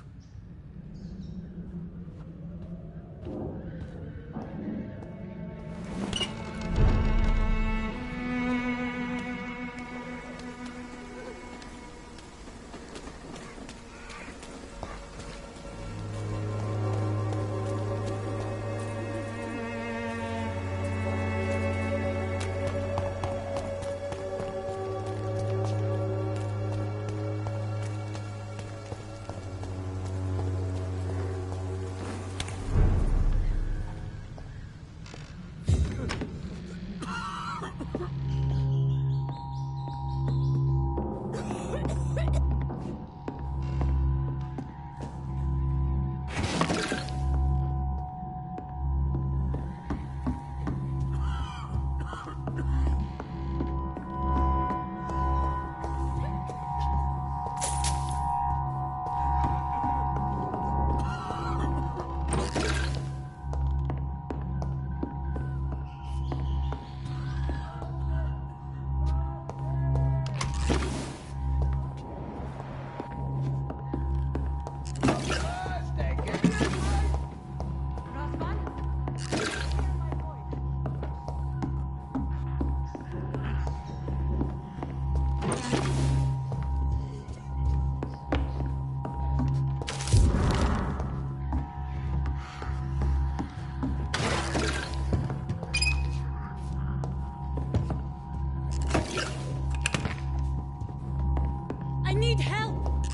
I need help!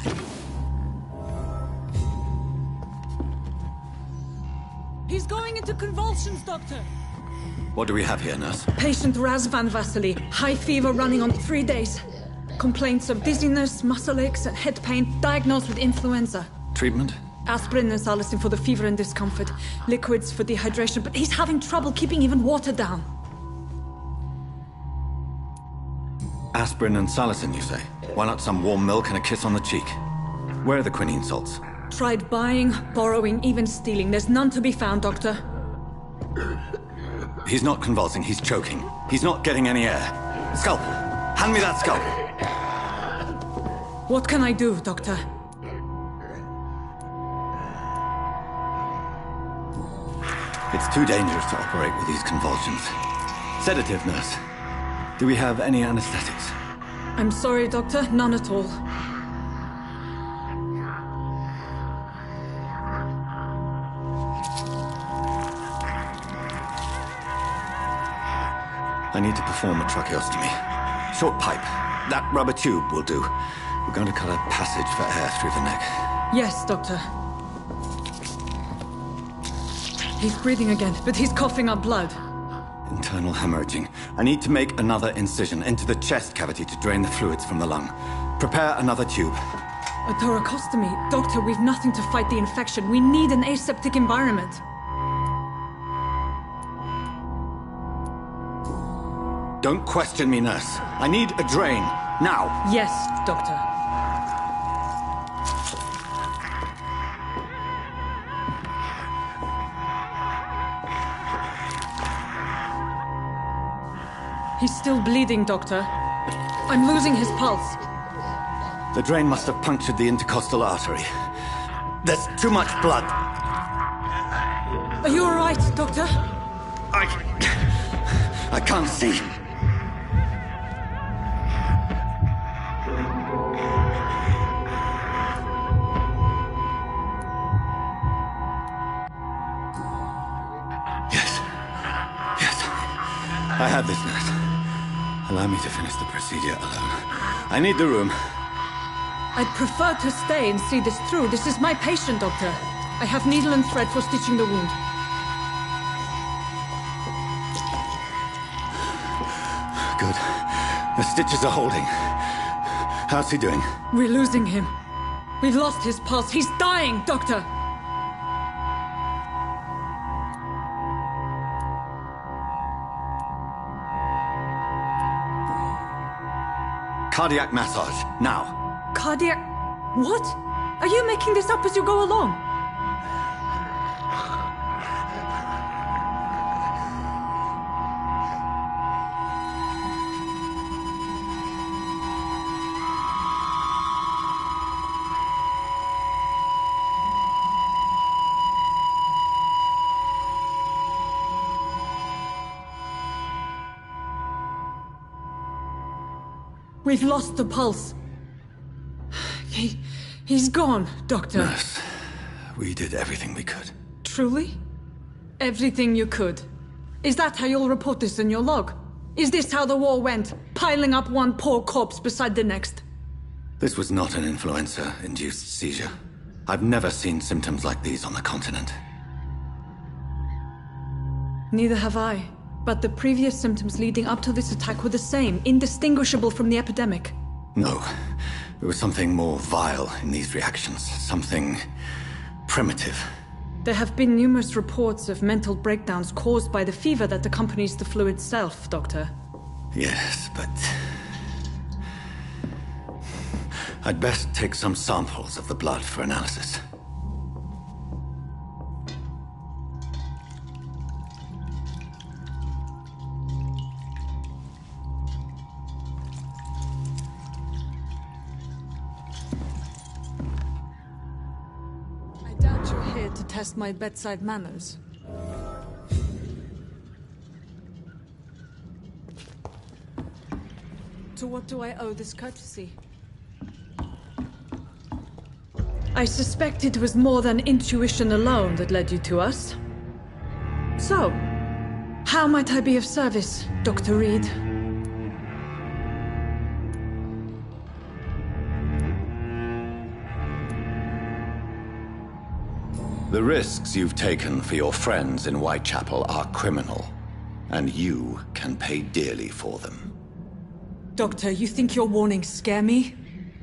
He's going into convulsions, Doctor!
What do we have here, nurse?
Patient Raz Van Vasily. High fever running on 3 days. Complaints of dizziness, muscle aches, and head pain. Diagnosed with influenza.
Treatment?
Aspirin and salicin for the fever and discomfort. Liquids for dehydration, but he's having trouble keeping even water down.
Aspirin and salicin, you say? Why not some warm milk and a kiss on the cheek? Where are the quinine salts?
Tried buying, borrowing, even stealing. There's none to be found, Doctor.
He's not convulsing, he's choking. He's not getting any air. Scalpel! Hand me that scalpel!
What can I do, Doctor?
It's too dangerous to operate with these convulsions. Sedative, nurse. Do we have any anesthetics?
I'm sorry, Doctor. None at all.
I need to perform a tracheostomy. Short pipe. That rubber tube will do. We're going to cut a passage for air through the neck.
Yes, Doctor. He's breathing again, but he's coughing up blood.
Internal hemorrhaging. I need to make another incision into the chest cavity to drain the fluids from the lung. Prepare another tube.
A thoracostomy. Doctor, we've nothing to fight the infection. We need an aseptic environment.
Don't question me, nurse. I need a drain. Now.
Yes, Doctor. He's still bleeding, Doctor. I'm losing his pulse.
The drain must have punctured the intercostal artery. There's too much blood.
Are you all right, Doctor?
I can't see. I have this, nurse. Allow me to finish the procedure alone. I need the room.
I'd prefer to stay and see this through. This is my patient, Doctor. I have needle and thread for stitching the wound.
Good. The stitches are holding. How's he doing?
We're losing him. We've lost his pulse. He's dying, Doctor!
Cardiac massage, now.
Cardiac... What? Are you making this up as you go along? We've lost the pulse. He's gone, Doctor.
Nurse, we did everything we could.
Truly? Everything you could. Is that how you'll report this in your log? Is this how the war went? Piling up one poor corpse beside the next?
This was not an influenza-induced seizure. I've never seen symptoms like these on the continent.
Neither have I. But the previous symptoms leading up to this attack were the same, indistinguishable from the epidemic.
No. There was something more vile in these reactions. Something primitive.
There have been numerous reports of mental breakdowns caused by the fever that accompanies the flu itself, Doctor.
Yes, but... I'd best take some samples of the blood for analysis.
To test my bedside manners. To what do I owe this courtesy? I suspect it was more than intuition alone that led you to us. So, how might I be of service, Dr. Reed?
The risks you've taken for your friends in Whitechapel are criminal, and you can pay dearly for them.
Doctor, you think your warnings scare me?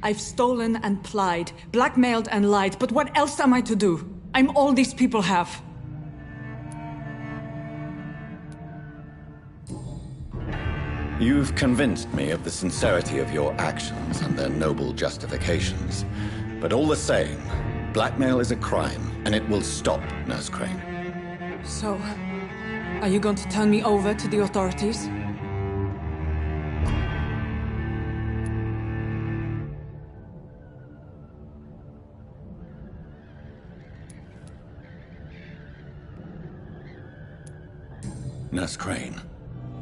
I've stolen and plied, blackmailed and lied, but what else am I to do? I'm all these people have.
You've convinced me of the sincerity of your actions and their noble justifications. But all the same, blackmail is a crime, and it will stop, Nurse Crane.
So, are you going to turn me over to the authorities?
Nurse Crane,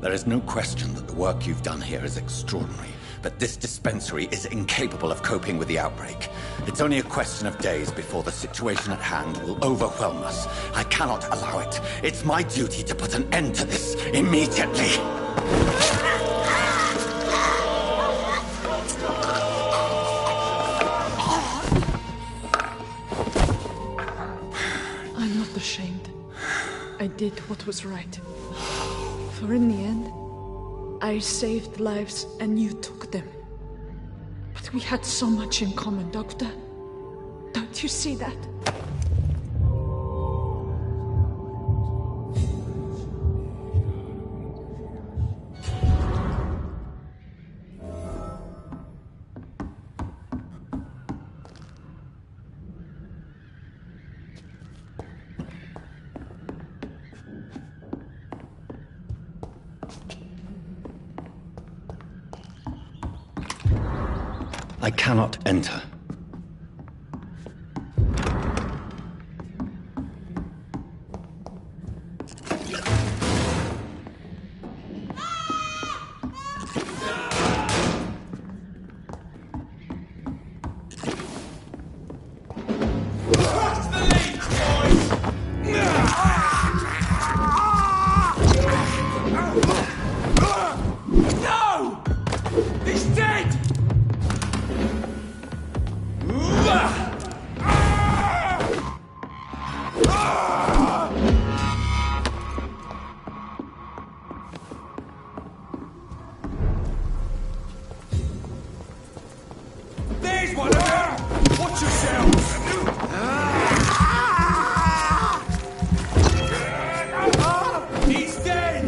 there is no question that the work you've done here is extraordinary, but this dispensary is incapable of coping with the outbreak. It's only a question of days before the situation at hand will overwhelm us. I cannot allow it. It's my duty to put an end to this immediately.
I'm not ashamed. I did what was right. For in the end, I saved lives and you took them. But we had so much in common, Doctor. Don't you see that?
I cannot enter.
No! He's dead! There's one of them! Watch yourselves! He's dead!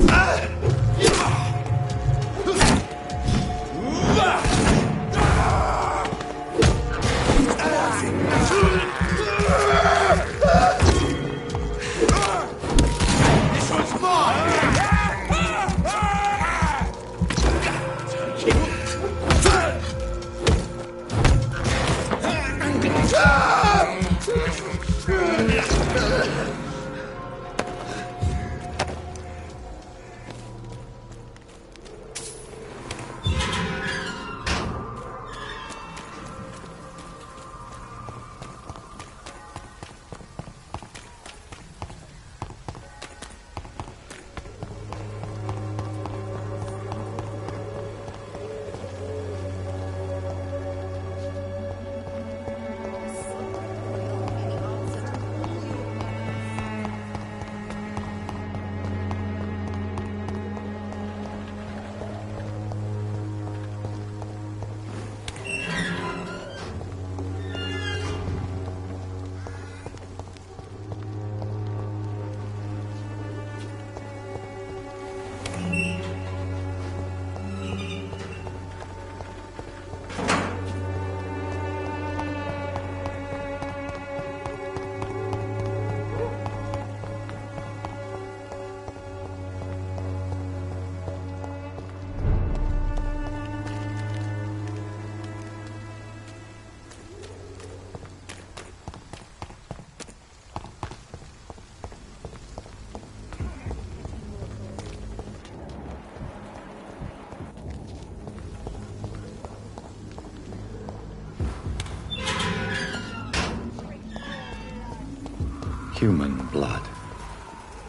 Human blood.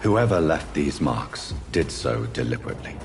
Whoever left these marks did so deliberately.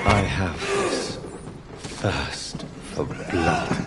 I have this thirst for blood.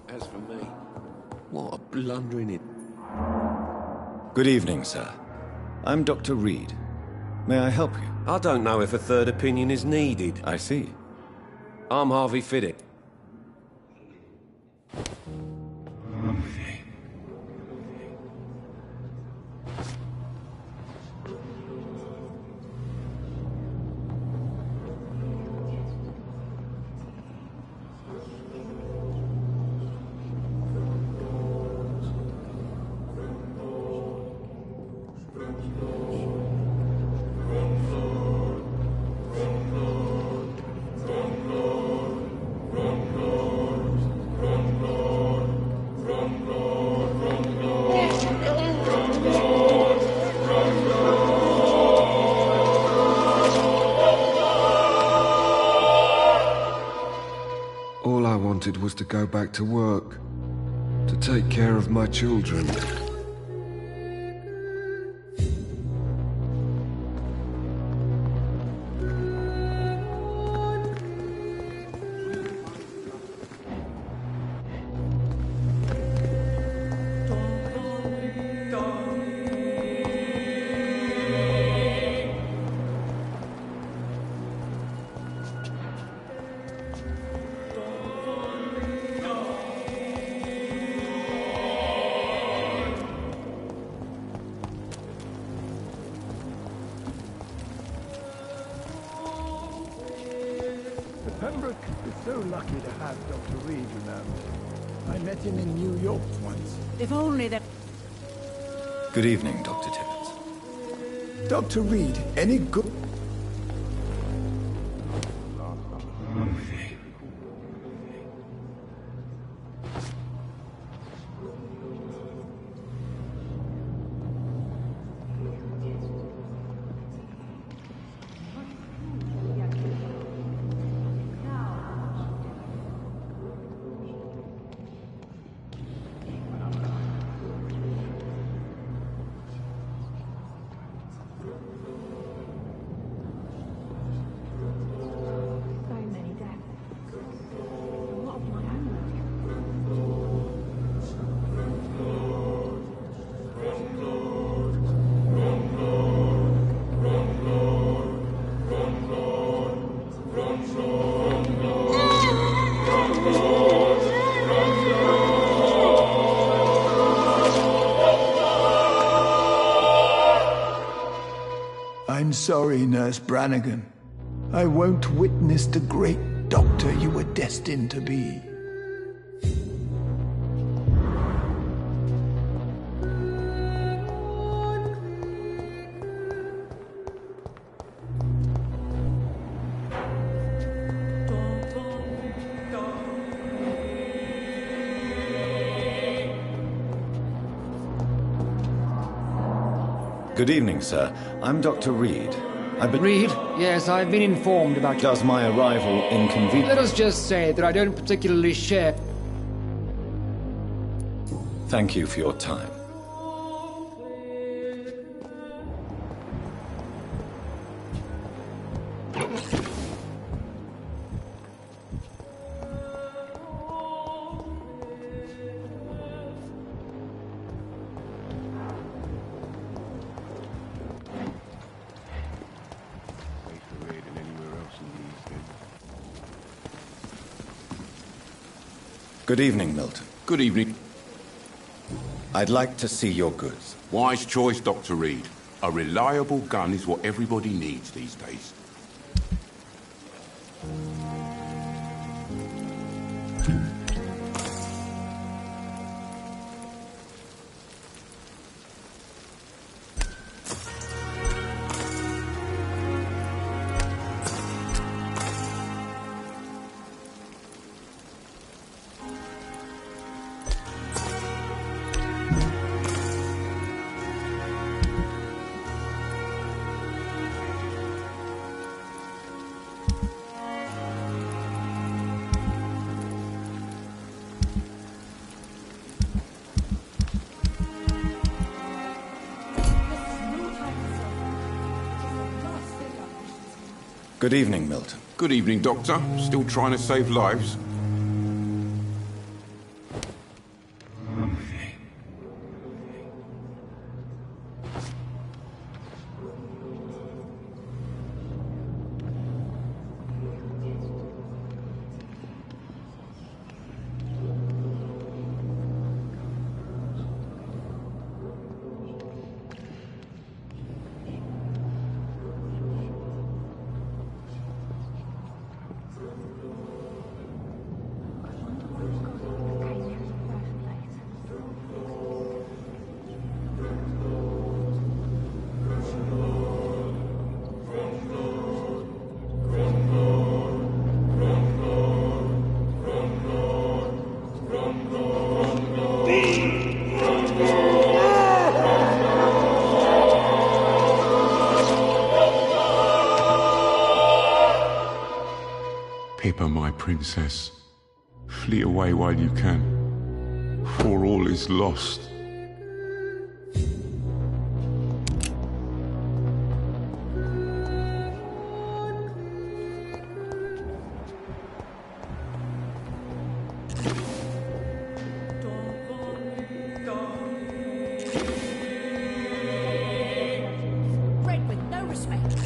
As for me, what a blundering it.
Good evening, sir. I'm Dr. Reed. May I help you?
I don't know if a third opinion is needed.
I see.
I'm Harvey Fiddick.
All I wanted was to go back to work, to take care of my children.
have Dr. Reed, you know. I met him in New York once.
If only that...
Good evening, Dr. Tibbets.
Dr. Reed, any good... I'm sorry, Nurse Brannigan. I won't witness the great doctor you were destined to be.
Good evening, sir. I'm Dr. Reed.
Reed? Yes, I've been informed about...
Does my arrival inconvenience...
Let us just say that I don't particularly share...
Thank you for your time. Good evening, Milton.
Good evening.
I'd like to see your goods.
Wise choice, Dr. Reed. A reliable gun is what everybody needs these days.
Good evening, Milton.
Good evening, Doctor. Still trying to save lives?
Pippa, my princess, flee away while you can, for all is lost.
Bred with no respect.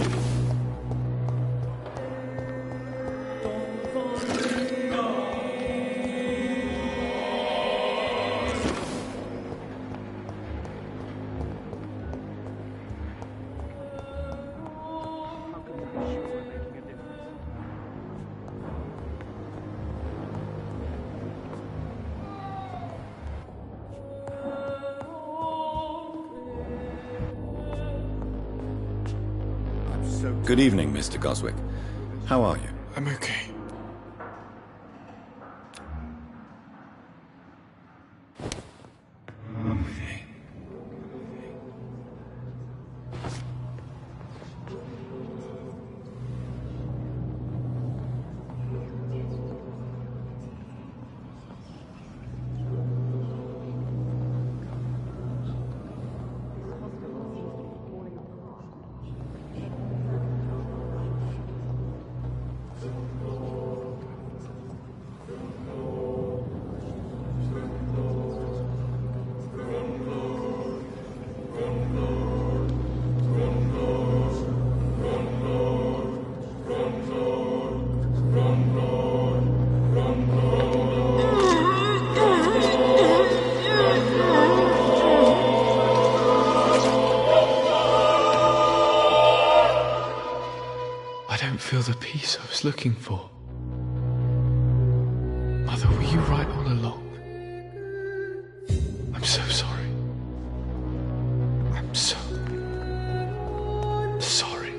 Good evening, Mr. Goswick. How are you?
I'm okay. Feel the peace I was looking for. Mother, were you right all along? I'm so sorry. I'm so sorry.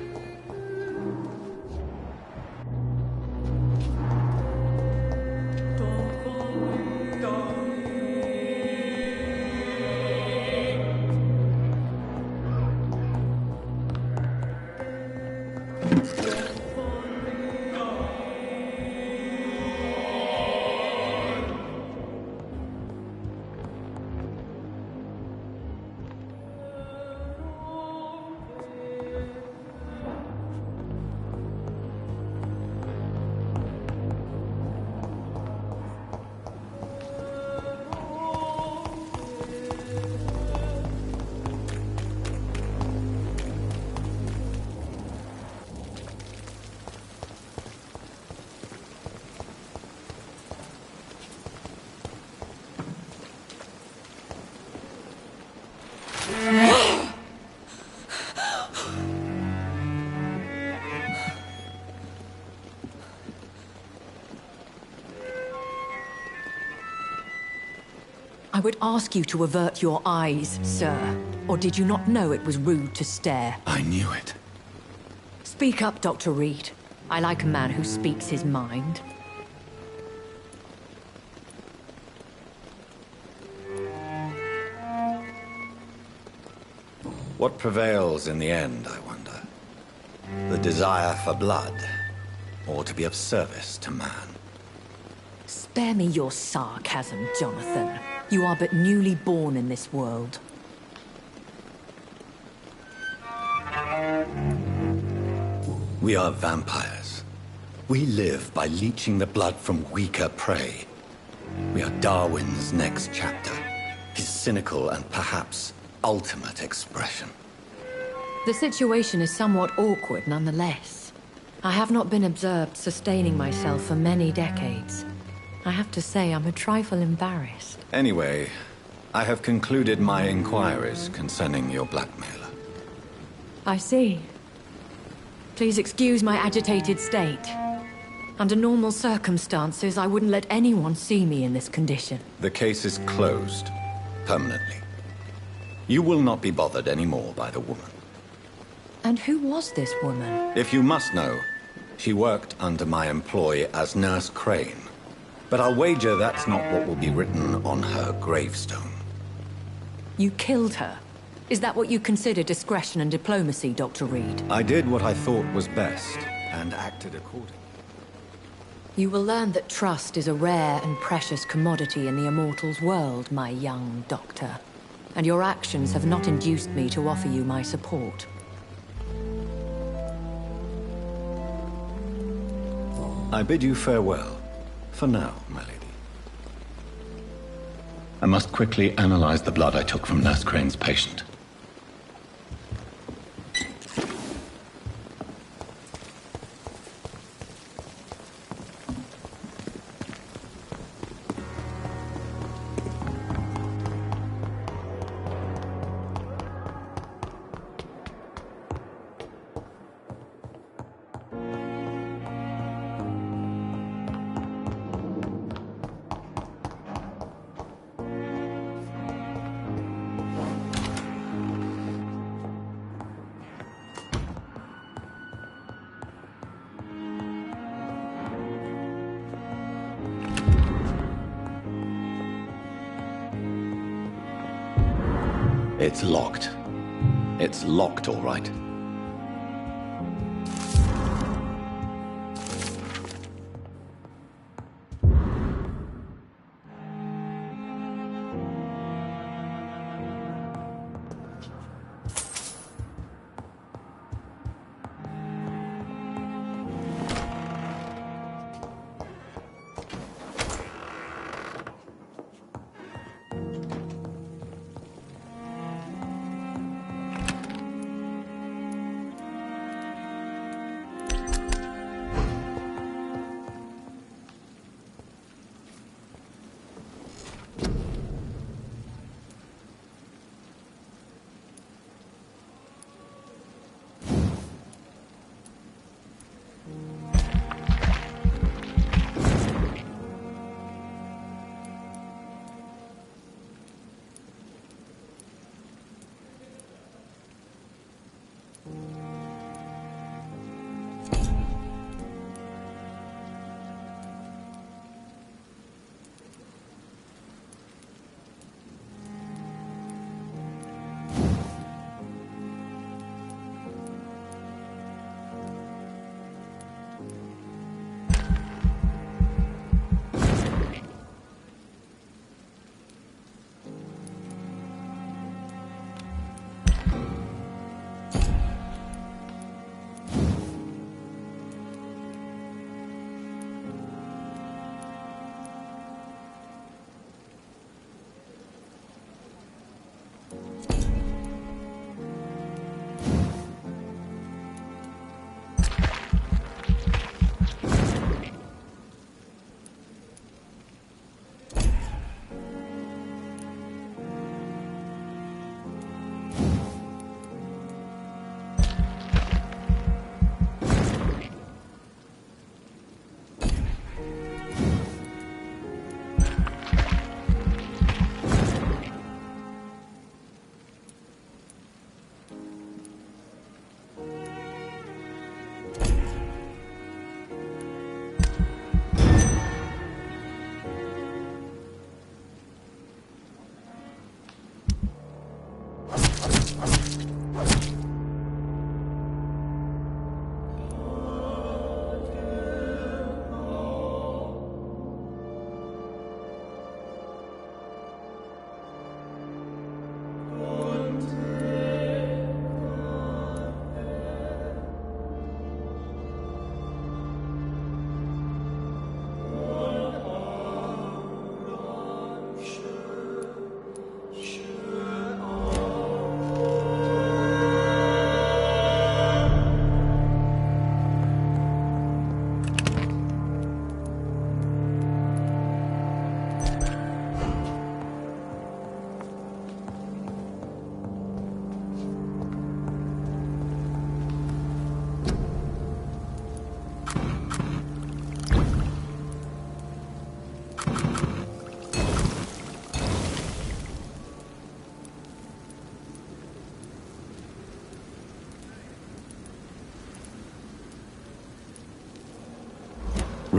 I would ask you to avert your eyes, sir. Or did you not know it was rude to stare?
I knew it.
Speak up, Dr. Reed. I like a man who speaks his mind.
What prevails in the end, I wonder? The desire for blood, or to be of service to man?
Spare me your sarcasm, Jonathan. You are but newly born in this world.
We are vampires. We live by leeching the blood from weaker prey. We are Darwin's next chapter, his cynical and perhaps ultimate expression.
The situation is somewhat awkward nonetheless. I have not been observed sustaining myself for many decades. I have to say I'm a trifle embarrassed.
Anyway, I have concluded my inquiries concerning your blackmailer.
I see. Please excuse my agitated state. Under normal circumstances, I wouldn't let anyone see me in this condition.
The case is closed, permanently. You will not be bothered anymore by the woman.
And who was this woman?
If you must know, she worked under my employ as Nurse Crane. But I'll wager that's not what will be written on her gravestone.
You killed her? Is that what you consider discretion and diplomacy, Dr. Reed?
I did what I thought was best, and acted accordingly.
You will learn that trust is a rare and precious commodity in the Immortals' world, my young doctor. And your actions have not induced me to offer you my support.
I bid you farewell. For now, my lady. I must quickly analyze the blood I took from Nurse Crane's patient. It's locked. It's locked, all right.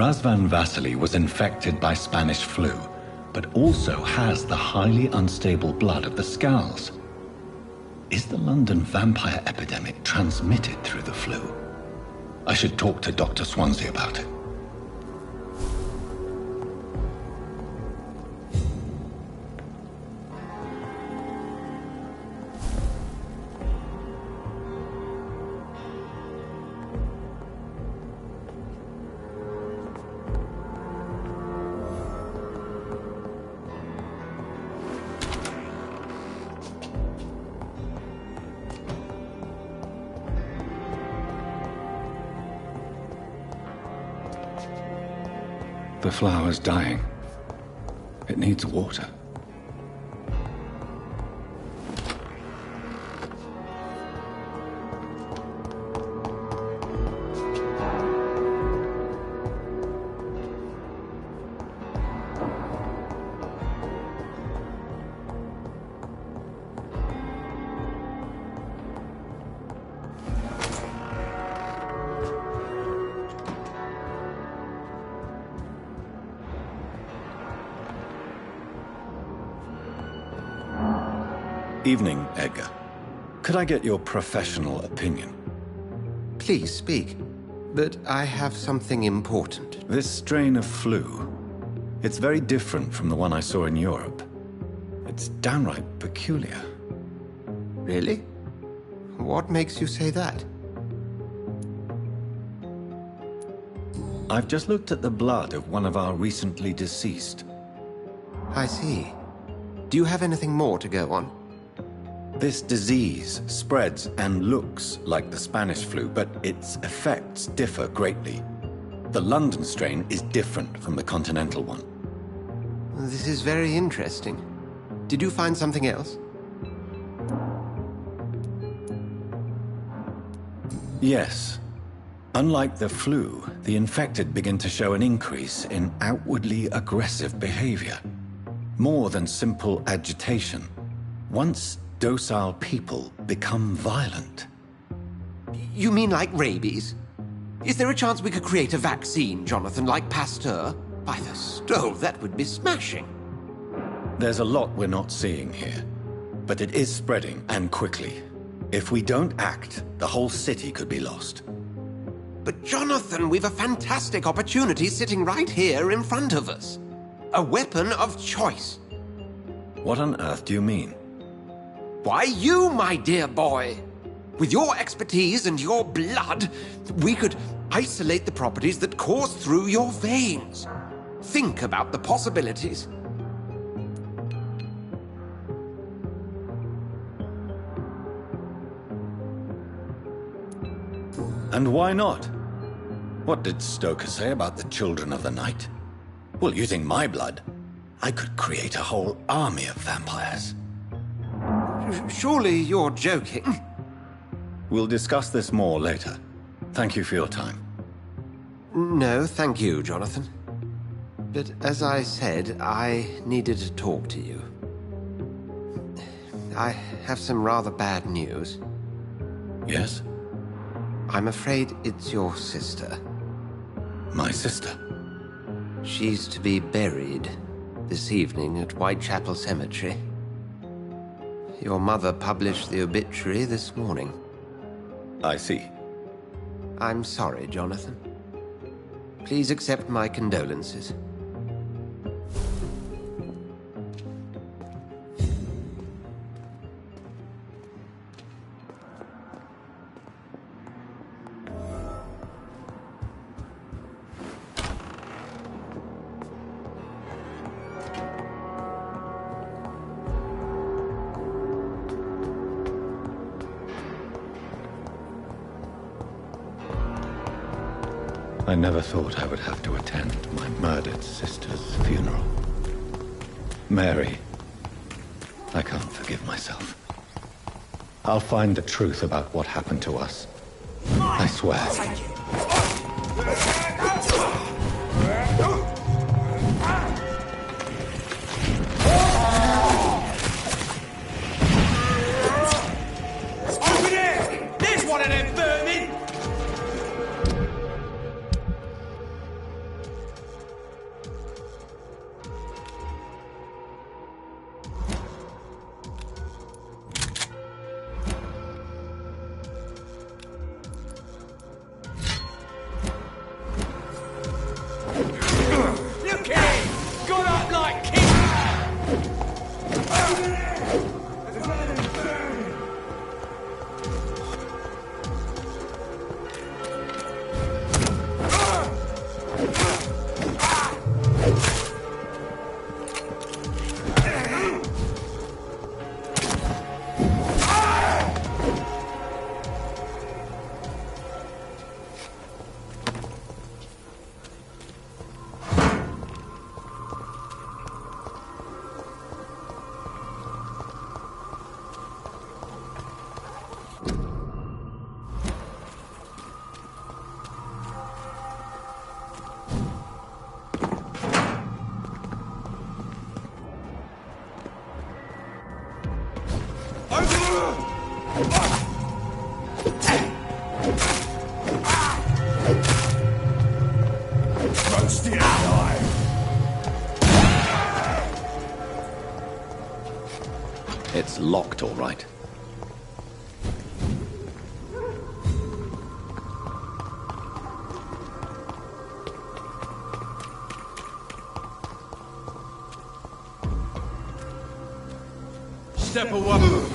Razvan Vasily was infected by Spanish flu, but also has the highly unstable blood of the Scowls. Is the London vampire epidemic transmitted through the flu? I should talk to Dr. Swansea about it. The flower's dying. It needs water. Evening, Edgar. Could I get your professional opinion?
Please speak. But I have something important.
This strain of flu. It's very different from the one I saw in Europe. It's downright peculiar.
Really? What makes you say that?
I've just looked at the blood of one of our recently deceased.
I see. Do you have anything more to go on?
This disease spreads and looks like the Spanish flu, but its effects differ greatly. The London strain is different from the continental one.
This is very interesting. Did you find something else?
Yes. Unlike the flu, the infected begin to show an increase in outwardly aggressive behavior. More than simple agitation. Once docile people become violent.
You mean like rabies? Is there a chance we could create a vaccine, Jonathan, like Pasteur? By the stove, that would be smashing.
There's a lot we're not seeing here. But it is spreading, and quickly. If we don't act, the whole city could be lost.
But Jonathan, we've a fantastic opportunity sitting right here in front of us. A weapon of choice.
What on earth do you mean?
Why, you, my dear boy. With your expertise and your blood, we could isolate the properties that course through your veins. Think about the possibilities.
And why not? What did Stoker say about the Children of the Night? Well, using my blood, I could create a whole army of vampires.
Surely you're joking.
We'll discuss this more later. Thank you for your time.
No, thank you, Jonathan. But as I said, I needed to talk to you. I have some rather bad news.
Yes?
I'm afraid it's your sister.
My sister?
She's to be buried this evening at Whitechapel Cemetery. Your mother published the obituary this morning.
I see.
I'm sorry, Jonathan. Please accept my condolences.
I never thought I would have to attend my murdered sister's funeral. Mary, I can't forgive myself. I'll find the truth about what happened to us. I swear.
Open it! There's one of them vermin!
It's locked, all right.
Step away.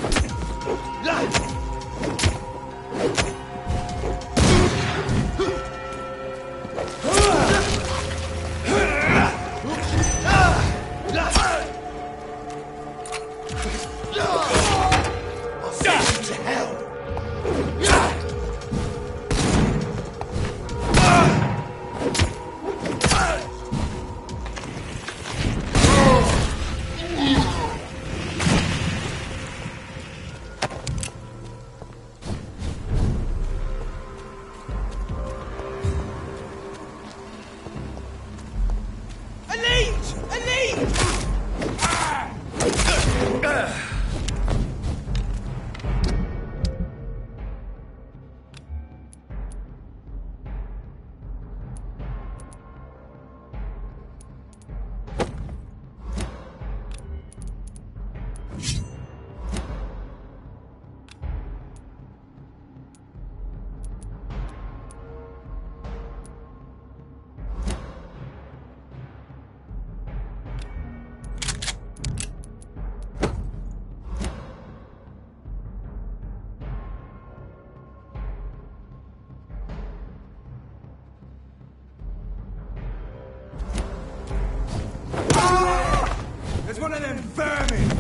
There's one of them vermin!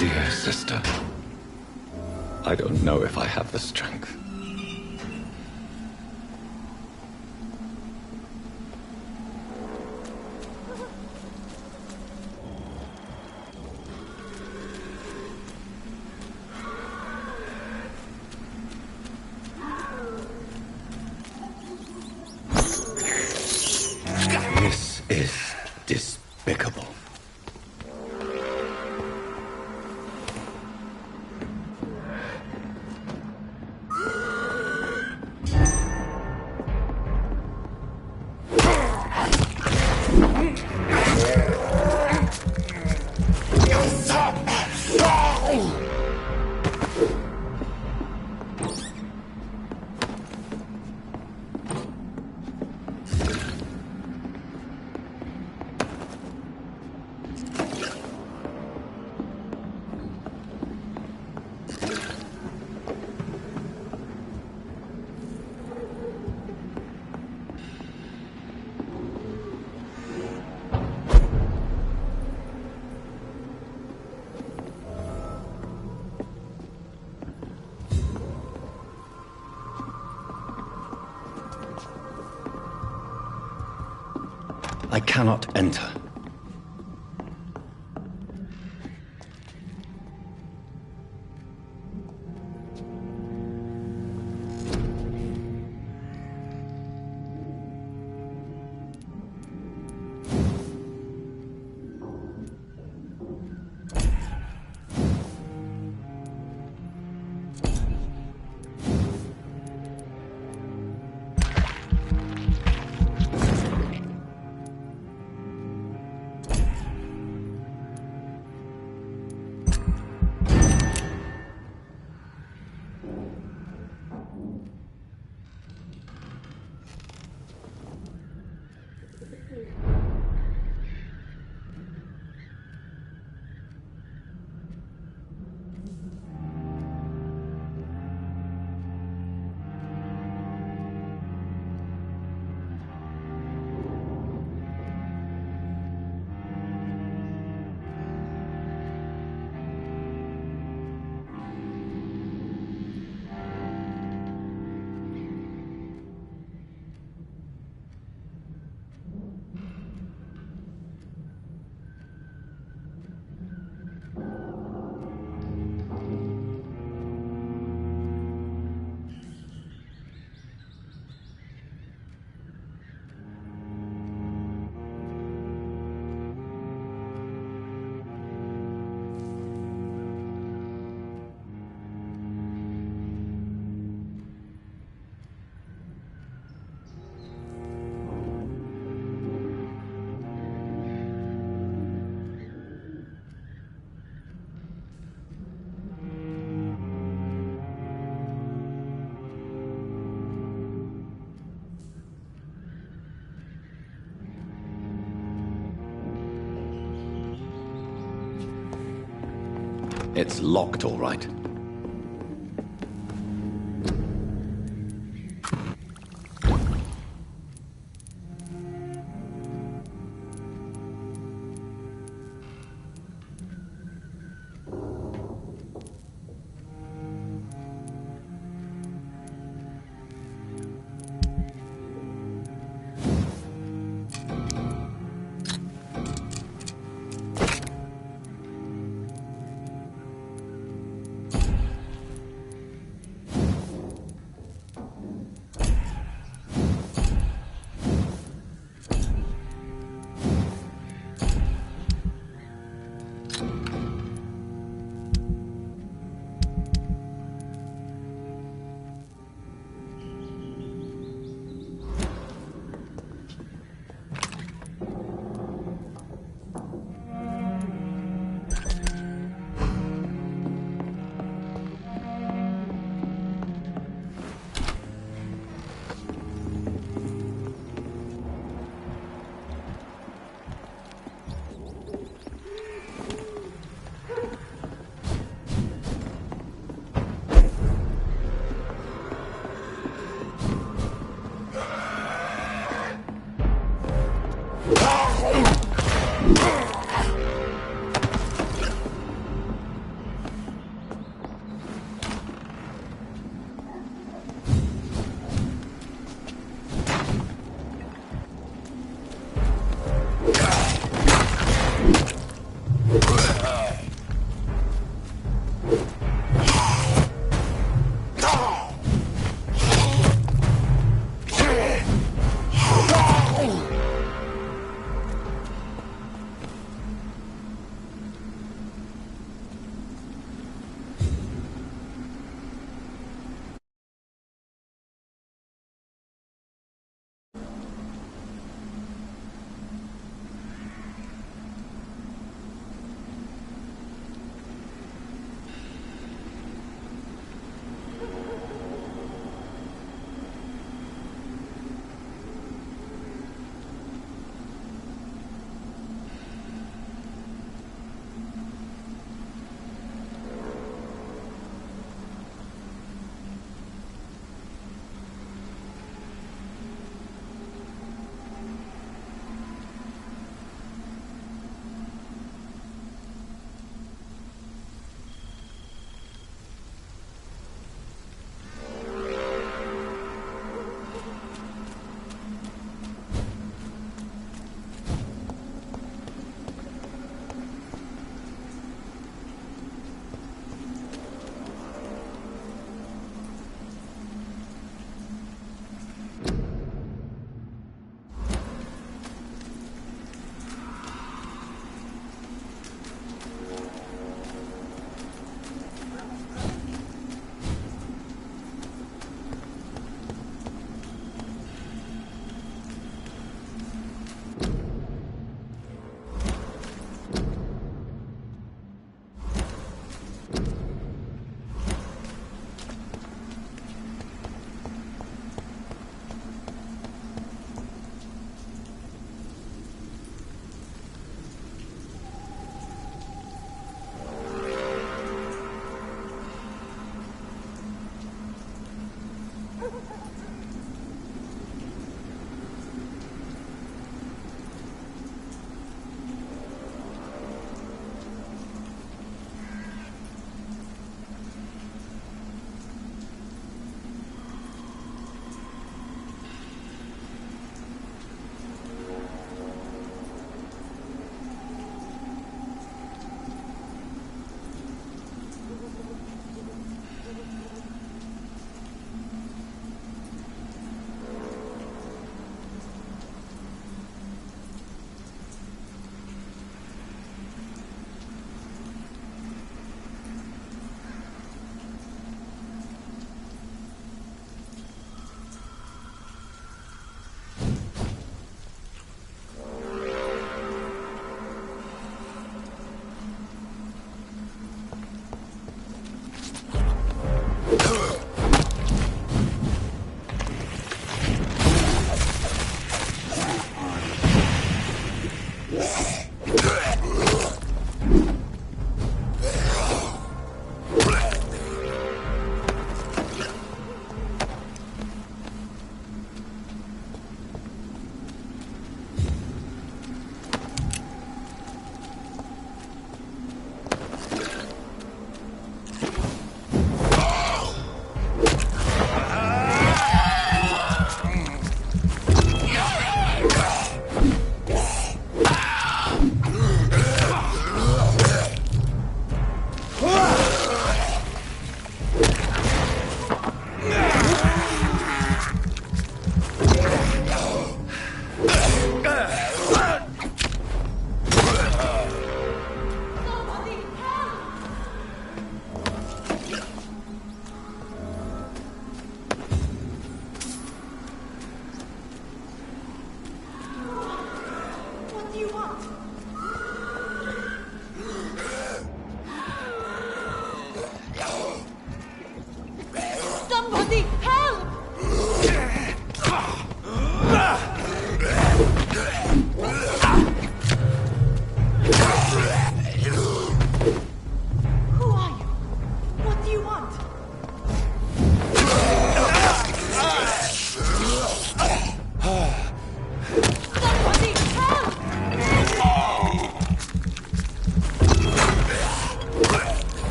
Dear sister, I don't know if I have the strength. This is despicable. I cannot enter. It's locked, all right.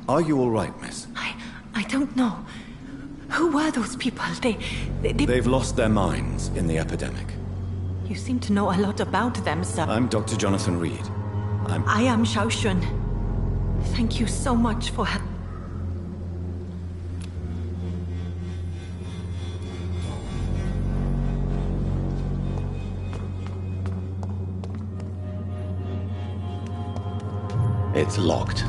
Are you all right, miss?
I don't know. Who were those people?
They've lost their minds in the epidemic.
You seem to know a lot about them, sir.
I'm Dr. Jonathan Reed.
I am Xiaoxun. Thank you so much for help.
It's locked.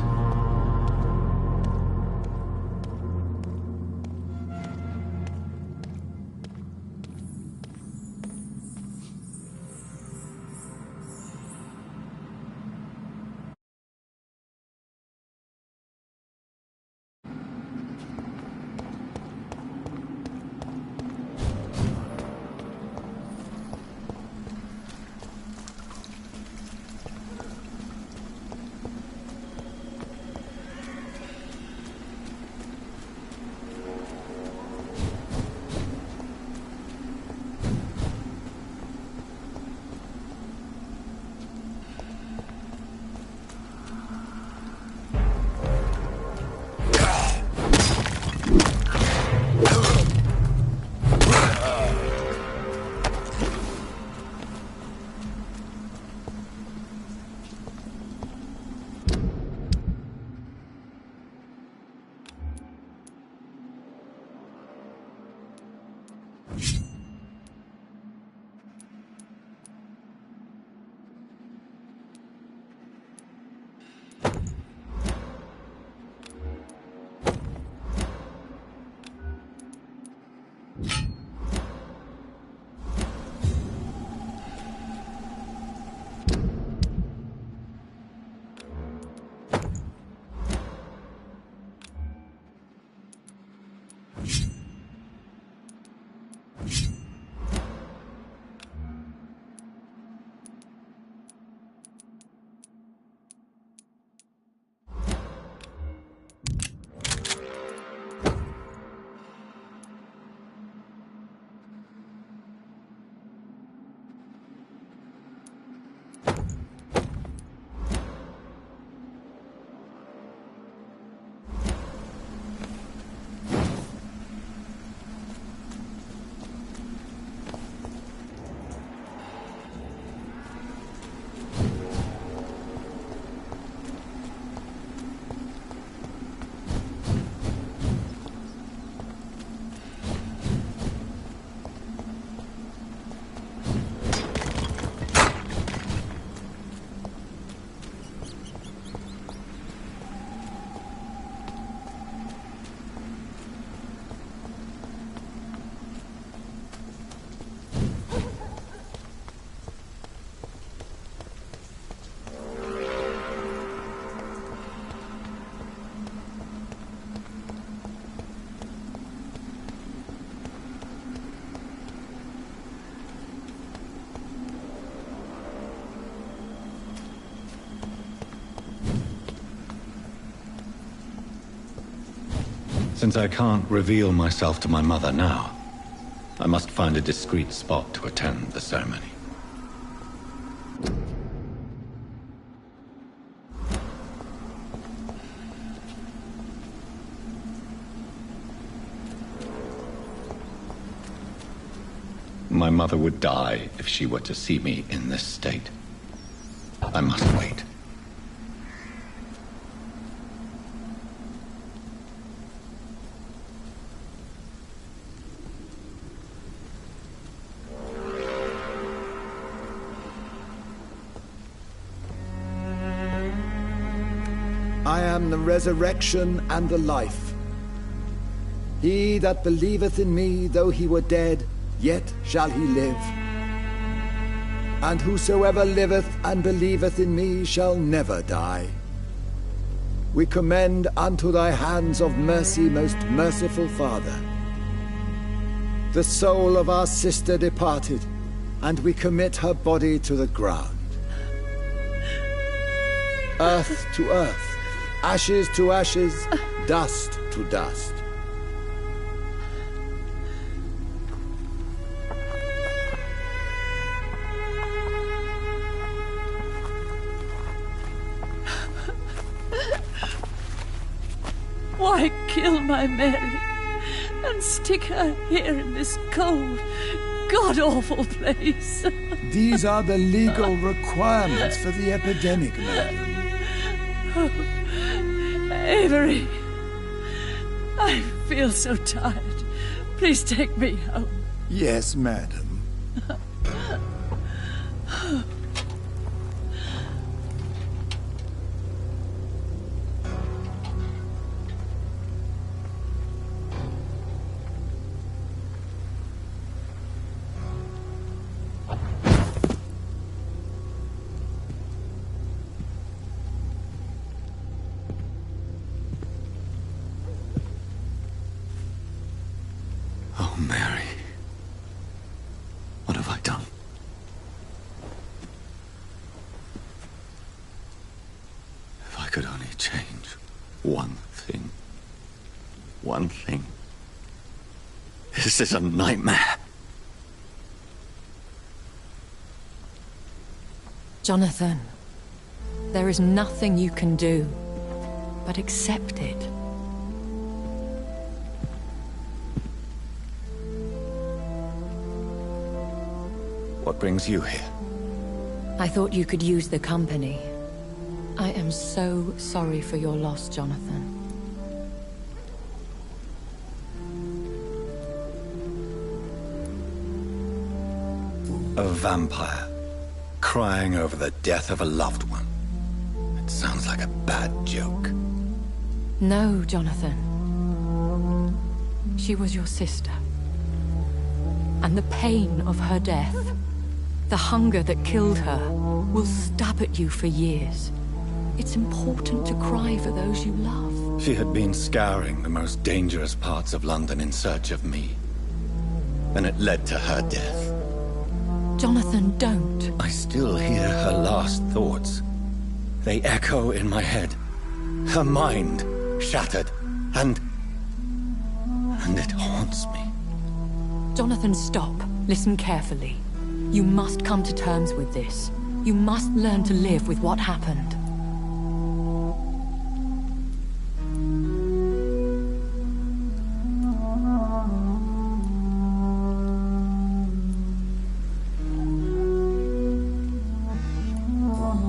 Since I can't reveal myself to my mother now, I must find a discreet spot to attend the ceremony. My mother would die if she were to see me in this state. I must wait.
I am the resurrection and the life. He that believeth in me, though he were dead, yet shall he live. And whosoever liveth and believeth in me shall never die. We commend unto thy hands of mercy, most merciful Father, the soul of our sister departed, and we commit her body to the ground. Earth to earth, ashes to ashes, dust to dust.
kill my Mary and stick her here in this cold, god-awful place.
These are the legal requirements for the epidemic, madam.
Oh, Avery, I feel so tired. Please take me home.
Yes, madam.
Oh, Mary. What have I done? If I could only change one thing. One thing. This is a nightmare.
Jonathan, there is nothing you can do but accept it.
What brings you here?
I thought you could use the company. I am so sorry for your loss, Jonathan.
A vampire, crying over the death of a loved one. It sounds like a bad joke.
No, Jonathan. She was your sister. And the pain of her death, the hunger that killed her, will stab at you for years. It's important to cry for those you love.
She had been scouring the most dangerous parts of London in search of me. And it led to her death.
Jonathan, don't.
I still hear her last thoughts. They echo in my head. Her mind shattered, and it haunts me.
Jonathan, stop. Listen carefully. You must come to terms with this. You must learn to live with what happened.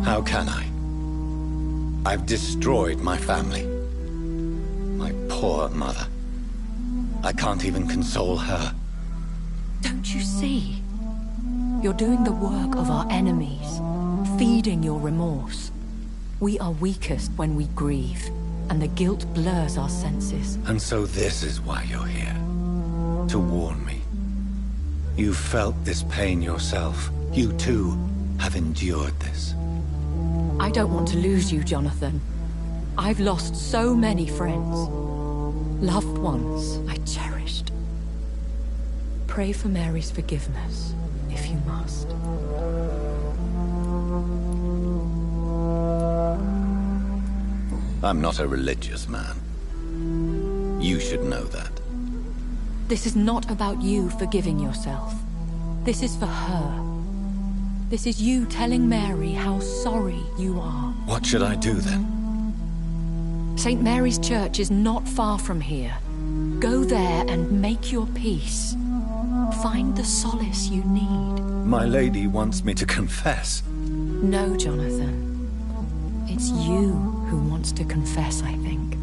How can I? I've destroyed my family. My poor mother. I can't even console her.
Don't you see? You're doing the work of our enemies, feeding your remorse. We are weakest when we grieve, and the guilt blurs our senses.
And so this is why you're here. To warn me. You've felt this pain yourself. You too have endured this.
I don't want to lose you, Jonathan. I've lost so many friends. Loved ones I cherished. Pray for Mary's forgiveness, if you must.
I'm not a religious man. You should know that.
This is not about you forgiving yourself. This is for her. This is you telling Mary how sorry you are.
What should I do then?
St. Mary's Church is not far from here. Go there and make your peace. Find the solace you need.
My lady wants me to confess.
No, Jonathan. It's you who wants to confess, I think.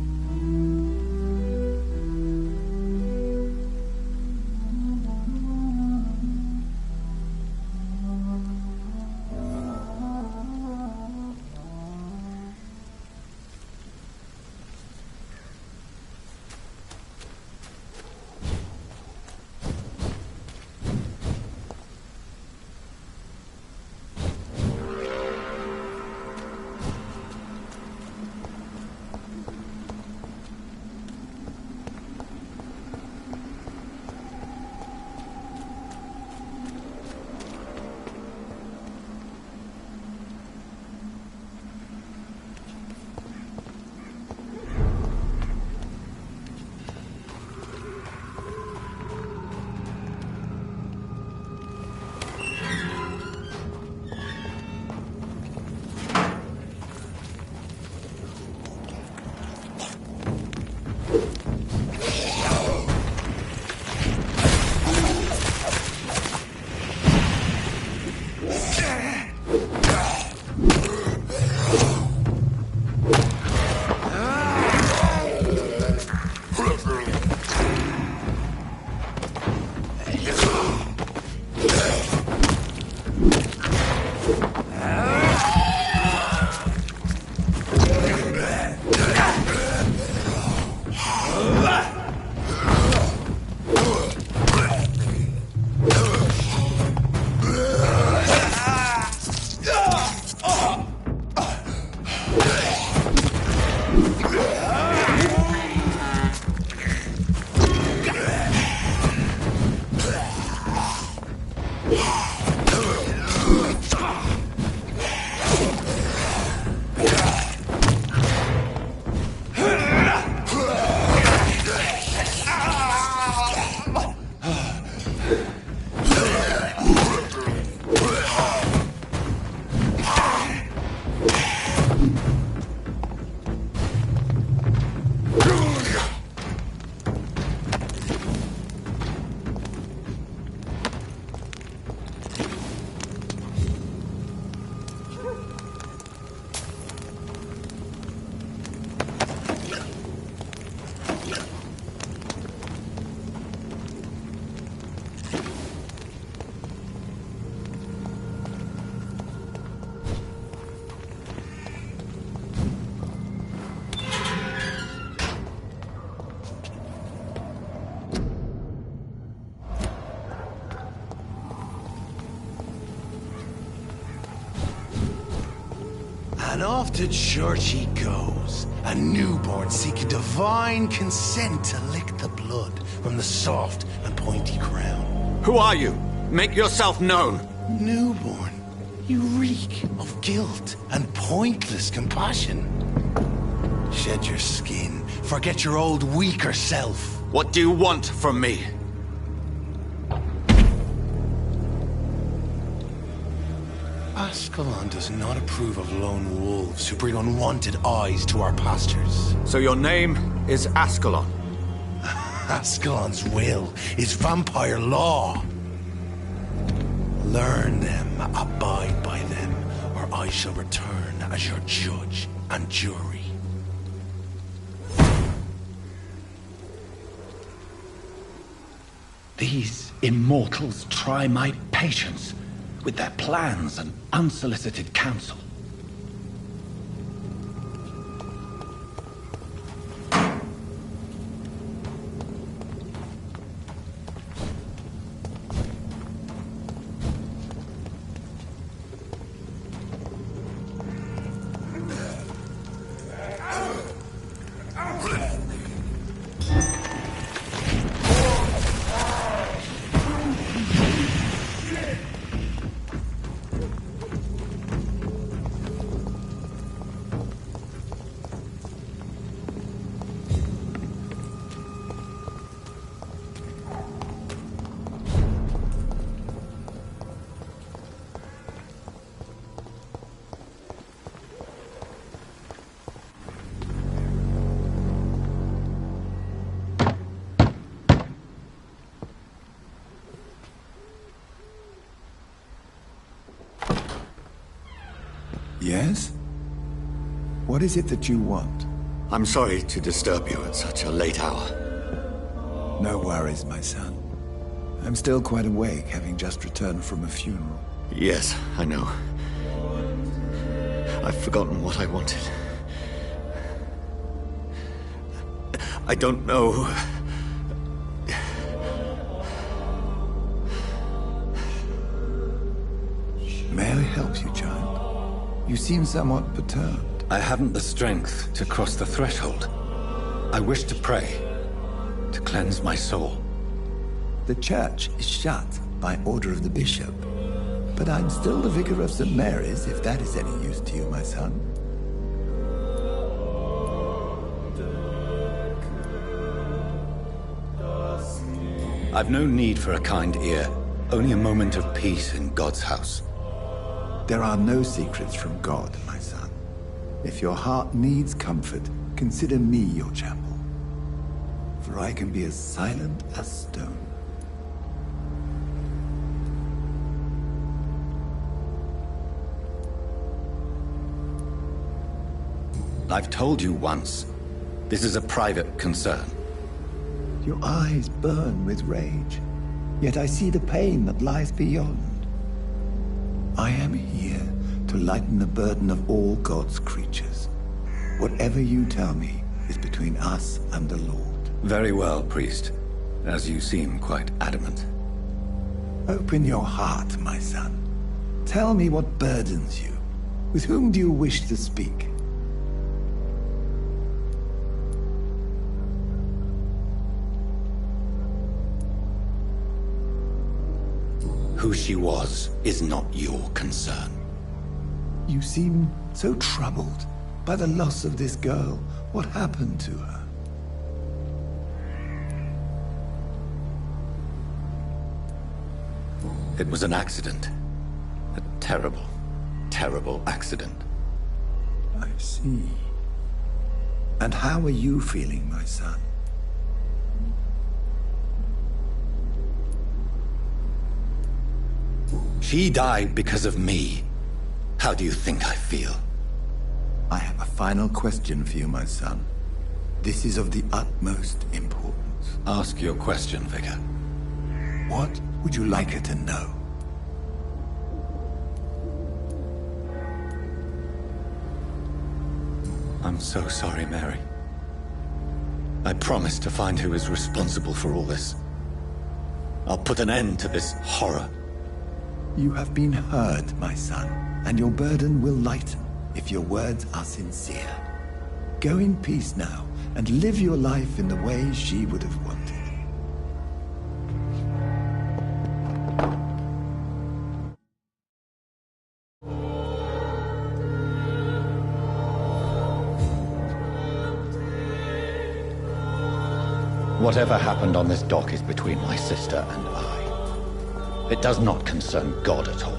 And off to church he goes, a newborn seeking divine consent to lick the blood from the soft and pointy crown.
Who are you? Make yourself known.
Newborn, you reek of guilt and pointless compassion. Shed your skin, forget your old weaker self.
What do you want from me?
Ascalon does not approve of lone wolves who bring unwanted eyes to our pastures.
So your name is Ascalon?
Ascalon's will is vampire law. Learn them, abide by them, or I shall return as your judge and jury.
These immortals try my patience with their plans and unsolicited counsel.
Yes? What is it that you want?
I'm sorry to disturb you at such a late hour.
No worries, my son. I'm still quite awake, having just returned from a funeral.
Yes, I know. I've forgotten what I wanted. I don't know.
May I help you, child? You seem somewhat perturbed.
I haven't the strength to cross the threshold. I wish to pray, to cleanse my soul.
The church is shut by order of the bishop. But I'm still the vicar of St. Mary's, if that is any use to you, my son.
I've no need for a kind ear, only a moment of peace in God's house.
There are no secrets from God, my son. If your heart needs comfort, consider me your chapel. For I can be as silent as stone.
I've told you once, this is a private concern.
Your eyes burn with rage, yet I see the pain that lies beyond. I am here to lighten the burden of all God's creatures. Whatever you tell me is between us and the Lord.
Very well, priest, as you seem quite adamant.
Open your heart, my son. Tell me what burdens you. With whom do you wish to speak?
Who she was is not your concern.
You seem so troubled by the loss of this girl. What happened to her?
It was an accident. A terrible, terrible accident.
I see. And how are you feeling, my son?
She died because of me. How do you think I feel?
I have a final question for you, my son. This is of the utmost importance.
Ask your question, Vicar.
What would you like her to know?
I'm so sorry, Mary. I promise to find who is responsible for all this. I'll put an end to this horror.
You have been heard, my son, and your burden will lighten if your words are sincere. Go in peace now, and live your life in the way she would have wanted.
Whatever happened on this dock is between my sister and I. It does not concern God at all.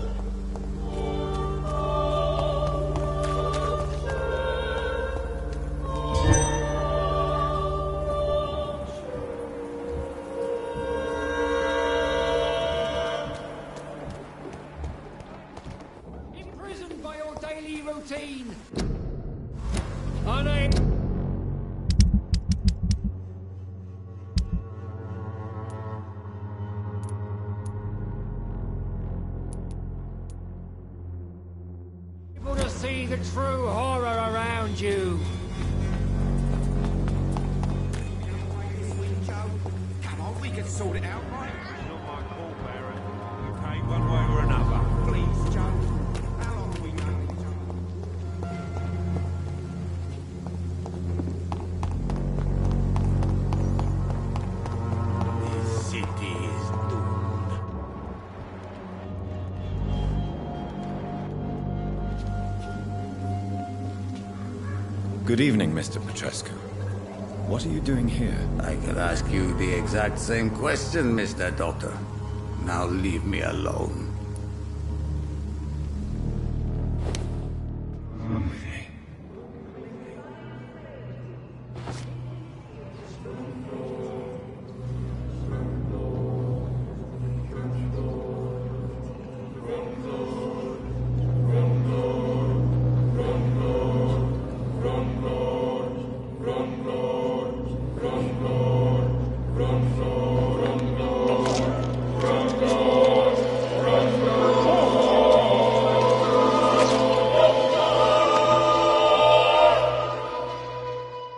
Imprisoned by your daily routine. Able to see the true horror around you.
Come on, we can sort it out, right?
Not my call, Baron. You pay one way or another.
Please, Joe. How long have we known each other?
This city is doomed.
Good evening, Mr. Petrescu. What are you doing here?
I could ask you the exact same question, Mr. Doctor. Now leave me alone.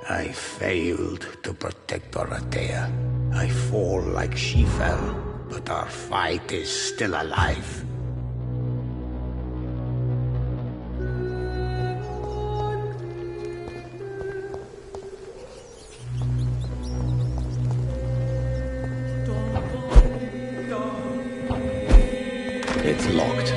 I failed to protect Dorothea. I fall like she fell, but our fight is still alive.
It's locked.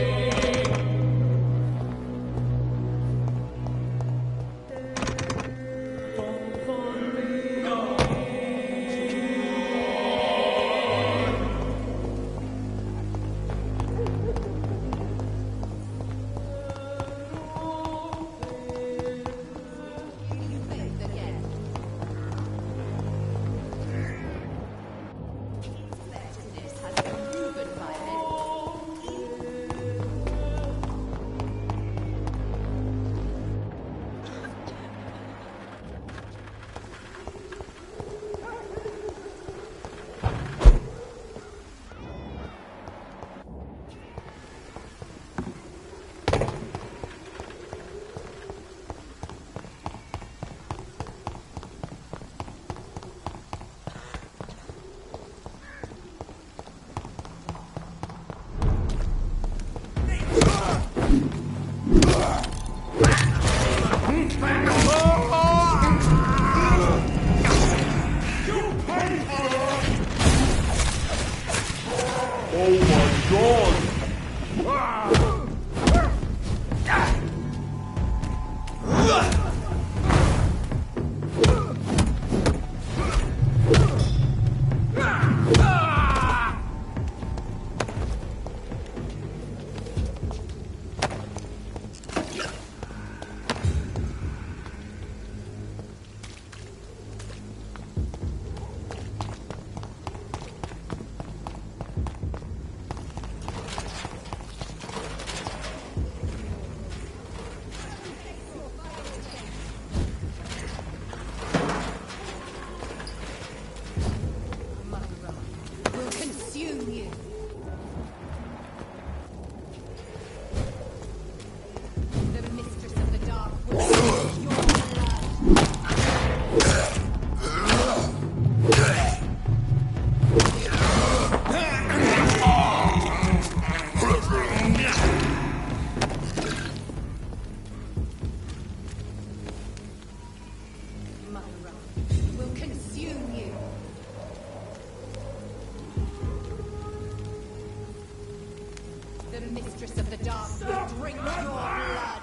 The mistress of the dark will drink your blood.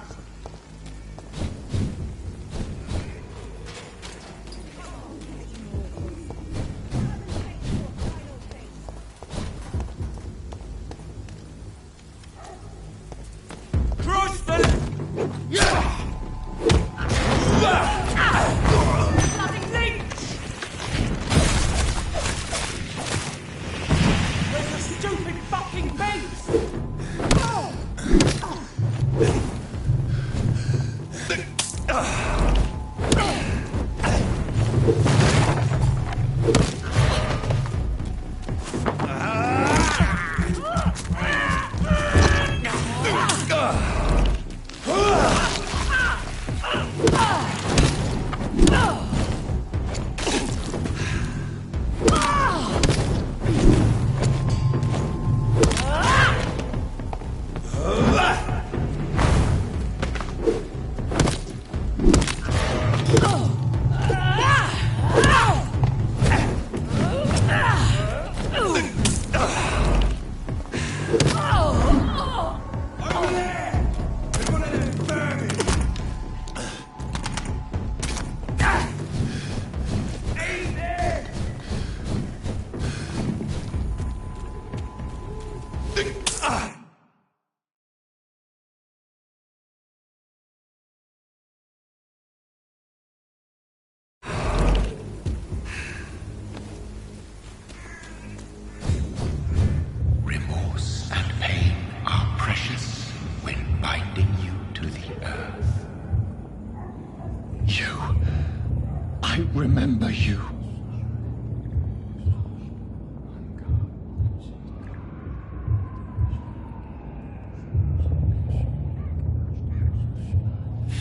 Remember you.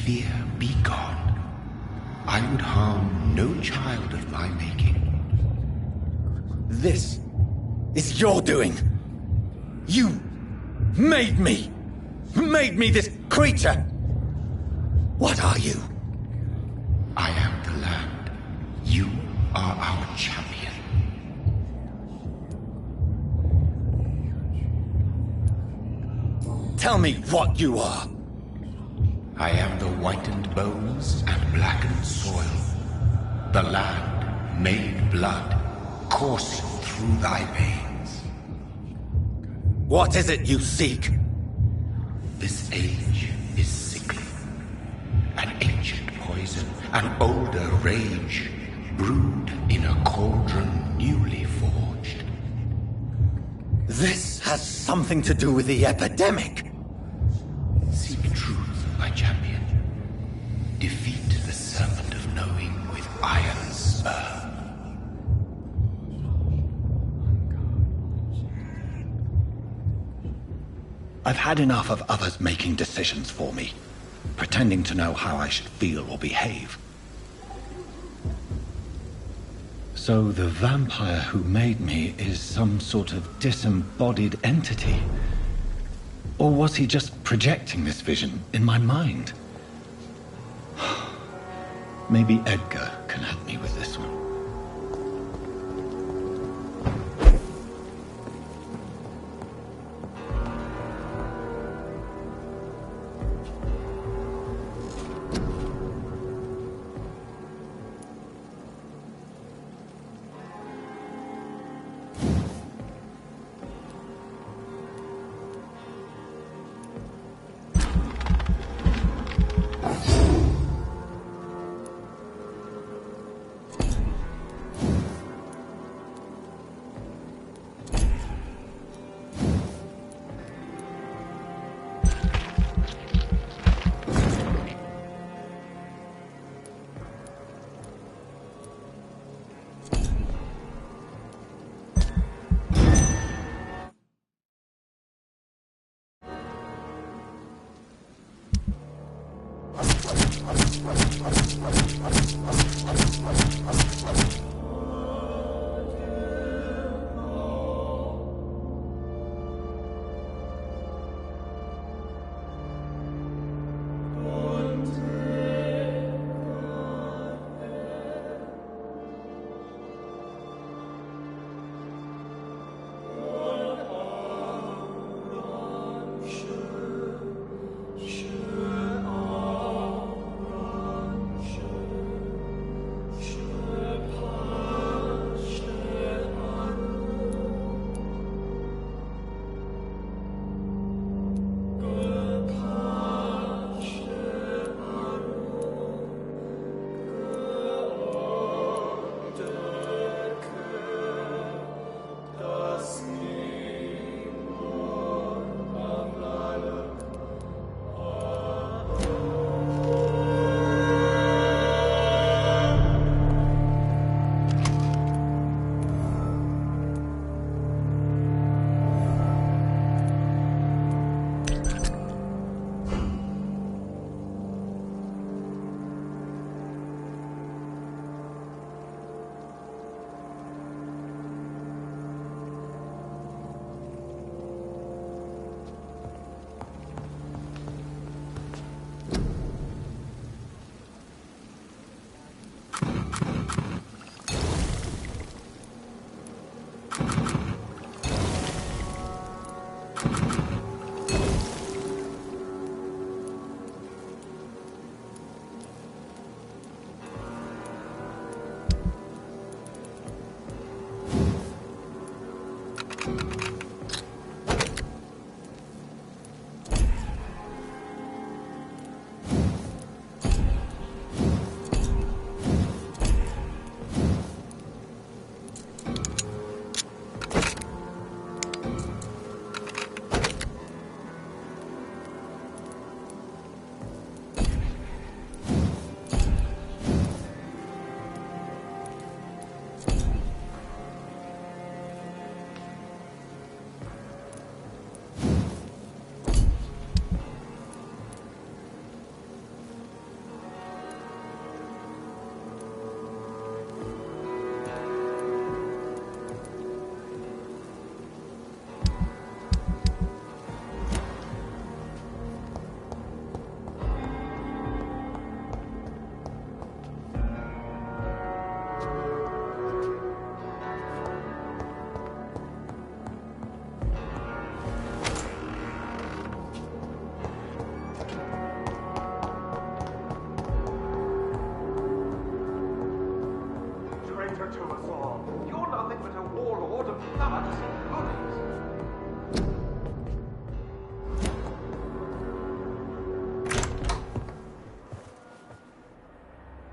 Fear be gone. I would harm no child of my making.
This is your doing. You made me this creature. What are you?
I am the land. You are our champion.
Tell me what you are.
I am the whitened bones and blackened soil. The land made blood coursing through thy veins.
What is it you seek?
This age is sickly. An ancient poison, an older rage, brewed in a cauldron newly forged.
This has something to do with the epidemic.
Seek truth, my champion. Defeat the serpent of knowing with iron spur.
I've had enough of others making decisions for me, pretending to know how I should feel or behave. So the vampire who made me is some sort of disembodied entity? Or was he just projecting this vision in my mind? Maybe Edgar can help me with this one.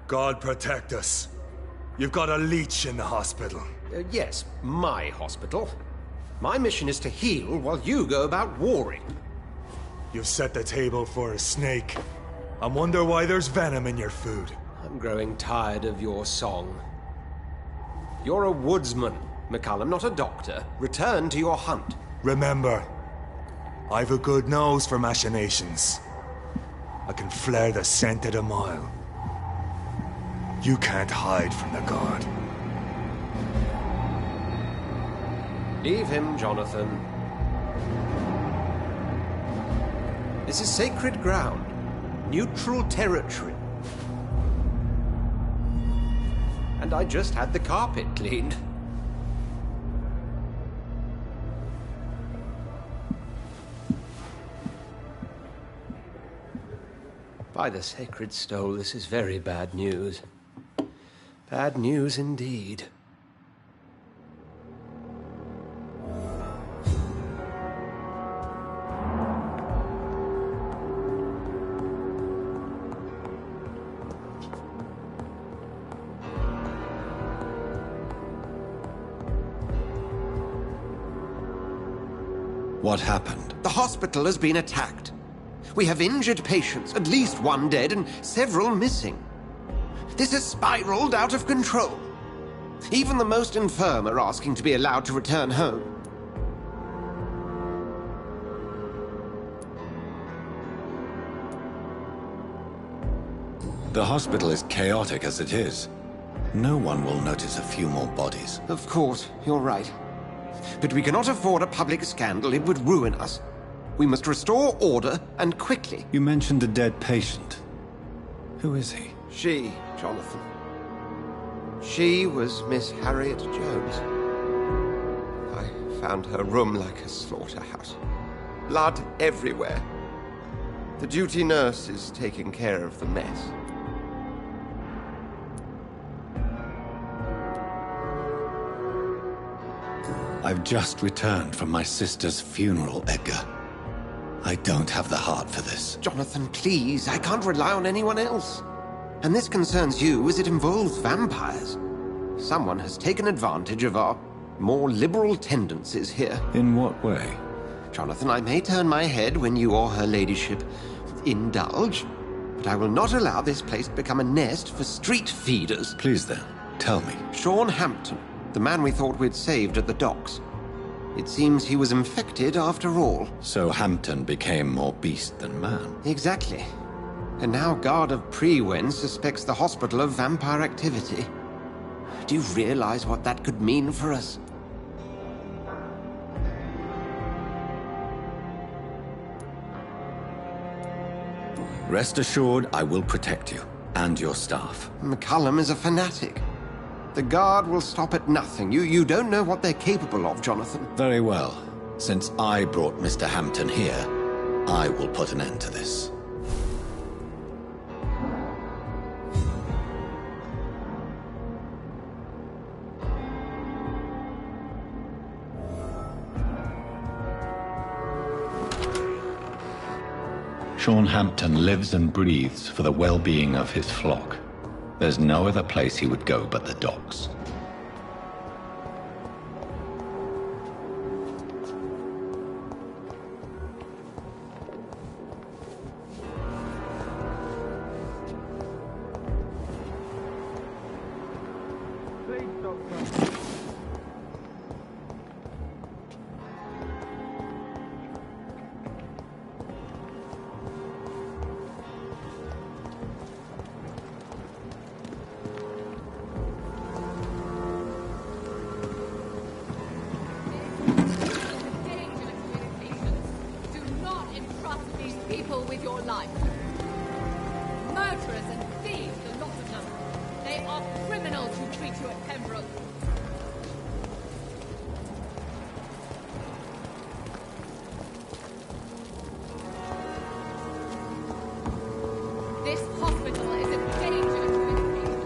God protect us. You've got a leech in the hospital.
Yes, my hospital. My mission is to heal while you go about warring.
You've set the table for a snake. I wonder why there's venom in your food.
I'm growing tired of your song. You're a woodsman, McCullum, not a doctor. Return to your hunt.
Remember, I've a good nose for machinations. I can flare the scent at a mile. You can't hide from the guard.
Leave him, Jonathan. This is sacred ground. Neutral territory. And I just had the carpet cleaned. By the sacred stole, this is very bad news. Bad news indeed.
What happened?
The hospital has been attacked. We have injured patients, at least one dead and several missing. This has spiraled out of control. Even the most infirm are asking to be allowed to return home.
The hospital is chaotic as it is. No one will notice a few more bodies.
Of course, you're right. But we cannot afford a public scandal. It would ruin us. We must restore order, and quickly.
You mentioned a dead patient. Who is he?
She, Jonathan. She was Miss Harriet Jones. I found her room like a slaughterhouse. Blood everywhere. The duty nurse is taking care of the mess.
I've just returned from my sister's funeral, Edgar. I don't have the heart for this.
Jonathan, please. I can't rely on anyone else. And this concerns you as it involves vampires. Someone has taken advantage of our more liberal tendencies here.
In what way?
Jonathan, I may turn my head when you or her ladyship indulge, but I will not allow this place to become a nest for street feeders.
Please then, tell me.
Sean Hampton, the man we thought we'd saved at the docks. It seems he was infected after all.
So Hampton became more beast than man.
Exactly. And now Guard of Prewen suspects the hospital of vampire activity. Do you realize what that could mean for us?
Rest assured, I will protect you, and your staff.
McCullum is a fanatic. The Guard will stop at nothing. You don't know what they're capable of, Jonathan.
Very well. Since I brought Mr. Hampton here, I will put an end to this. Sean Hampton lives and breathes for the well-being of his flock. There's no other place he would go but the docks.
With your life. Murderers and thieves, the lot of them. They are criminals who treat you at Pembroke. This hospital is a danger to its people.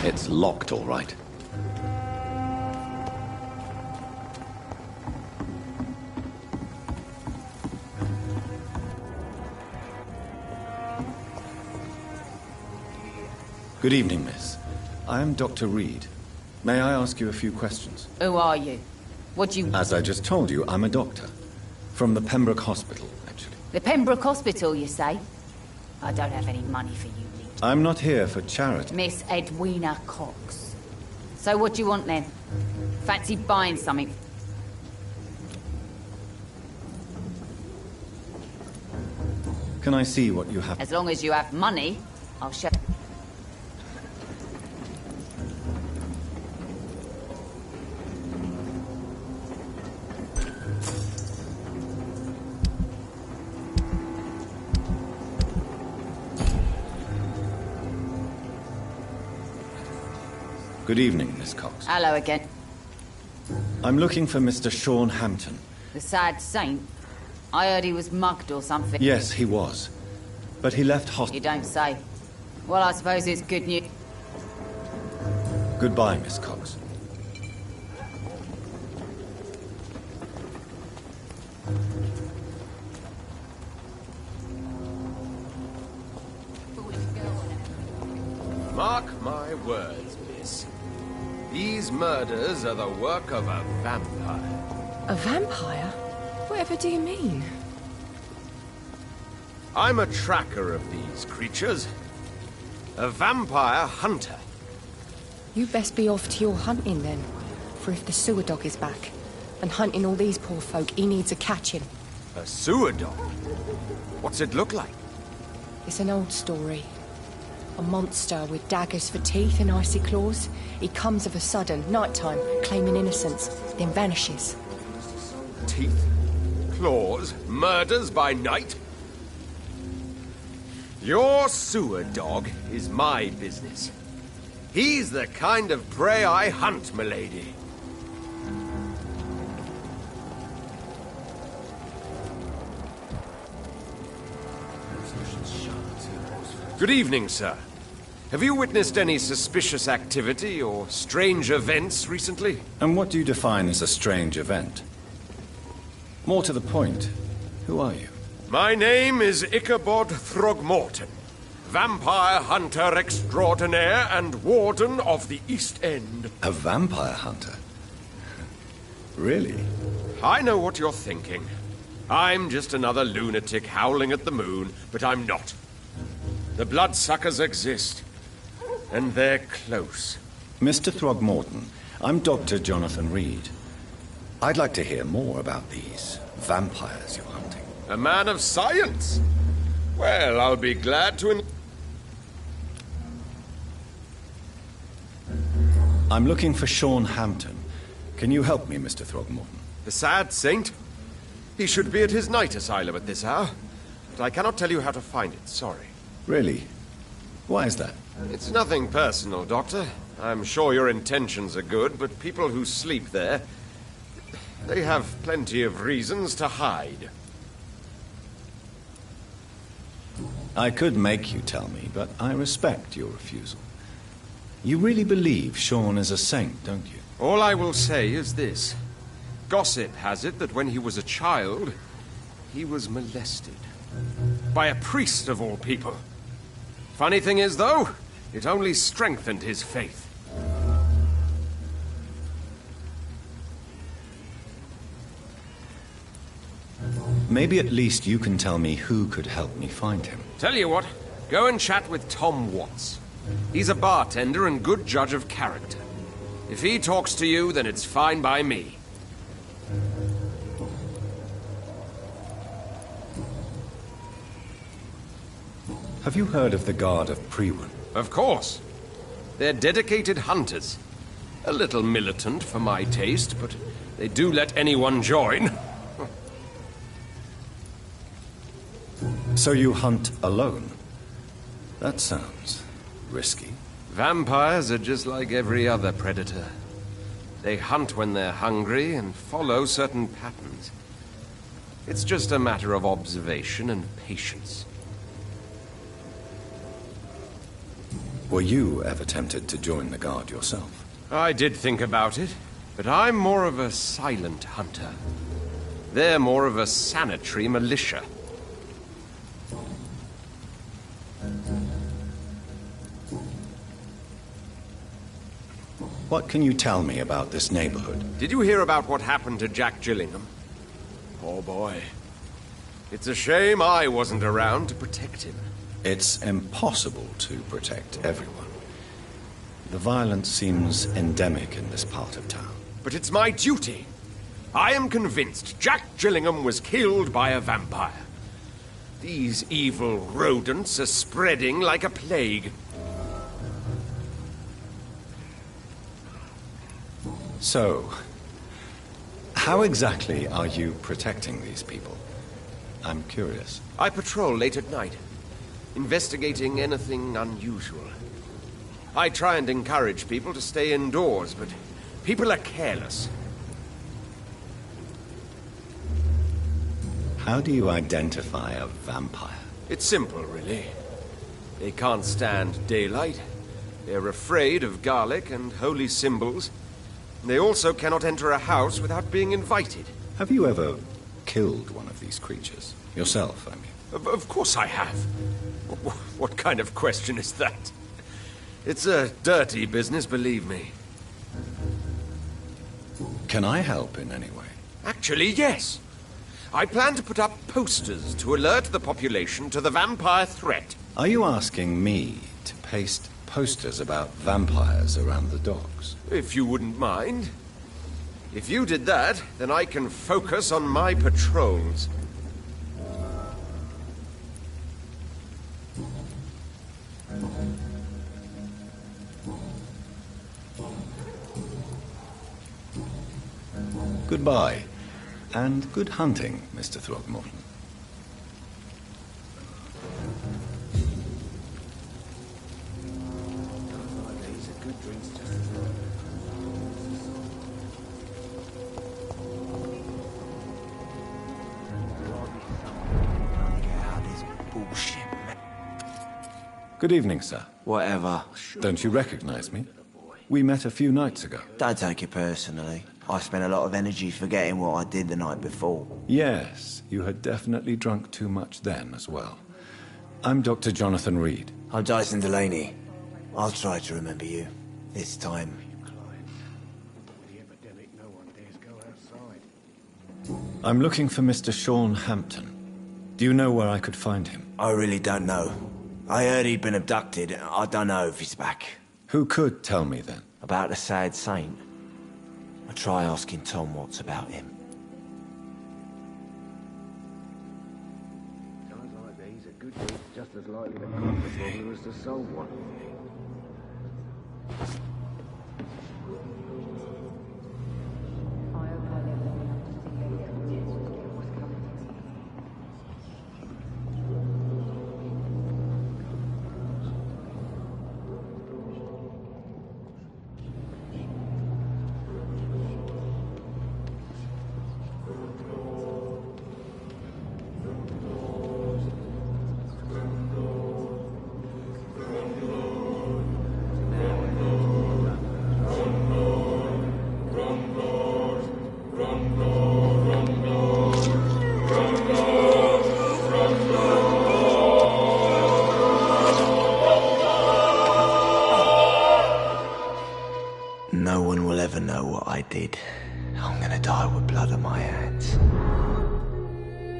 It's locked, all right. Good evening, miss. I am Dr. Reed. May I ask you a few questions?
Who are you? What do you...
As I just told you, I'm a doctor. From the Pembroke Hospital, actually.
The Pembroke Hospital, you say? I don't have any money for you, Lee.
I'm not here for charity.
Miss Edwina Cox. So what do you want then? Fancy buying something?
Can I see what you have?
As long as you have money, I'll show...
Good evening, Miss Cox.
Hello again.
I'm looking for Mr. Sean Hampton.
The sad saint? I heard he was mugged or something.
Yes, he was. But he left hospital.
You don't say. Well, I suppose it's good news.
Goodbye, Miss Cox.
Mark my words, miss. These murders are the work of a vampire.
A vampire? Whatever do you mean?
I'm a tracker of these creatures. A vampire hunter.
You best be off to your hunting then. For if the sewer dog is back, and hunting all these poor folk, he needs a catching.
A sewer dog? What's it look like?
It's an old story. A monster with daggers for teeth and icy claws. He comes of a sudden, nighttime, claiming innocence, then vanishes.
Teeth, claws, murders by night? Your sewer dog is my business. He's the kind of prey I hunt, milady. Good evening, sir. Have you witnessed any suspicious activity or strange events recently?
And what do you define as a strange event? More to the point, who are you?
My name is Ichabod Throgmorton, vampire hunter extraordinaire and warden of the East End.
A vampire hunter? Really?
I know what you're thinking. I'm just another lunatic howling at the moon, but I'm not. The bloodsuckers exist, and they're close.
Mr. Throgmorton, I'm Dr. Jonathan Reed. I'd like to hear more about these vampires you're hunting.
A man of science? Well, I'll be glad to...
I'm looking for Sean Hampton. Can you help me, Mr. Throgmorton?
The sad saint? He should be at his night asylum at this hour, but I cannot tell you how to find it, sorry.
Really? Why is that?
It's nothing personal, Doctor. I'm sure your intentions are good, but people who sleep there, they have plenty of reasons to hide.
I could make you tell me, but I respect your refusal. You really believe Sean is a saint, don't you?
All I will say is this. Gossip has it that when he was a child, he was molested. By a priest of all people. Funny thing is, though, it only strengthened his faith.
Maybe at least you can tell me who could help me find him.
Tell you what, go and chat with Tom Watts. He's a bartender and good judge of character. If he talks to you, then it's fine by me.
Have you heard of the Guard of Priwen?
Of course. They're dedicated hunters. A little militant for my taste, but they do let anyone join.
So you hunt alone? That sounds risky.
Vampires are just like every other predator. They hunt when they're hungry and follow certain patterns. It's just a matter of observation and patience.
Were you ever tempted to join the Guard yourself?
I did think about it, but I'm more of a silent hunter. They're more of a sanitary militia.
What can you tell me about this neighborhood?
Did you hear about what happened to Jack Gillingham? Poor boy. It's a shame I wasn't around to protect him.
It's impossible to protect everyone. The violence seems endemic in this part of town.
But it's my duty. I am convinced Jack Gillingham was killed by a vampire. These evil rodents are spreading like a plague.
So, how exactly are you protecting these people? I'm curious.
I patrol late at night, investigating anything unusual. I try and encourage people to stay indoors, but people are careless.
How do you identify a vampire?
It's simple, really. They can't stand daylight. They're afraid of garlic and holy symbols. They also cannot enter a house without being invited.
Have you ever killed one of these creatures? Yourself, I mean.
Of course I have. What kind of question is that? It's a dirty business, believe me.
Can I help in any way?
Actually, yes. I plan to put up posters to alert the population to the vampire threat.
Are you asking me to paste posters about vampires around the docks.
If you wouldn't mind. If you did that, then I can focus on my patrols.
Goodbye, and good hunting, Mr. Throckmorton. Good evening, sir.
Whatever.
Don't you recognize me? We met a few nights ago.
Don't take it personally. I spent a lot of energy forgetting what I did the night before.
Yes, you had definitely drunk too much then as well. I'm Dr. Jonathan Reed.
I'm Dyson Delaney. I'll try to remember you. This time.
I'm looking for Mr. Sean Hampton. Do you know where I could find him?
I really don't know. I heard he'd been abducted. I don't know if he's back.
Who could tell me then?
About the sad saint. I'll try asking Tom Watts about him.
Sounds like these are good deeds just as likely to cause the problem as to solve one.
No one will ever know what I did. I'm gonna die with blood on my hands.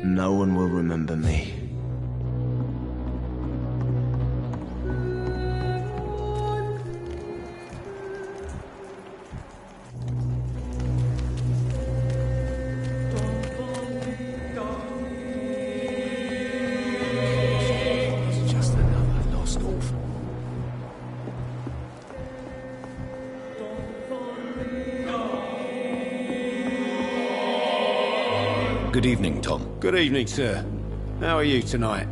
No one will remember me.
It's just another lost orphan.
Good evening, Tom.
Good evening, sir. How are you tonight?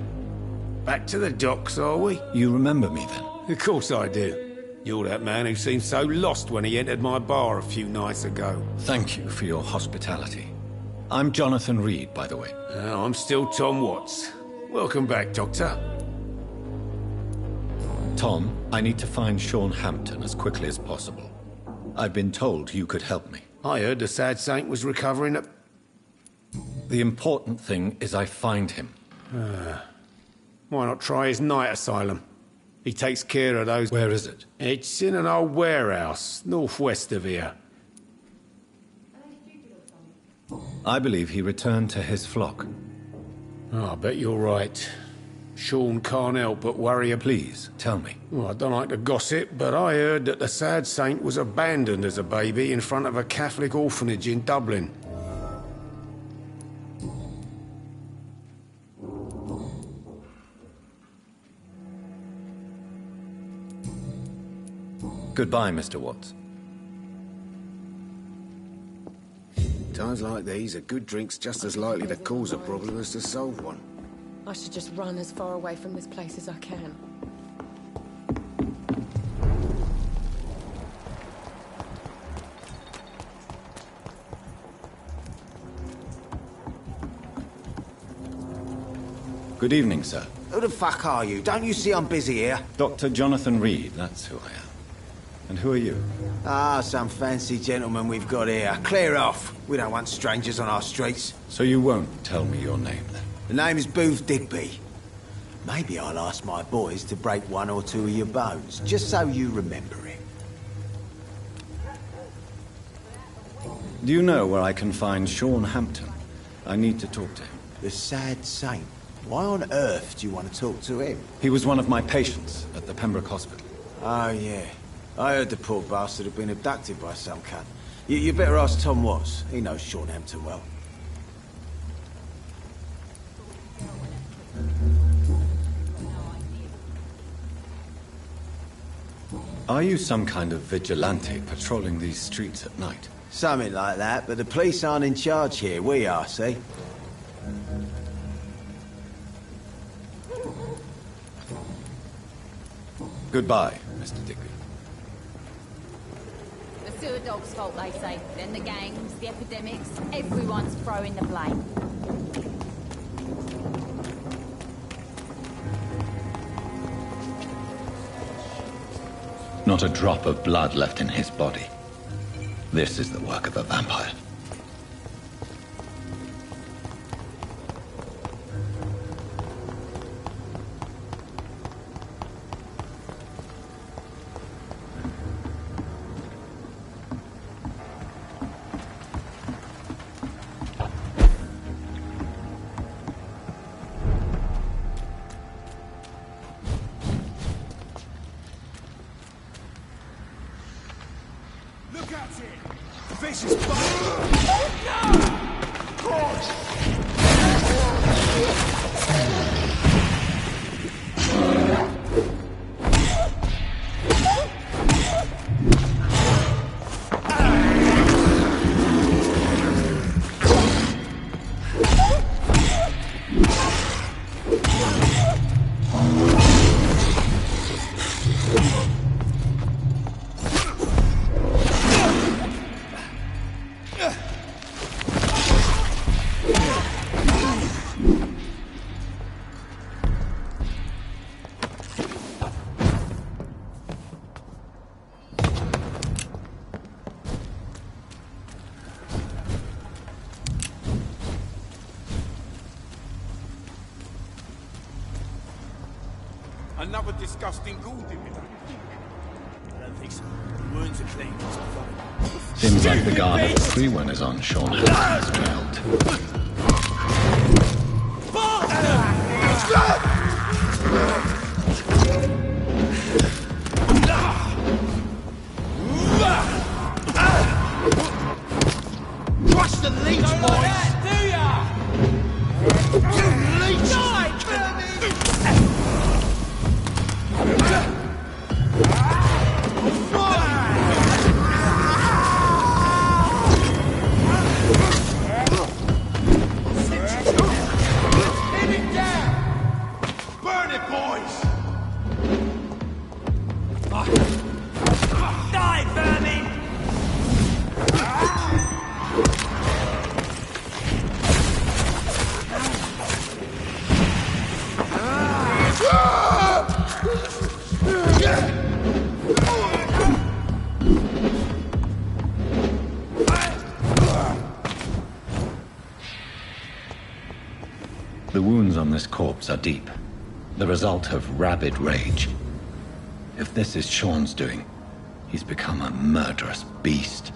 Back to the docks, are we?
You remember me then?
Of course I do. You're that man who seemed so lost when he entered my bar a few nights ago.
Thank you for your hospitality. I'm Jonathan Reed, by the way.
I'm still Tom Watts. Welcome back, Doctor.
Tom, I need to find Sean Hampton as quickly as possible. I've been told you could help me.
I heard the sad saint was recovering at...
The important thing is I find him.
Why not try his night asylum? He takes care of those...
Where is it?
It's in an old warehouse, northwest of here.
I believe he returned to his flock.
Oh, I bet you're right. Sean can't help but worry.
Please, tell me.
Well, I don't like to gossip, but I heard that the sad saint was abandoned as a baby in front of a Catholic orphanage in Dublin.
Goodbye, Mr. Watts.
Times like these, a good drink's just as likely to cause a problem as to solve one.
I should just run as far away from this place as I can.
Good evening, sir.
Who the fuck are you? Don't you see I'm busy here?
Dr. Jonathan Reed, that's who I am. And who are you?
Ah, some fancy gentleman we've got here. Clear off. We don't want strangers on our streets.
So you won't tell me your name, then?
The name is Booth Digby. Maybe I'll ask my boys to break one or two of your bones, just so you remember him.
Do you know where I can find Sean Hampton? I need to talk to him.
The sad saint.
Why on earth do you want to talk to him?
He was one of my patients at the Pembroke Hospital.
Oh, yeah. I heard the poor bastard had been abducted by some cunt. You better ask Tom Watts. He knows Sean Hampton well.
Are you some kind of vigilante patrolling these streets at night?
Something like that, but the police aren't in charge here. We are, see?
Goodbye, Mr. Digby.
The sewer dog's fault, they say. Then the gangs, the epidemics, everyone's throwing the blame.
Not a drop of blood left in his body. This is the work of a vampire.
Look at it! Vicious bastard! Another disgusting ghoul did it.
I don't think so. The wounds are clean.
Seems like the guard of the three winners on Sean Hampton's belt.
Crush the leech, boys! Do ya? You leech!
The wounds on this corpse are deep, the result of rabid rage. If this is Sean's doing, he's become a murderous beast.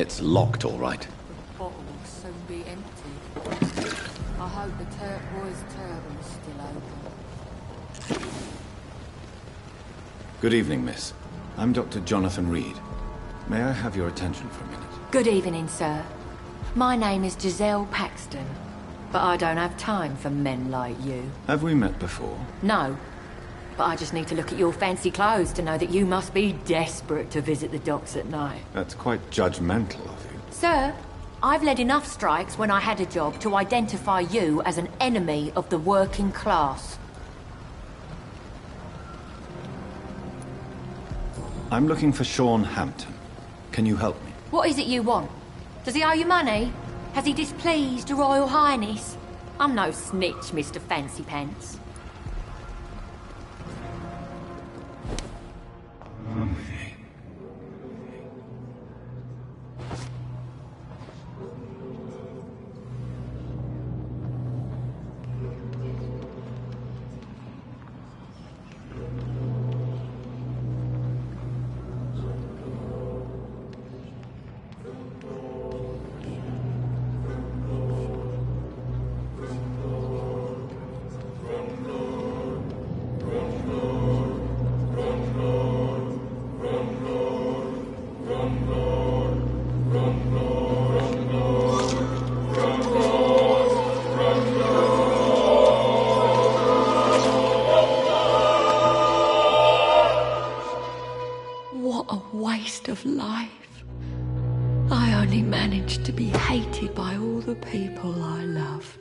It's locked, all right.
The bottle will soon be empty. I hope the turquoise turban's still open.
Good evening, miss. I'm Dr. Jonathan Reed. May I have your attention for a minute?
Good evening, sir. My name is Giselle Paxton, but I don't have time for men like you.
Have we met before?
No, but I just need to look at your fancy clothes to know that you must be desperate to visit the docks at night.
That's quite judgmental of you.
Sir, I've led enough strikes when I had a job to identify you as an enemy of the working class.
I'm looking for Sean Hampton. Can you help me?
What is it you want? Does he owe you money? Has he displeased your Royal Highness? I'm no snitch, Mr. Fancy Pants. Of life. I only managed to be hated by all the people I loved.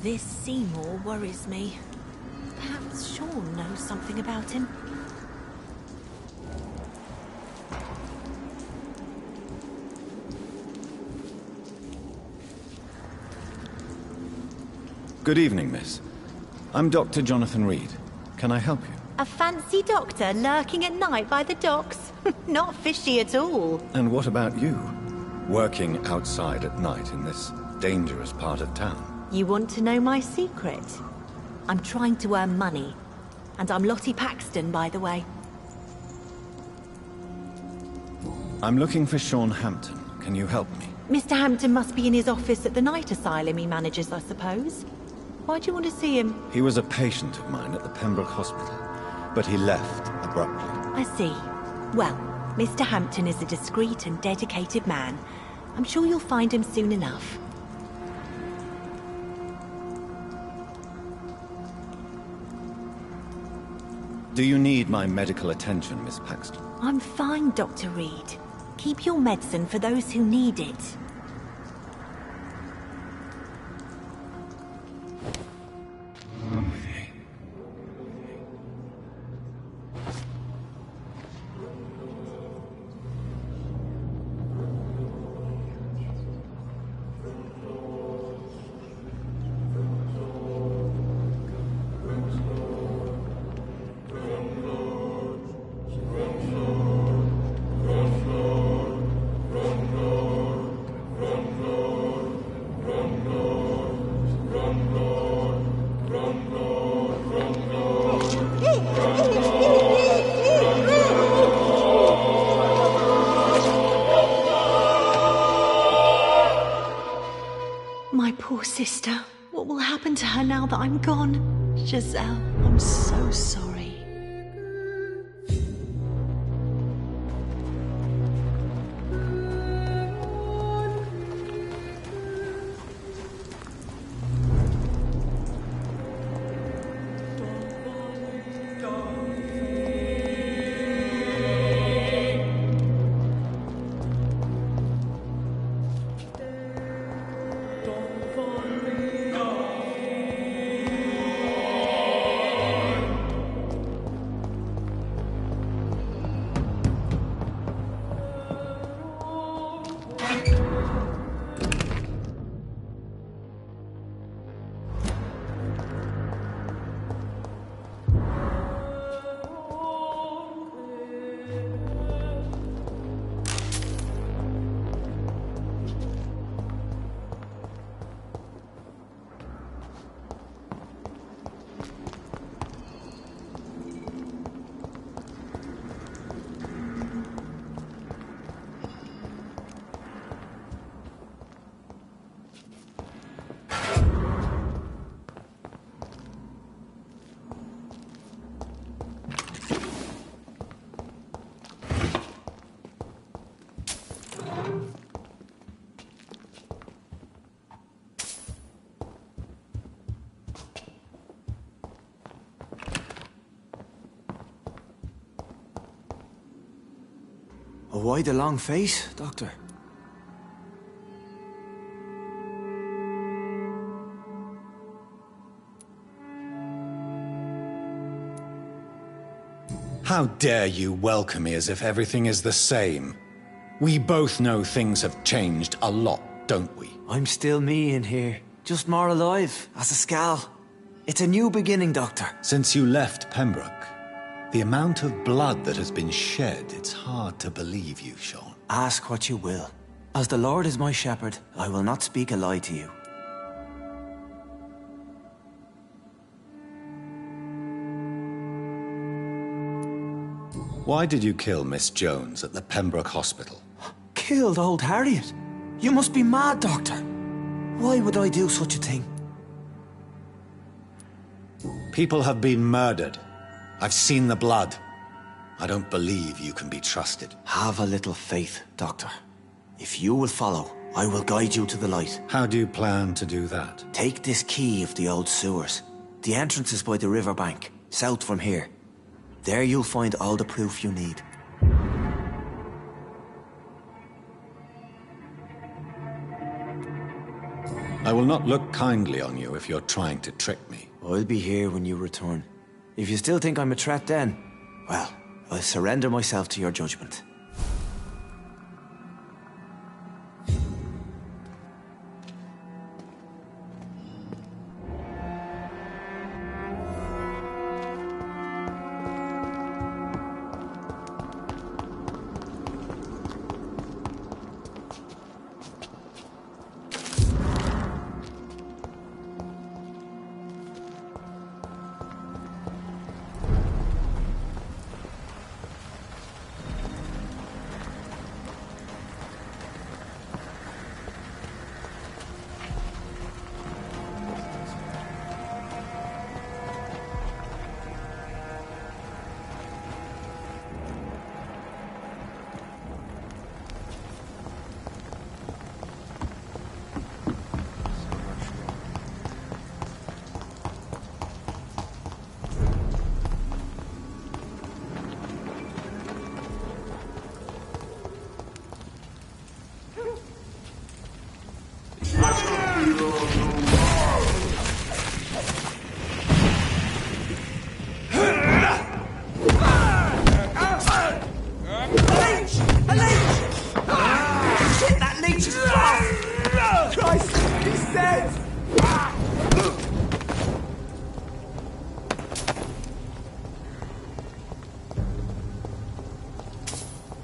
This Seymour worries me. Perhaps Sean knows something about him.
Good evening, miss. I'm Dr. Jonathan Reed. Can I help you?
A fancy doctor lurking at night by the docks? Not fishy at all.
And what about you? Working outside at night in this dangerous part of town?
You want to know my secret? I'm trying to earn money. And I'm Lottie Paxton, by the way.
I'm looking for Sean Hampton. Can you help me?
Mr. Hampton must be in his office at the night asylum he manages, I suppose. Why do you want to see him?
He was a patient of mine at the Pembroke Hospital, but he left abruptly.
I see. Well, Mr. Hampton is a discreet and dedicated man. I'm sure you'll find him soon enough.
Do you need my medical attention, Miss Paxton?
I'm fine, Dr. Reed. Keep your medicine for those who need it. My poor sister. What will happen to her now that I'm gone? Giselle, I'm so sorry.
Why the long face, Doctor?
How dare you welcome me as if everything is the same? We both know things have changed a lot, don't we?
I'm still me in here. Just more alive, as a Skal. It's a new beginning, Doctor.
Since you left Pembroke, the amount of blood that has been shed, it's hard to believe you, Sean.
Ask what you will. As the Lord is my shepherd, I will not speak a lie to you.
Why did you kill Miss Jones at the Pembroke Hospital?
Killed old Harriet? You must be mad, Doctor. Why would I do such a thing?
People have been murdered. I've seen the blood. I don't believe you can be trusted.
Have a little faith, Doctor. If you will follow, I will guide you to the light.
How do you plan to do that?
Take this key of the old sewers. The entrance is by the riverbank, south from here. There you'll find all the proof you need.
I will not look kindly on you if you're trying to trick me.
I'll be here when you return. If you still think I'm a threat then, well, I'll surrender myself to your judgment.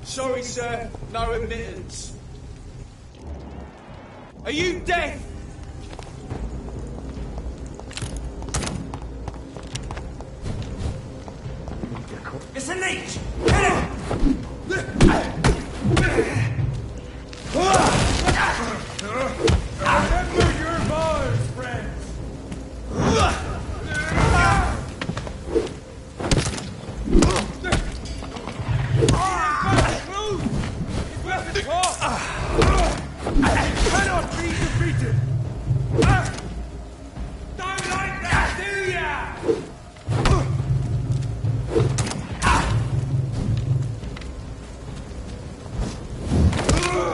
Sorry, sir. No admittance. Are you deaf? It's a leech! Hit it! Remember your bars, friends! Cannot be defeated! Don't like that, do ya?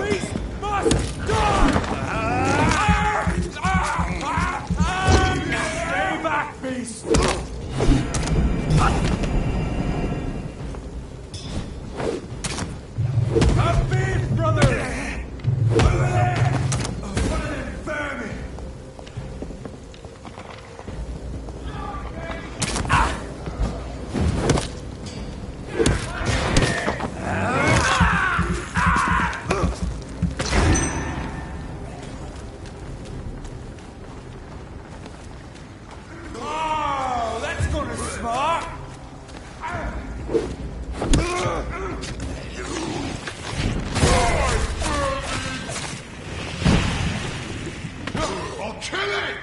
Beast must die! Stay back, beast! A beard, brother! Oh, that's gonna smart! I'll kill it!